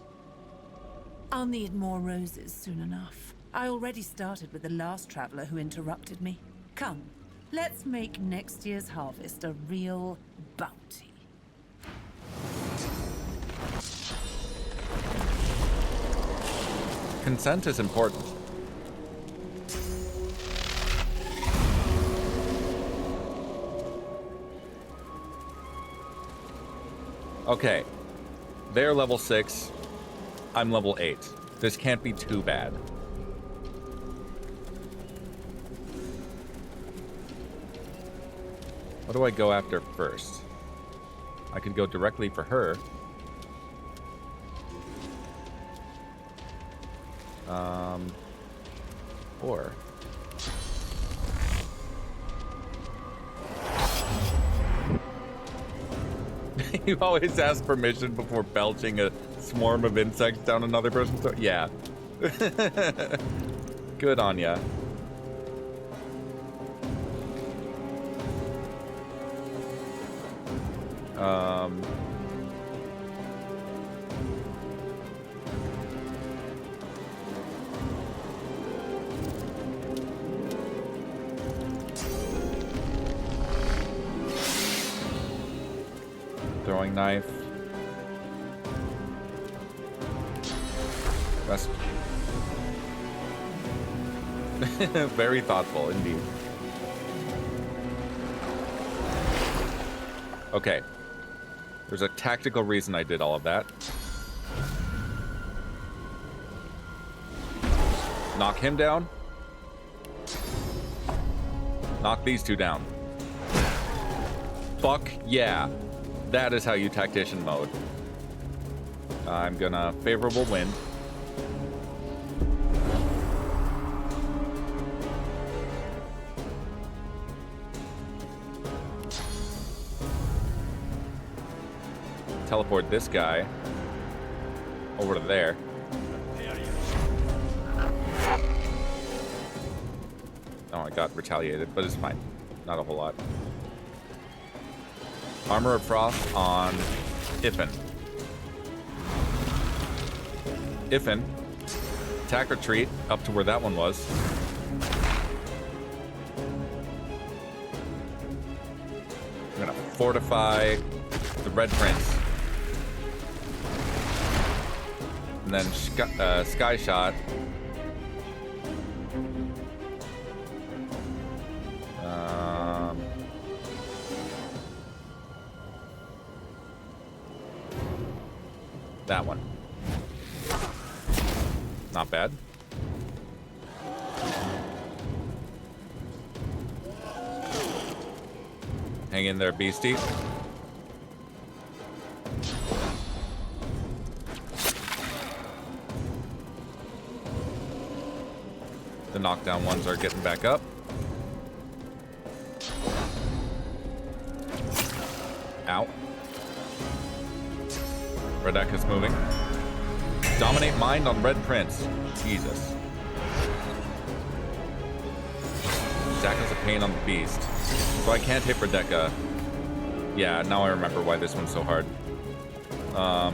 I'll need more roses soon enough. I already started with the last traveler who interrupted me. Come, let's make next year's harvest a real bounty. Consent is important. Okay. They're level 6. I'm level 8. This can't be too bad. What do I go after first? I could go directly for her. Or... You always ask permission before belching a swarm of insects down another person's throat? Yeah. Good on ya. Throwing knife. That's very thoughtful indeed. Okay. There's a tactical reason I did all of that. Knock him down. Knock these two down. Fuck yeah. That is how you tactician mode. I'm gonna favorable wind. Teleport this guy over to there. Oh, I got retaliated, but it's fine. Not a whole lot. Armor of Frost on Iffen. Iffen. Attack retreat up to where that one was. I'm gonna fortify the Red Prince. And then Sky Shot. That one. Not bad. Hang in there, beastie. The knockdown ones are getting back up. Ow. Radeka's moving. Dominate mind on Red Prince. Jesus. Zack is a pain on the beast. So I can't hit Radeka. Yeah, now I remember why this one's so hard. I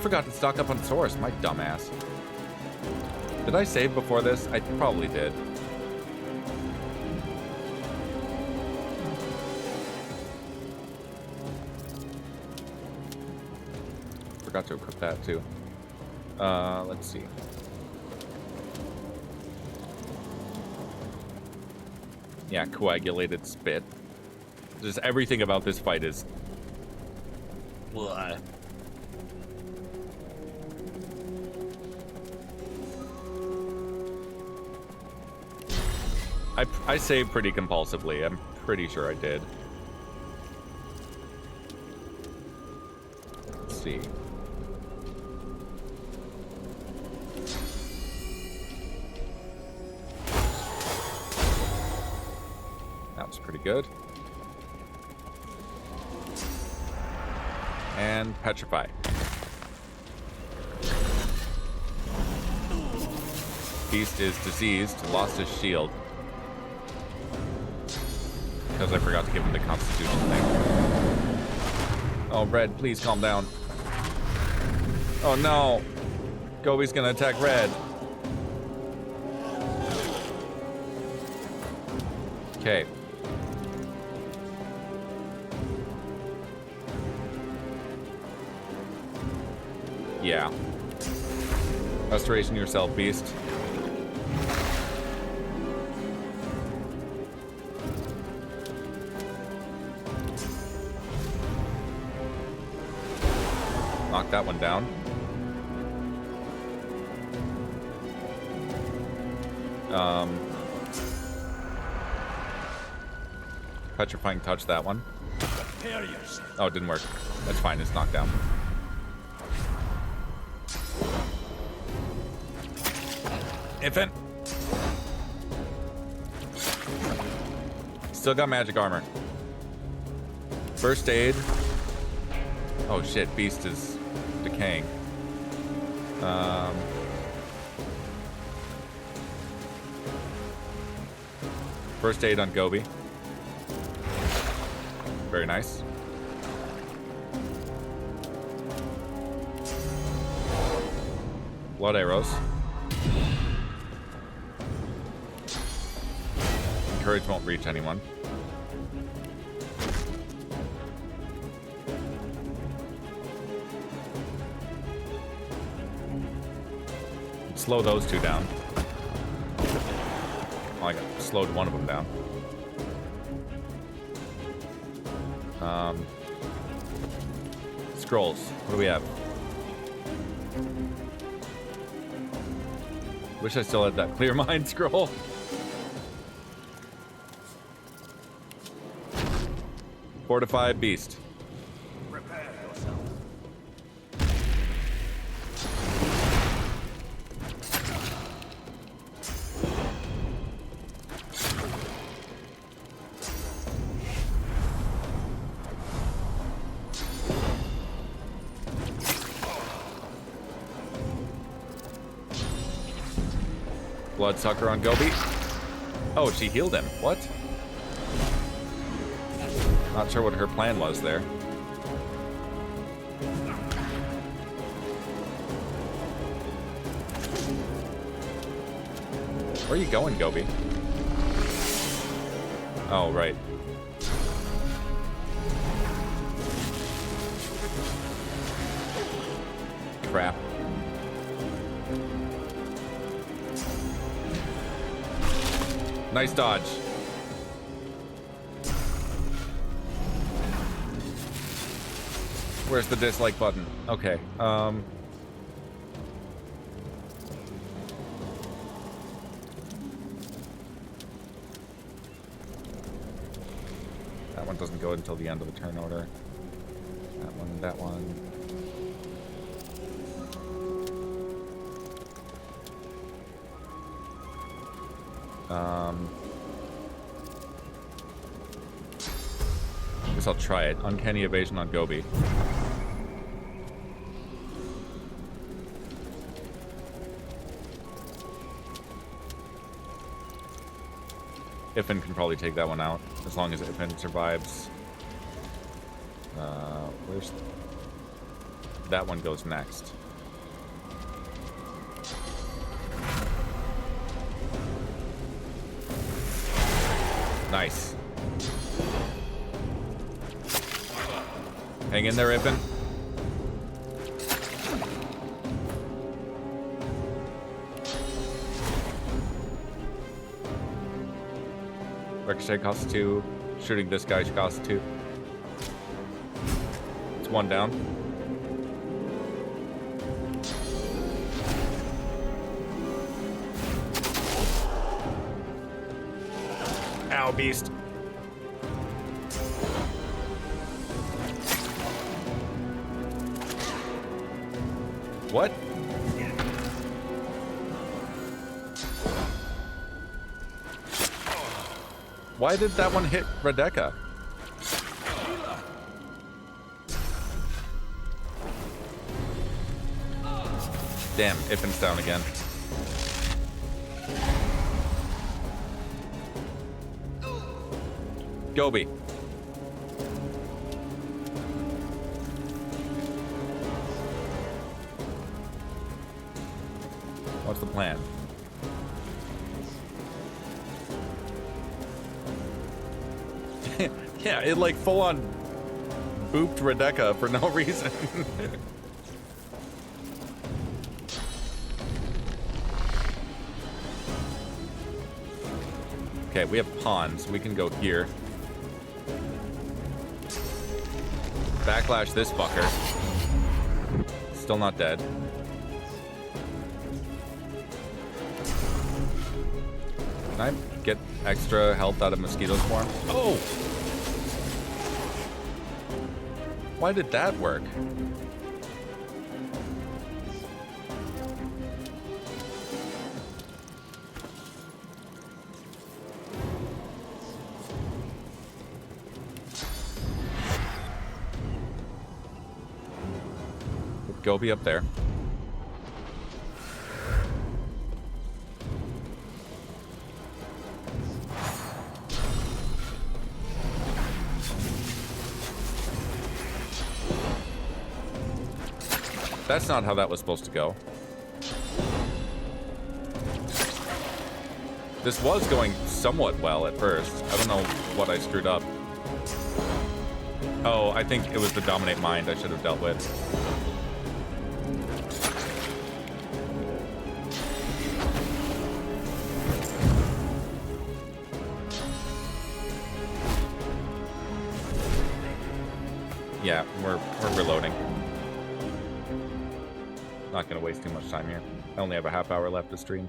forgot to stock up on Source, my dumbass. Did I save before this? I probably did. Forgot to equip that too. Let's see. Yeah, coagulated spit. Just everything about this fight is... Blah. I saved pretty compulsively. I'm pretty sure I did. Let's see. That was pretty good. And petrify. Beast is diseased, lost his shield. Because I forgot to give him the constitution thing. Oh, Red, please calm down. Oh no! Gobbie's gonna attack Red. Okay. Yeah. Restoration yourself, Beast. Knock that one down. Petrifying touch that one. Oh, it didn't work. That's fine, it's knocked down. Infant. Still got magic armor. First aid. Oh shit, Beast is decaying. First aid on Gobbie. Very nice. Blood arrows. Courage won't reach anyone. Slow those two down. Oh, I slowed one of them down. Scrolls. What do we have? Wish I still had that clear mind scroll. Fortify Beast. Prepare yourself. Bloodsucker on Gobbie. Oh, she healed him. What? Not sure what her plan was there. Where are you going, Gobbie? Oh, right. Crap. Nice dodge. Where's the dislike button? Okay. That one doesn't go until the end of the turn order. That one, that one. Guess I'll try it. Uncanny evasion on Gobbie. Ifin can probably take that one out, as long as Ifin survives. Where's... That one goes next. Nice. Hang in there, Ifin. Ricochet costs 2. Shooting this guy costs 2. It's 1 down. Ow, Beast. What? Why did that one hit Radeka? Damn, Iffin's down again. GGobbie. What's the plan? Yeah, it like full on booped Radeka for no reason. Okay, we have pawns. We can go here. Backlash this fucker. Still not dead. Can I get extra health out of mosquito swarm? Oh! Why did that work? GGobbie up there. That's not how that was supposed to go. This was going somewhat well at first. I don't know what I screwed up. Oh, I think it was the Dominate Mind I should have dealt with. Yeah, we're reloading. Not gonna waste too much time here. I only have a half hour left to stream.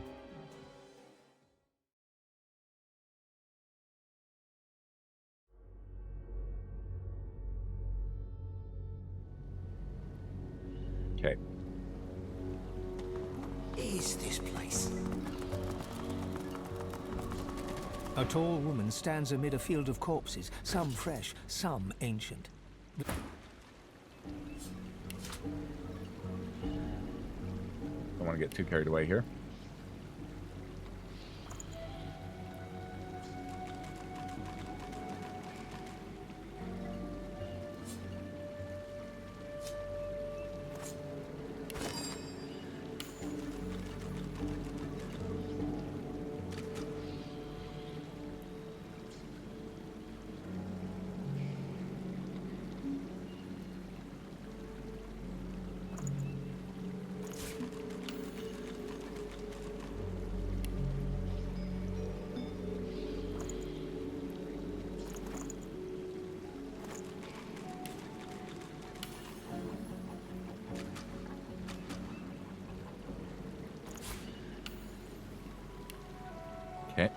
Okay. Is this place? A tall woman stands amid a field of corpses, some fresh, some ancient. Don't want to get too carried away here. Okay.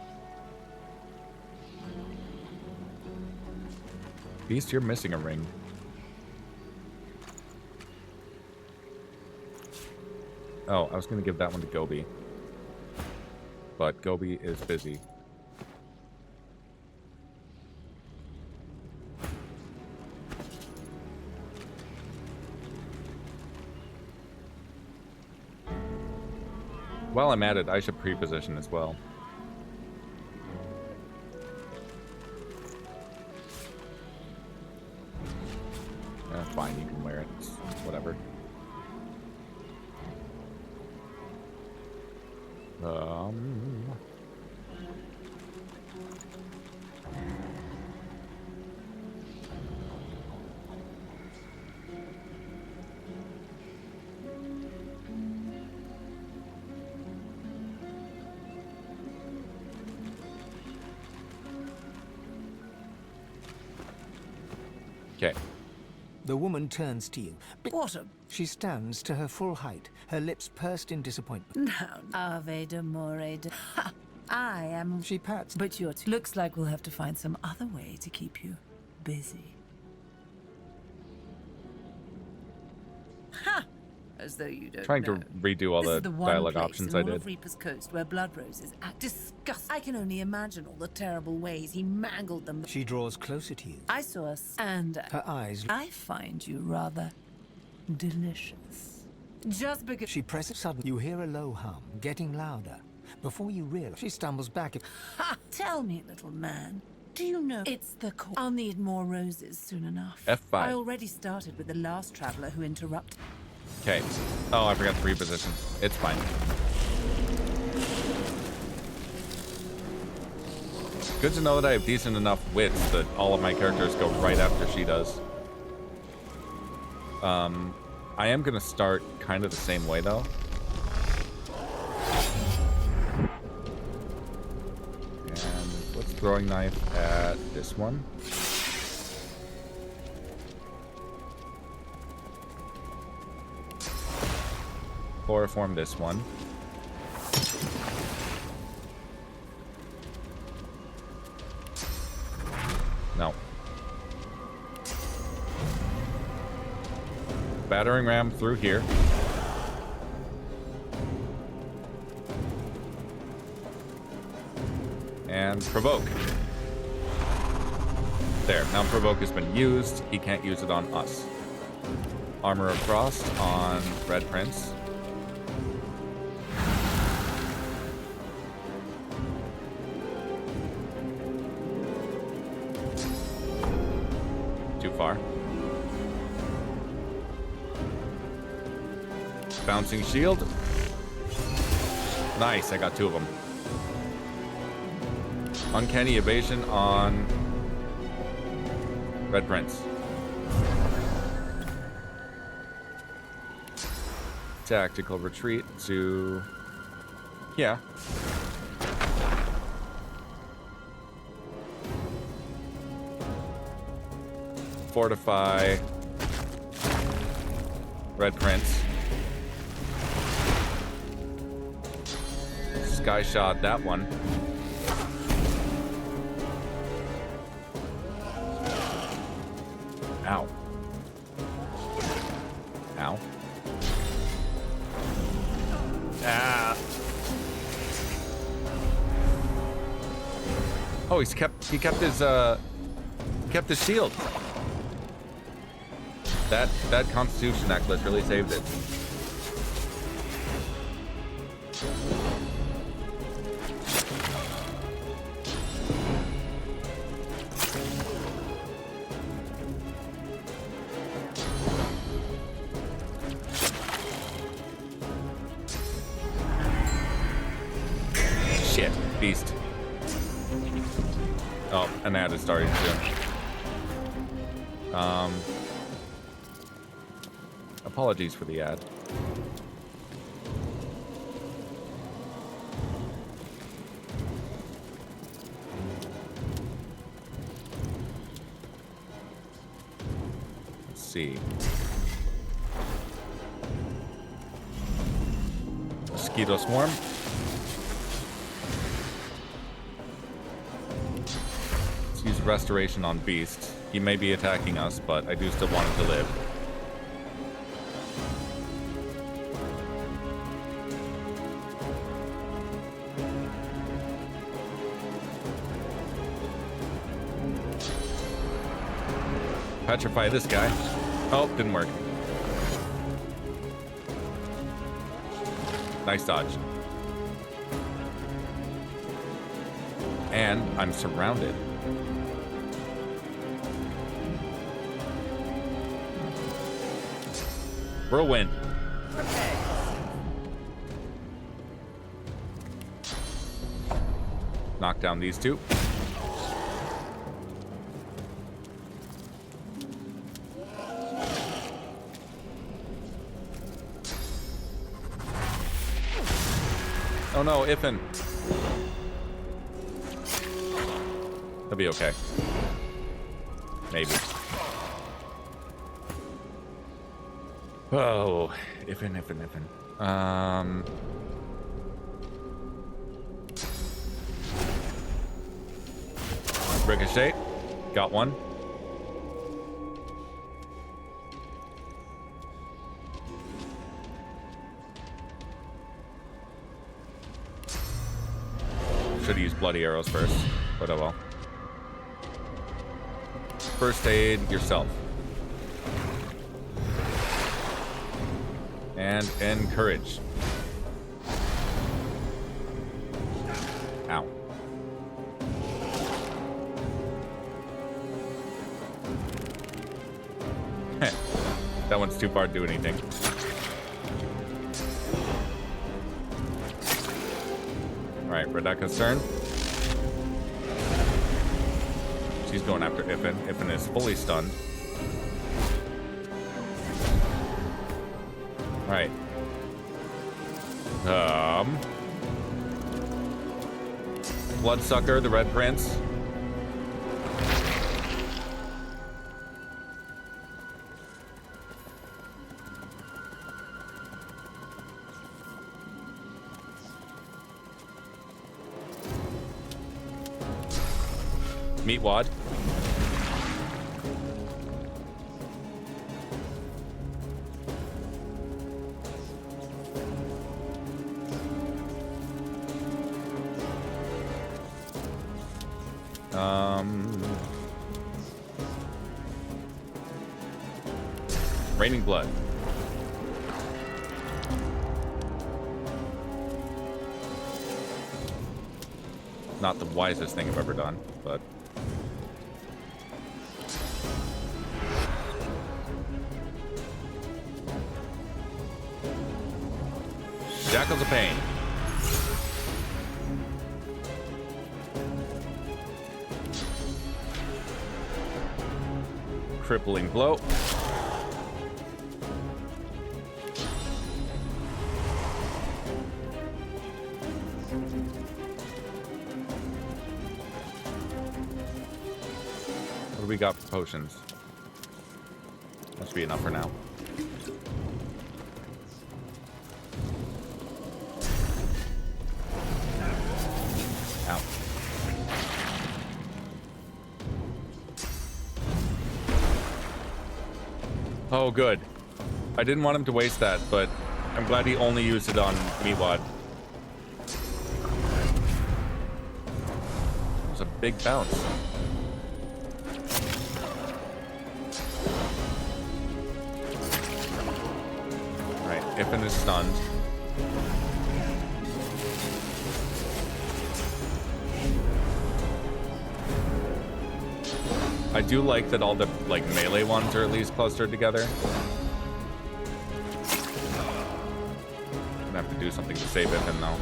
Beast, you're missing a ring. Oh, I was going to give that one to GGobbie. But GGobbie is busy. While I'm at it, I should pre-position as well. Fine, you can wear it. It's whatever. Okay. The woman turns to you. What a... She stands to her full height, her lips pursed in disappointment. Now, Ave de More de... Ha! I am... She pats. But you're... Looks like we'll have to find some other way to keep you busy. Ha! As though you don't Trying know. to redo all the dialogue options I did. Of Reaper's Coast where blood roses act disgusting. I can only imagine all the terrible ways he mangled them. She draws closer to you. I saw us, and her eyes. I find you rather delicious. Just because She presses suddenly. You hear a low hum, getting louder. Before you realize, she stumbles back. Ha! Tell me, little man. Do you know it's the call? I'll need more roses soon enough. F5. I already started with the last traveler who interrupted. Okay. Oh, I forgot to reposition. It's fine. Good to know that I have decent enough wits that all of my characters go right after she does. I am gonna start kind of the same way though. And let's throwing knife at this one. Chloroform this one. No. Battering ram through here. And provoke. There, now provoke has been used. He can't use it on us. Armor of Frost on Red Prince. Too far. Bouncing shield. Nice, I got 2 of them. Uncanny evasion on Red Prince. Tactical retreat to... Yeah. Fortify Red Prince. Sky shot that one. Ow. Ow. Ah. Oh, he kept his shield. That Constitution necklace really saved it. Shit, beast. Oh, an ad is starting soon. Apologies for the ad. Let's see. Mosquito swarm. Let's use restoration on beast. He may be attacking us, but I do still want him to live. Petrify this guy. Oh, didn't work. Nice dodge. And I'm surrounded. Whirlwind. Knock down these 2. Oh no, Iffin. He'll be okay. Maybe. Oh, Iffin. Ricochet. Got one. Should have used bloody arrows first, but oh well. First aid yourself. And encourage. Ow. That one's too far to do anything. Alright, Radeka's turn. She's going after Iffin. Iffin is fully stunned. Alright. Bloodsucker, the Red Prince. Meatwad. Raining Blood. Not the wisest thing I've ever done, but... Jackals of Pain. Crippling Blow. What do we got for potions? Must be enough for now. Ow. Oh, good. I didn't want him to waste that, but I'm glad he only used it on Meatwad. That was a big bounce. Alright, Iffin is stunned. I do like that all the like melee ones are at least clustered together. Gonna have to do something to save Iffin though.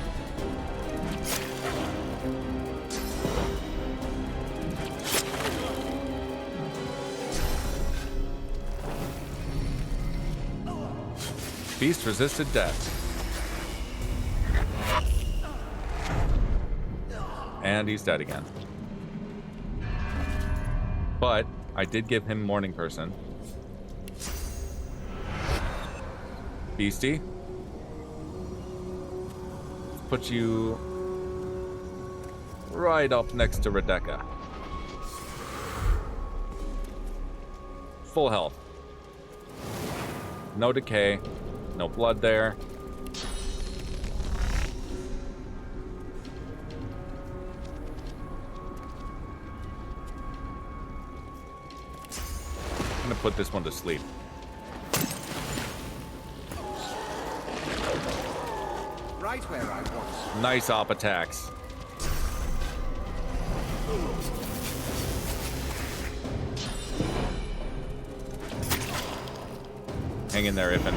Beast resisted death. And he's dead again. But I did give him Morning Person. Beastie. Put you right up next to Radeka. Full health. No decay. No blood there. I'm gonna put this one to sleep. Right where I was. Nice op attacks. Hang in there, Iffin.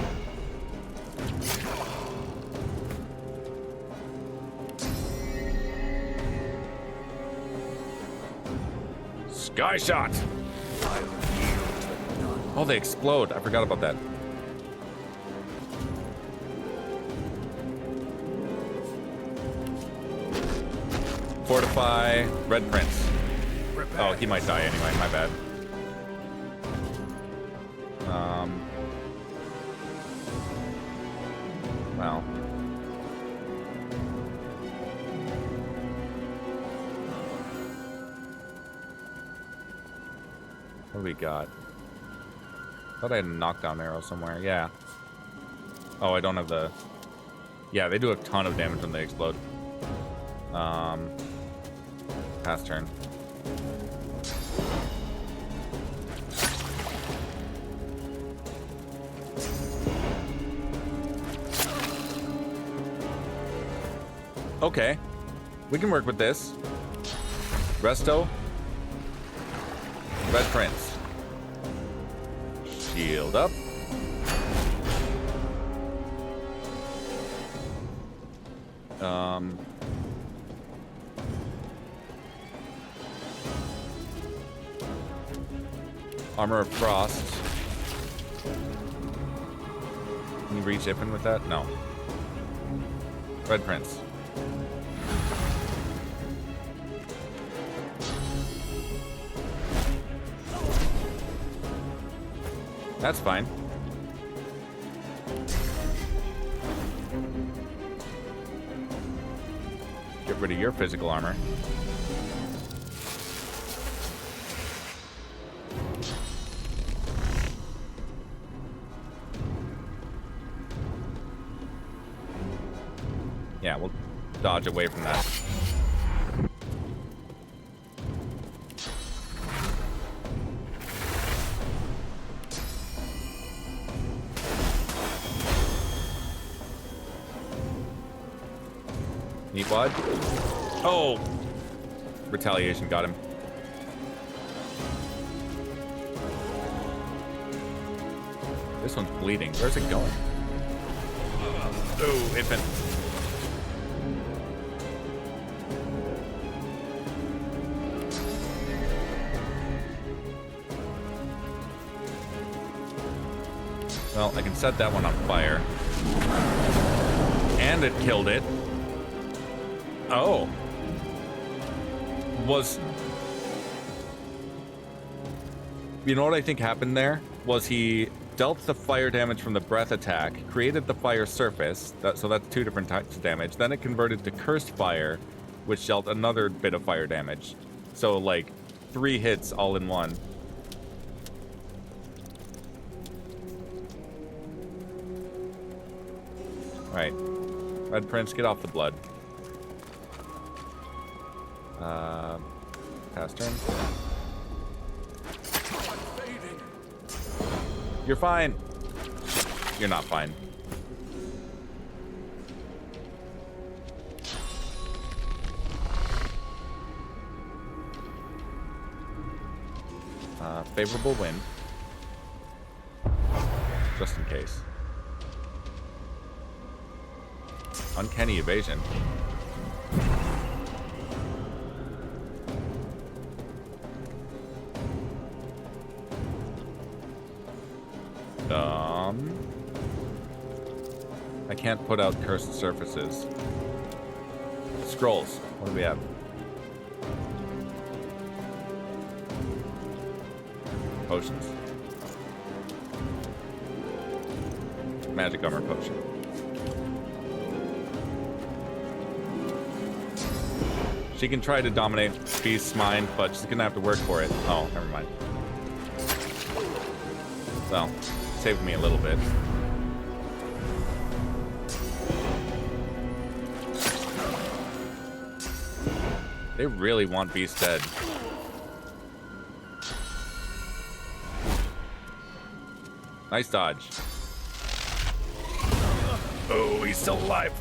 Sky shot! Oh, they explode. I forgot about that. Fortify, Red Prince. Oh, he might die anyway, my bad. Well. What do we got? Thought I had a knockdown arrow somewhere. Yeah. Oh, I don't have the... Yeah, they do a ton of damage when they explode. Pass turn. Okay. We can work with this. Resto. Red Prince. Shield up. Armor of Frost. Can you reach Ippen with that? No. Red Prince. That's fine. Get rid of your physical armor. Yeah, we'll dodge away from that. Neat wad. Oh! Retaliation got him. This one's bleeding. Where's it going? Oh, infant. Well, I can set that one on fire. And it killed it. Oh. You know what I think happened there? Was he dealt the fire damage from the breath attack, created the fire surface, so that's 2 different types of damage, then it converted to cursed fire, which dealt another bit of fire damage. So, like, 3 hits all in one. Right. Red Prince, get off the blood. Pass turn. You're fine. You're not fine. Favorable wind. Just in case. Uncanny evasion. I can't put out cursed surfaces. Scrolls. What do we have? Potions. Magic armor potion. She can try to dominate Beast's mind, but she's gonna have to work for it. Oh, never mind. Well, saved me a little bit. They really want Beast dead. Nice dodge. Oh, he's still alive.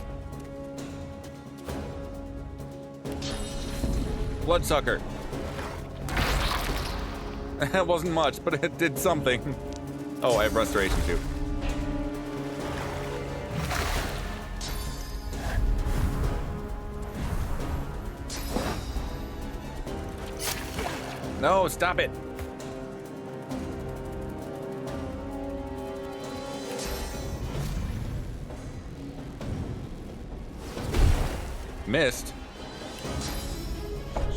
Bloodsucker. That wasn't much, but it did something. Oh, I have restoration too. No, stop it. Missed.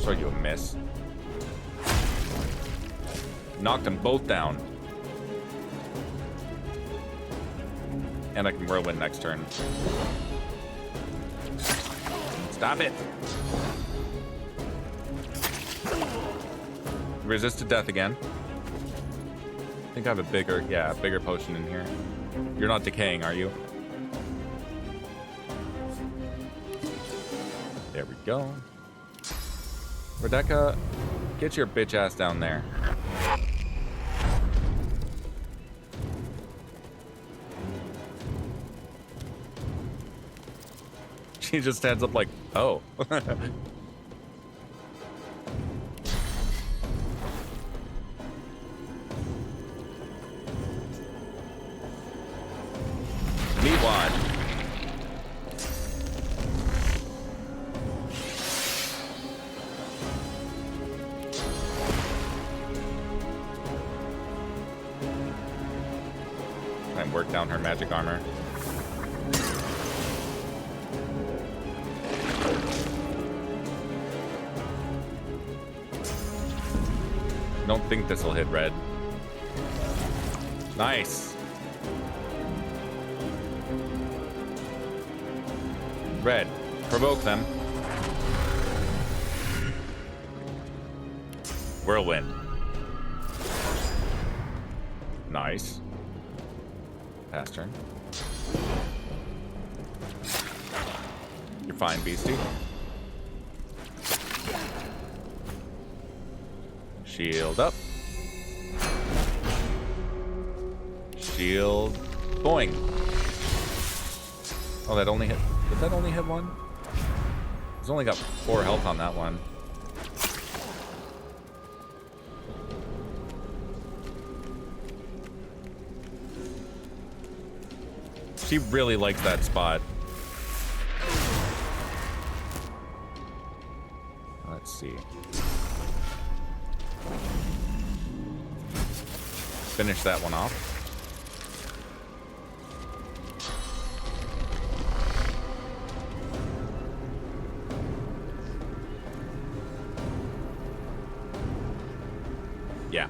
Show you a miss. Knocked them both down. And I can whirlwind next turn. Stop it. Resist to death again. I think I have a bigger potion in here. You're not decaying, are you? There we go. Radeka, get your bitch ass down there. He just stands up like, oh. Meat wad. Try and work down her magic armor. Don't think this will hit red. Nice. Red, provoke them. Whirlwind. Nice. Pass turn. You're fine, beastie. Shield up. Shield. Boing. Oh, that only hit. Did that only hit one? He's only got 4 health on that one. She really likes that spot. Let's see. Finish that one off. Yeah.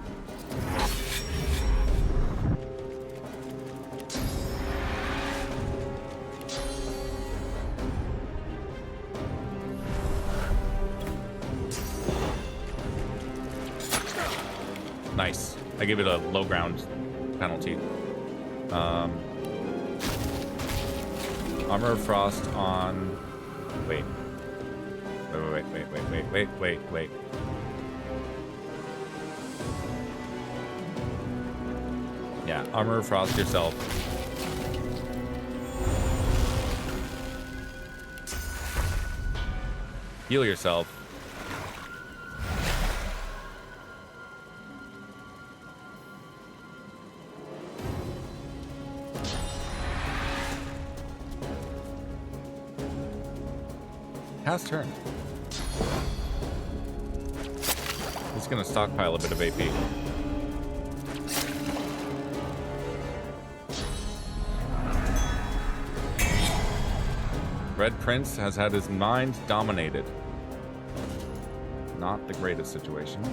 Nice. I give it a low ground penalty. Armor of Frost on... Wait. Wait. Yeah, Armor of Frost yourself. Heal yourself. Pass turn. He's gonna stockpile a bit of AP. Red Prince has had his mind dominated. Not the greatest situation.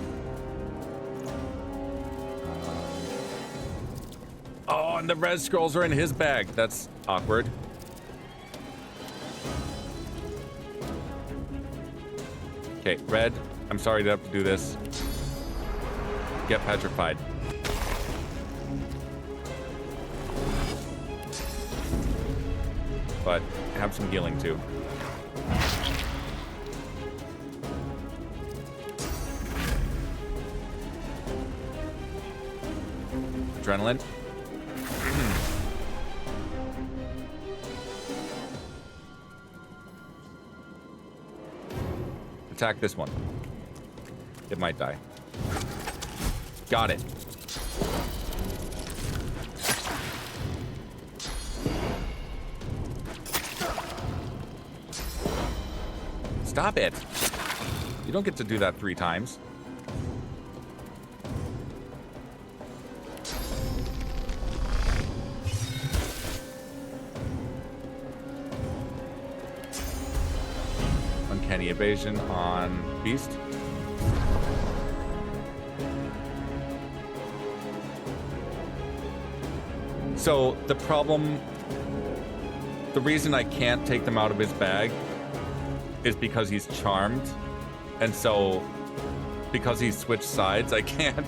Oh, and the red scrolls are in his bag. That's awkward. Okay, Red, I'm sorry to have to do this. Get petrified. But have some healing too. Adrenaline. Attack this one. It might die. Got it. Stop it. You don't get to do that 3 times. Uncanny evasion on Beast. So the problem, the reason I can't take them out of his bag is because he's charmed, and so because he's switched sides, I can't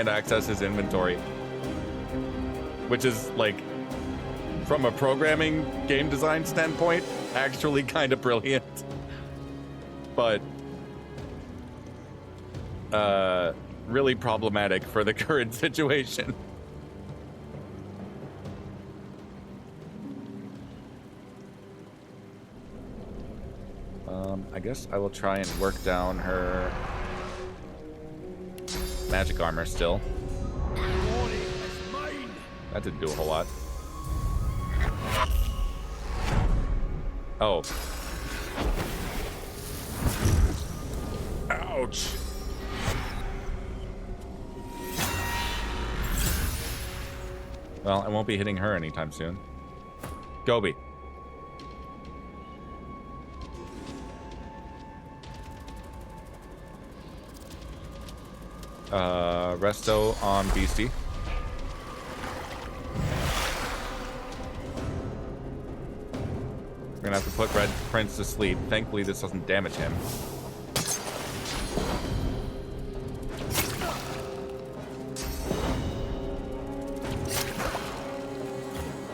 access his inventory, which is like, from a programming game design standpoint, actually kind of brilliant, but really problematic for the current situation. I guess I will try and work down her magic armor still. That didn't do a whole lot. Oh. Ouch. Well, I won't be hitting her anytime soon. Gobbie. Resto on Beastie. We're gonna have to put Red Prince to sleep. Thankfully, this doesn't damage him.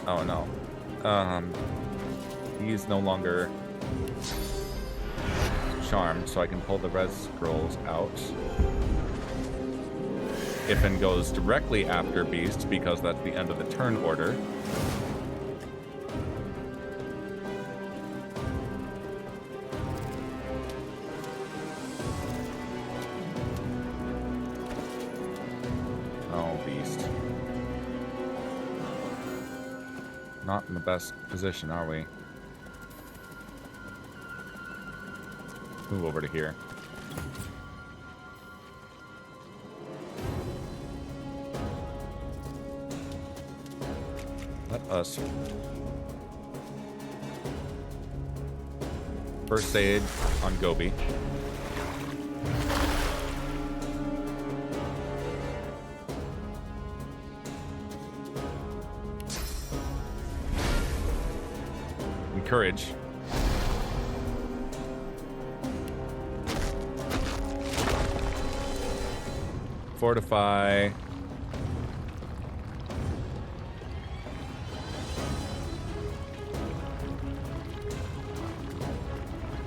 Oh no. He's no longer charmed, so I can pull the red scrolls out. Iffen goes directly after Beast because that's the end of the turn order. Oh, Beast. Not in the best position, are we? Move over to here. Let us first aid on Gobbie. Encourage. Fortify.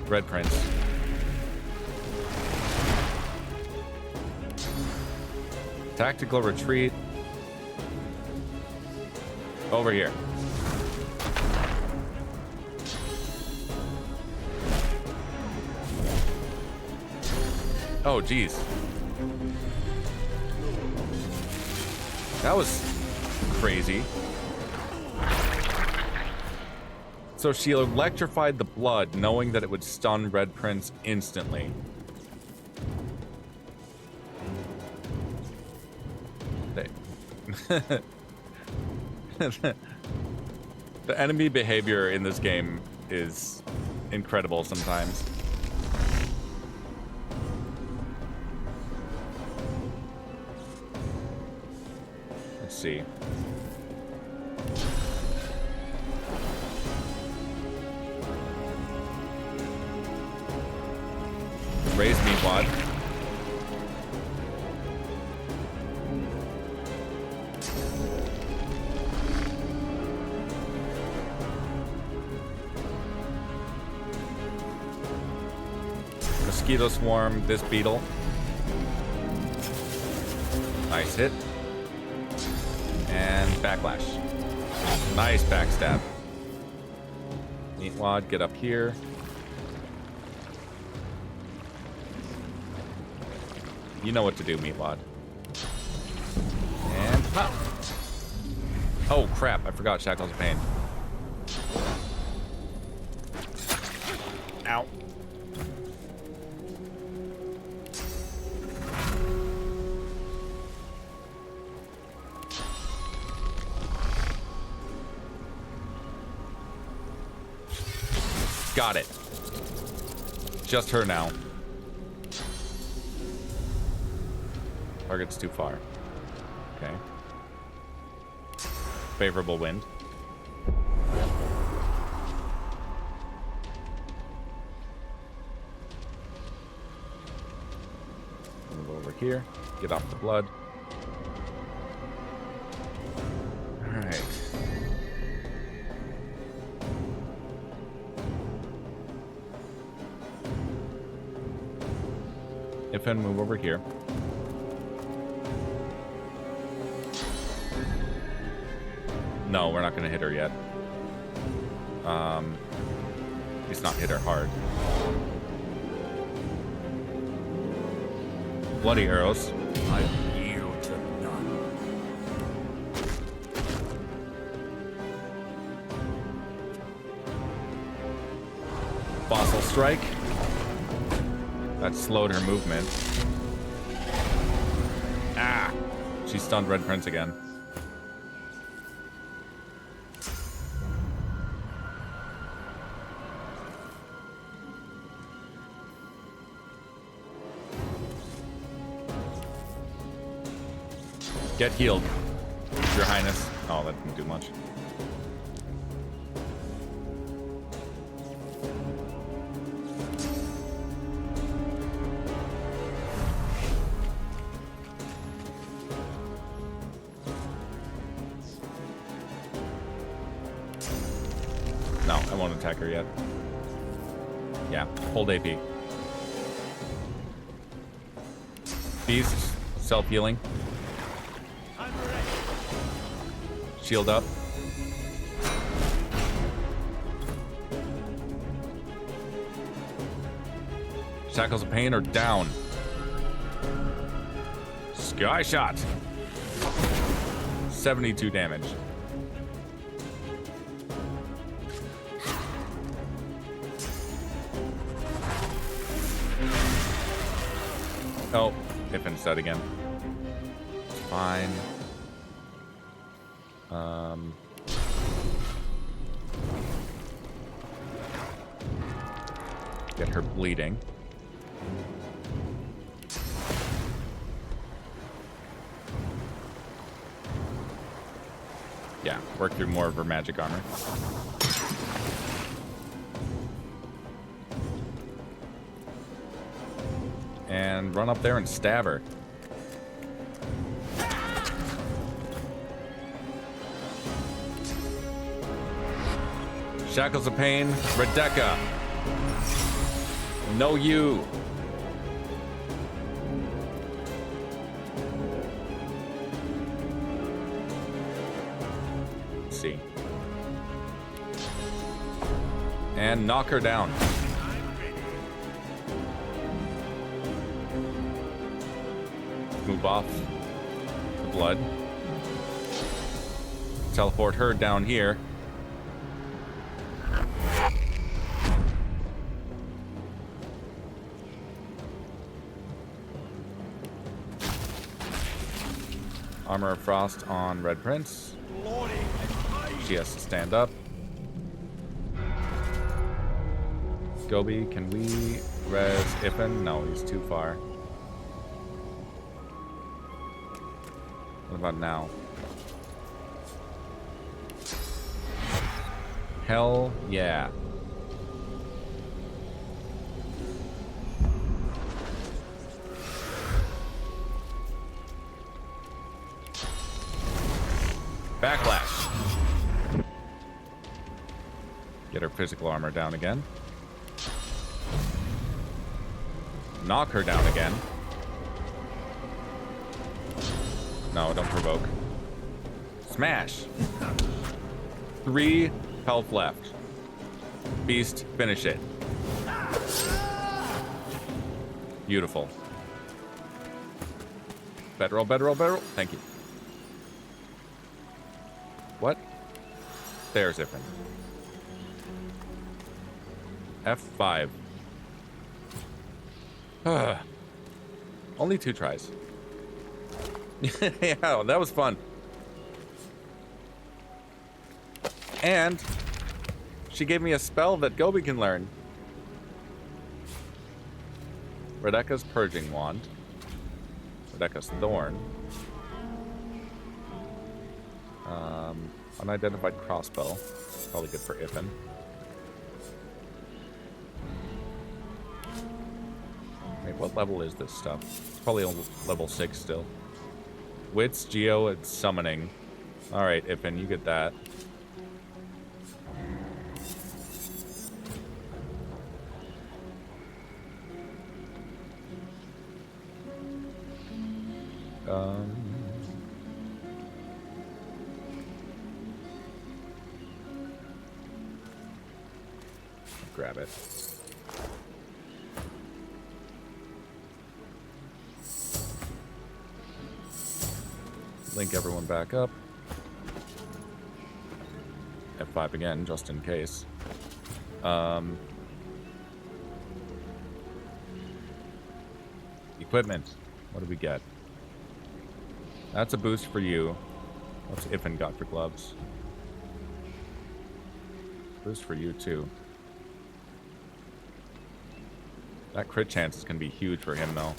Red Prince. Tactical retreat. Over here. Oh, geez. That was crazy. So she electrified the blood, knowing that it would stun Red Prince instantly. The enemy behavior in this game is incredible sometimes. Let's see. Raise me, Wad. Mosquito swarm this beetle. Nice hit. And backlash. Nice backstab. Meatwad, get up here. You know what to do, Meatwad. And pop. Oh crap, I forgot Shackles of Pain. Ow. Got it. Just her now. Target's too far. Okay. Favorable wind. Move over here. Get off the blood. Alright. Iffen, move over here. No, we're not going to hit her yet. At least not hit her hard. Bloody arrows. I yield to none. Fossil strike. That slowed her movement. Ah! She stunned Red Prince again. Get healed, Your Highness. Oh, that didn't do much. No, I won't attack her yet. Yeah, hold AP. Beast, self-healing. Shield up. Shackles of Pain are down. Sky Shot. 72 damage. Oh, Iffin's dead again. Fine. Get her bleeding. Yeah, work through more of her magic armor. And run up there and stab her. Shackles of Pain, Radeka. No you. Let's see. And knock her down. Move off the blood. Teleport her down here. Armor of Frost on Red Prince. She has to stand up. GGobbie, can we res Ippen? No, he's too far. What about now? Hell yeah. Backlash. Get her physical armor down again. Knock her down again. No, don't provoke. Smash. 3 health left. Beast, finish it. Beautiful. Bedroll, bedroll, bedroll. Thank you. What? There's Ippen. F5. Only 2 tries. Yeah, that was fun. And she gave me a spell that GGobbie can learn. Radeka's Purging Wand. Radeka's Thorn. Unidentified crossbow. Probably good for Ippen. Wait, what level is this stuff? It's probably on level 6 still. Wits, Geo, and Summoning. Alright, Ippen, you get that. Grab it. link everyone back up. F5 again, just in case. Equipment. What do we get? That's a boost for you. What's Ifin got for gloves? Boost for you, too. That crit chance is going to be huge for him, though.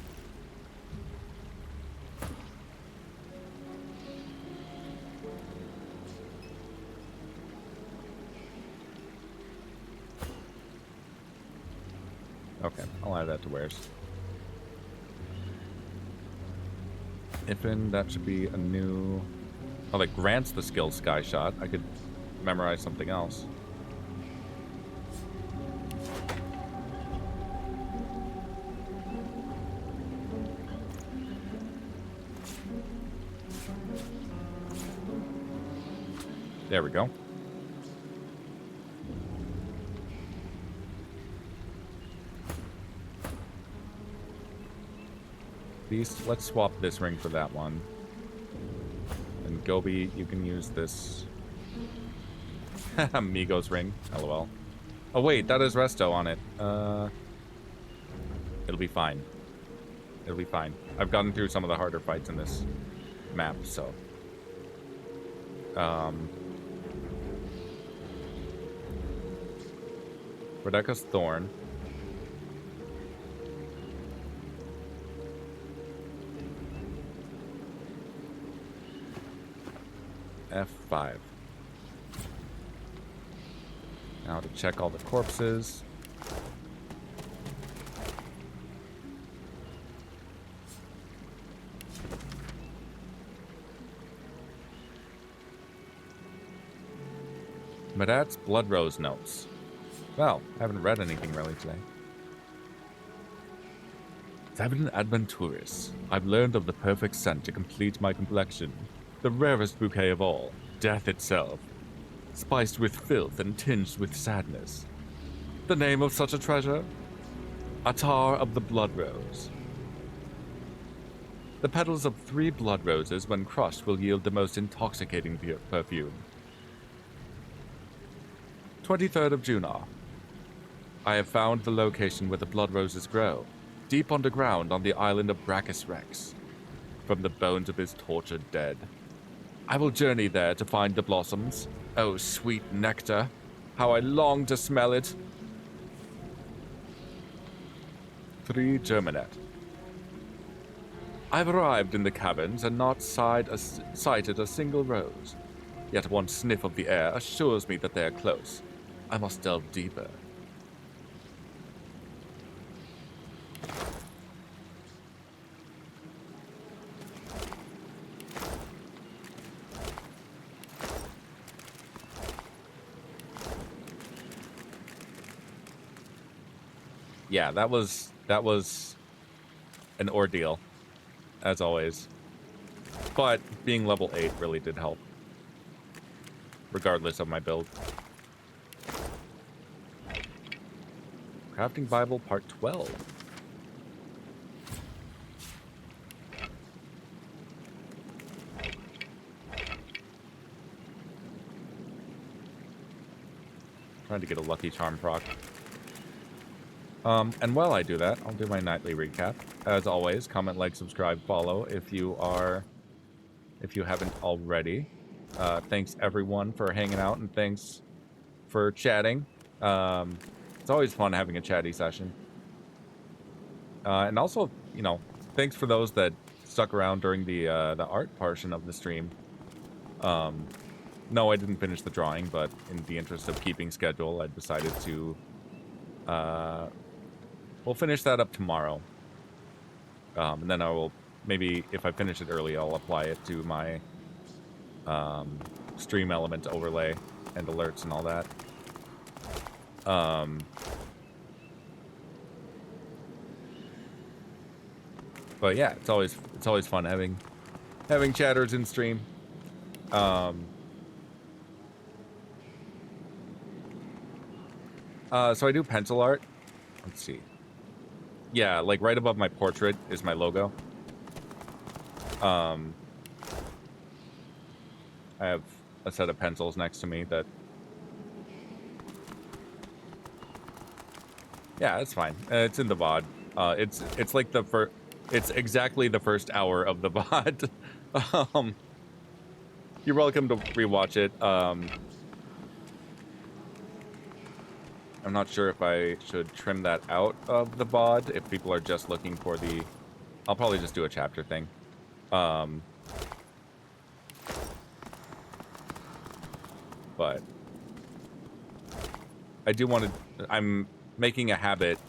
Okay, I'll add that to wares. Ifin, that should be a new... Oh, that grants the skill Sky Shot. I could memorize something else. There we go. Beast, let's swap this ring for that one. And Gobi, you can use this Migos ring. LOL. Oh wait, that is Resto on it. It'll be fine. It'll be fine. I've gotten through some of the harder fights in this map, so. Radeka's Thorn. F5. Now to check all the corpses. Madat's Blood Rose notes. Well, I haven't read anything really today. Seven Adventurous. I've learned of the perfect scent to complete my complexion. The rarest bouquet of all, death itself, spiced with filth and tinged with sadness. The name of such a treasure? Attar of the Blood Rose. The petals of 3 blood roses, when crushed, will yield the most intoxicating perfume. 23rd of Junar. I have found the location where the blood roses grow, deep underground on the island of Brachus Rex, from the bones of his tortured dead. I will journey there to find the blossoms. Oh, sweet nectar. How I long to smell it. 3 Germanet. I've arrived in the caverns and not sighted a single rose. Yet one sniff of the air assures me that they are close. I must delve deeper. Yeah, that was an ordeal, as always. But being level 8 really did help, regardless of my build. Crafting Bible Part 12. Trying to get a Lucky Charm proc. And while I do that, I'll do my nightly recap. As always, comment, like, subscribe, follow if you haven't already. Thanks everyone for hanging out, and thanks for chatting. It's always fun having a chatty session. And also, you know, thanks for those that stuck around during the art portion of the stream. No, I didn't finish the drawing, but in the interest of keeping schedule, I decided to we'll finish that up tomorrow. And then I will, maybe if I finish it early, I'll apply it to my stream element overlay and alerts and all that. But yeah, it's always fun having chatters in stream. So I do pencil art. Let's see. Yeah, like right above my portrait is my logo. I have a set of pencils next to me that... Yeah, it's fine. It's in the VOD. It's like the first... It's exactly the first hour of the VOD. You're welcome to rewatch it. I'm not sure if I should trim that out of the VOD if people are just looking for the... I'll probably just do a chapter thing. But I do want to... I'm making a habit,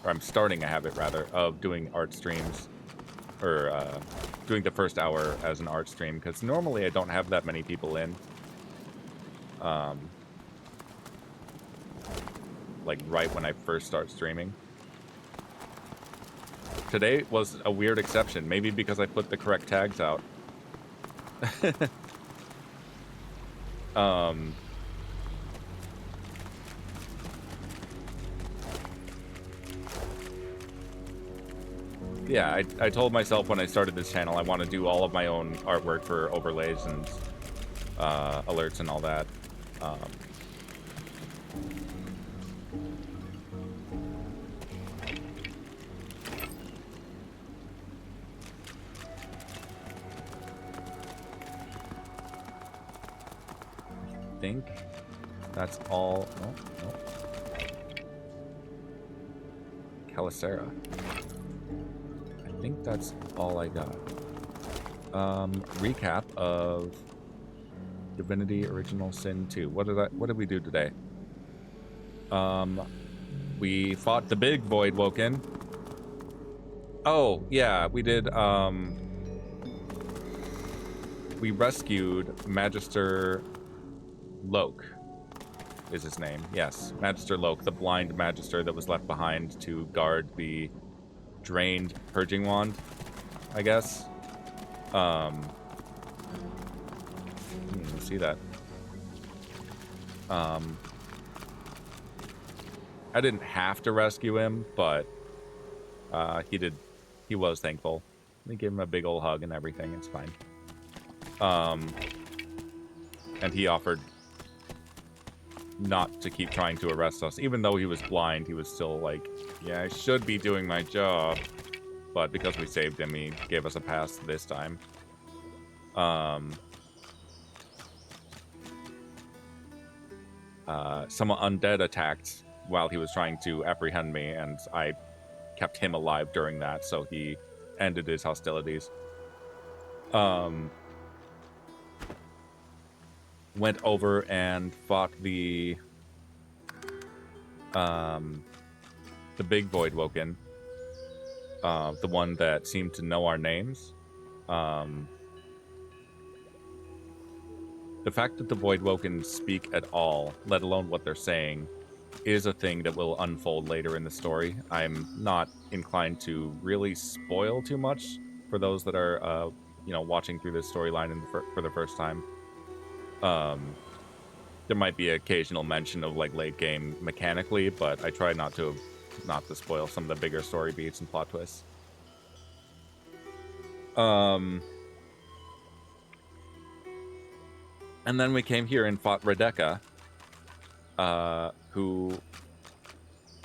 or I'm starting a habit, rather, of doing art streams. Or doing the first hour as an art stream, because normally I don't have that many people in. Like, right when I first start streaming. Today was a weird exception, maybe because I put the correct tags out. Yeah, I told myself when I started this channel I want to do all of my own artwork for overlays and alerts and all that. I think that's all. No. Calicera. I think that's all I got. Recap of Divinity Original Sin 2. What did we do today? We fought the big Voidwoken. Oh, yeah, we did, we rescued Magister Loke, is his name. Yes, Magister Loke, the blind Magister that was left behind to guard the drained purging wand, I guess. See that. I didn't have to rescue him, but he was thankful. We gave him a big old hug and everything. It's fine. And he offered not to keep trying to arrest us. Even though he was blind, he was still like, yeah, I should be doing my job. But because we saved him, he gave us a pass this time. Some undead attacked while he was trying to apprehend me, and I kept him alive during that, so he ended his hostilities. Went over and fought the big Voidwoken, the one that seemed to know our names. The fact that the Voidwoken speak at all, let alone what they're saying, is a thing that will unfold later in the story. I'm not inclined to really spoil too much for those that are, watching through this storyline for the first time. There might be occasional mention of like late game mechanically, but I try not to spoil some of the bigger story beats and plot twists. And then we came here and fought Radeka, who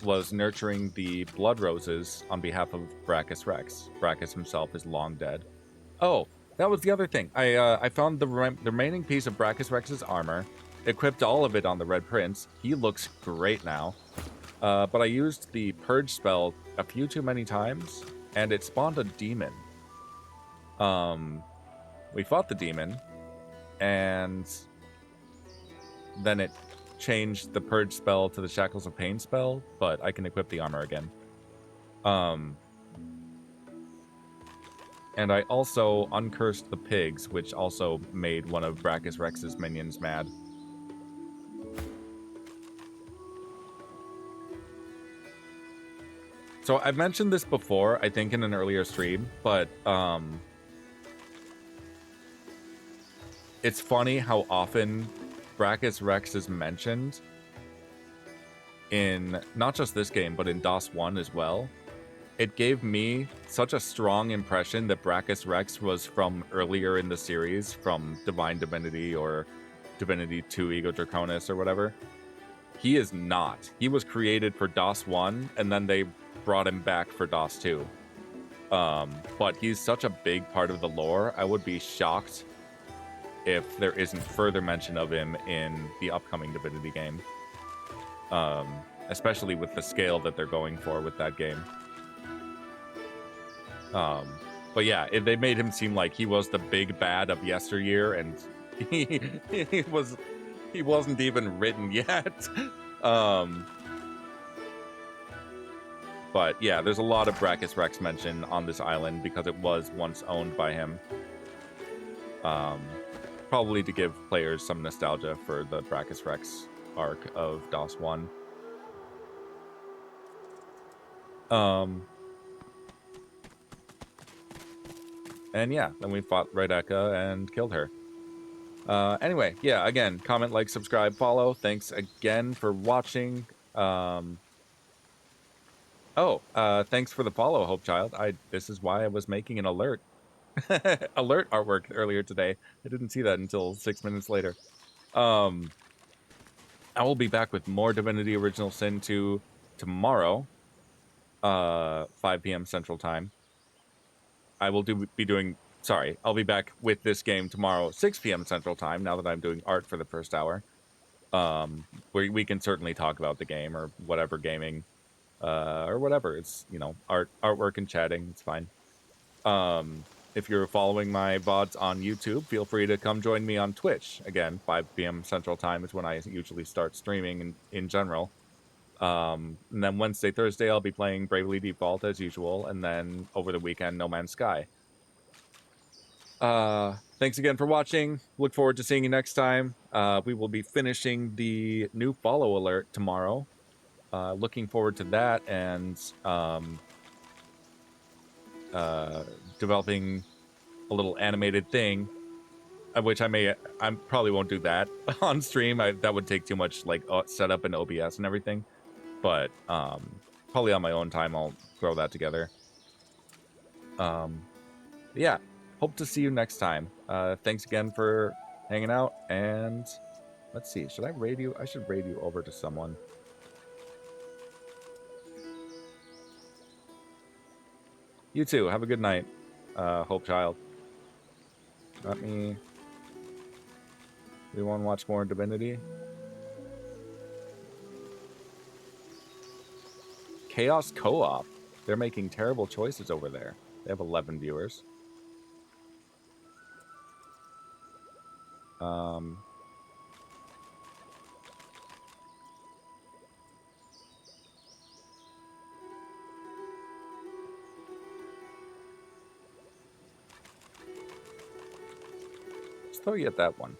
was nurturing the blood roses on behalf of Brachus Rex. Brachus himself is long dead. Oh, that was the other thing. I found the remaining piece of Brachus Rex's armor, equipped all of it on the Red Prince. He looks great now. But I used the Purge spell a few too many times, and it spawned a demon. We fought the demon, and then it changed the Purge spell to the Shackles of Pain spell, but I can equip the armor again. And I also uncursed the pigs, which also made one of Brachus Rex's minions mad. So I've mentioned this before, I think in an earlier stream, but it's funny how often Brachus Rex is mentioned in not just this game, but in DOS 1 as well. it gave me such a strong impression that Brachus Rex was from earlier in the series, from Divine Divinity or Divinity 2 Ego Draconis or whatever. He is not. He was created for DOS 1, and then they brought him back for DOS 2. But he's such a big part of the lore, I would be shocked if there isn't further mention of him in the upcoming Divinity game. Especially with the scale that they're going for with that game. But yeah, they made him seem like he was the big bad of yesteryear, and he wasn't even written yet. But yeah, there's a lot of Brachus Rex mention on this island because it was once owned by him. Probably to give players some nostalgia for the Brachus Rex arc of DOS 1. And yeah, then we fought Radeka and killed her. Anyway, yeah, again, comment, like, subscribe, follow. Thanks again for watching. Thanks for the follow, Hope Child. This is why I was making an alert. Alert artwork earlier today. I didn't see that until 6 minutes later. I will be back with more Divinity Original Sin 2 tomorrow, 5 p.m. Central Time. I'll be back with this game tomorrow, 6 p.m. Central Time, now that I'm doing art for the first hour. Where we can certainly talk about the game or whatever gaming, or whatever. It's, you know, artwork and chatting. It's fine. If you're following my VODs on YouTube, feel free to come join me on Twitch. Again, 5 p.m. Central Time is when I usually start streaming in general. And then Wednesday, Thursday, I'll be playing Bravely Default as usual, and then over the weekend, No Man's Sky. Thanks again for watching. Look forward to seeing you next time. We will be finishing the new follow alert tomorrow. Looking forward to that, and developing a little animated thing, which I probably won't do that on stream. That would take too much like setup and OBS and everything. But probably on my own time, I'll throw that together. Yeah, hope to see you next time. Thanks again for hanging out, and let's see, should I raid you? I should raid you over to someone. You too, have a good night, Hope Child. We want to watch more Divinity? Chaos Co-op. They're making terrible choices over there. They have 11 viewers. Let's throw you at that one.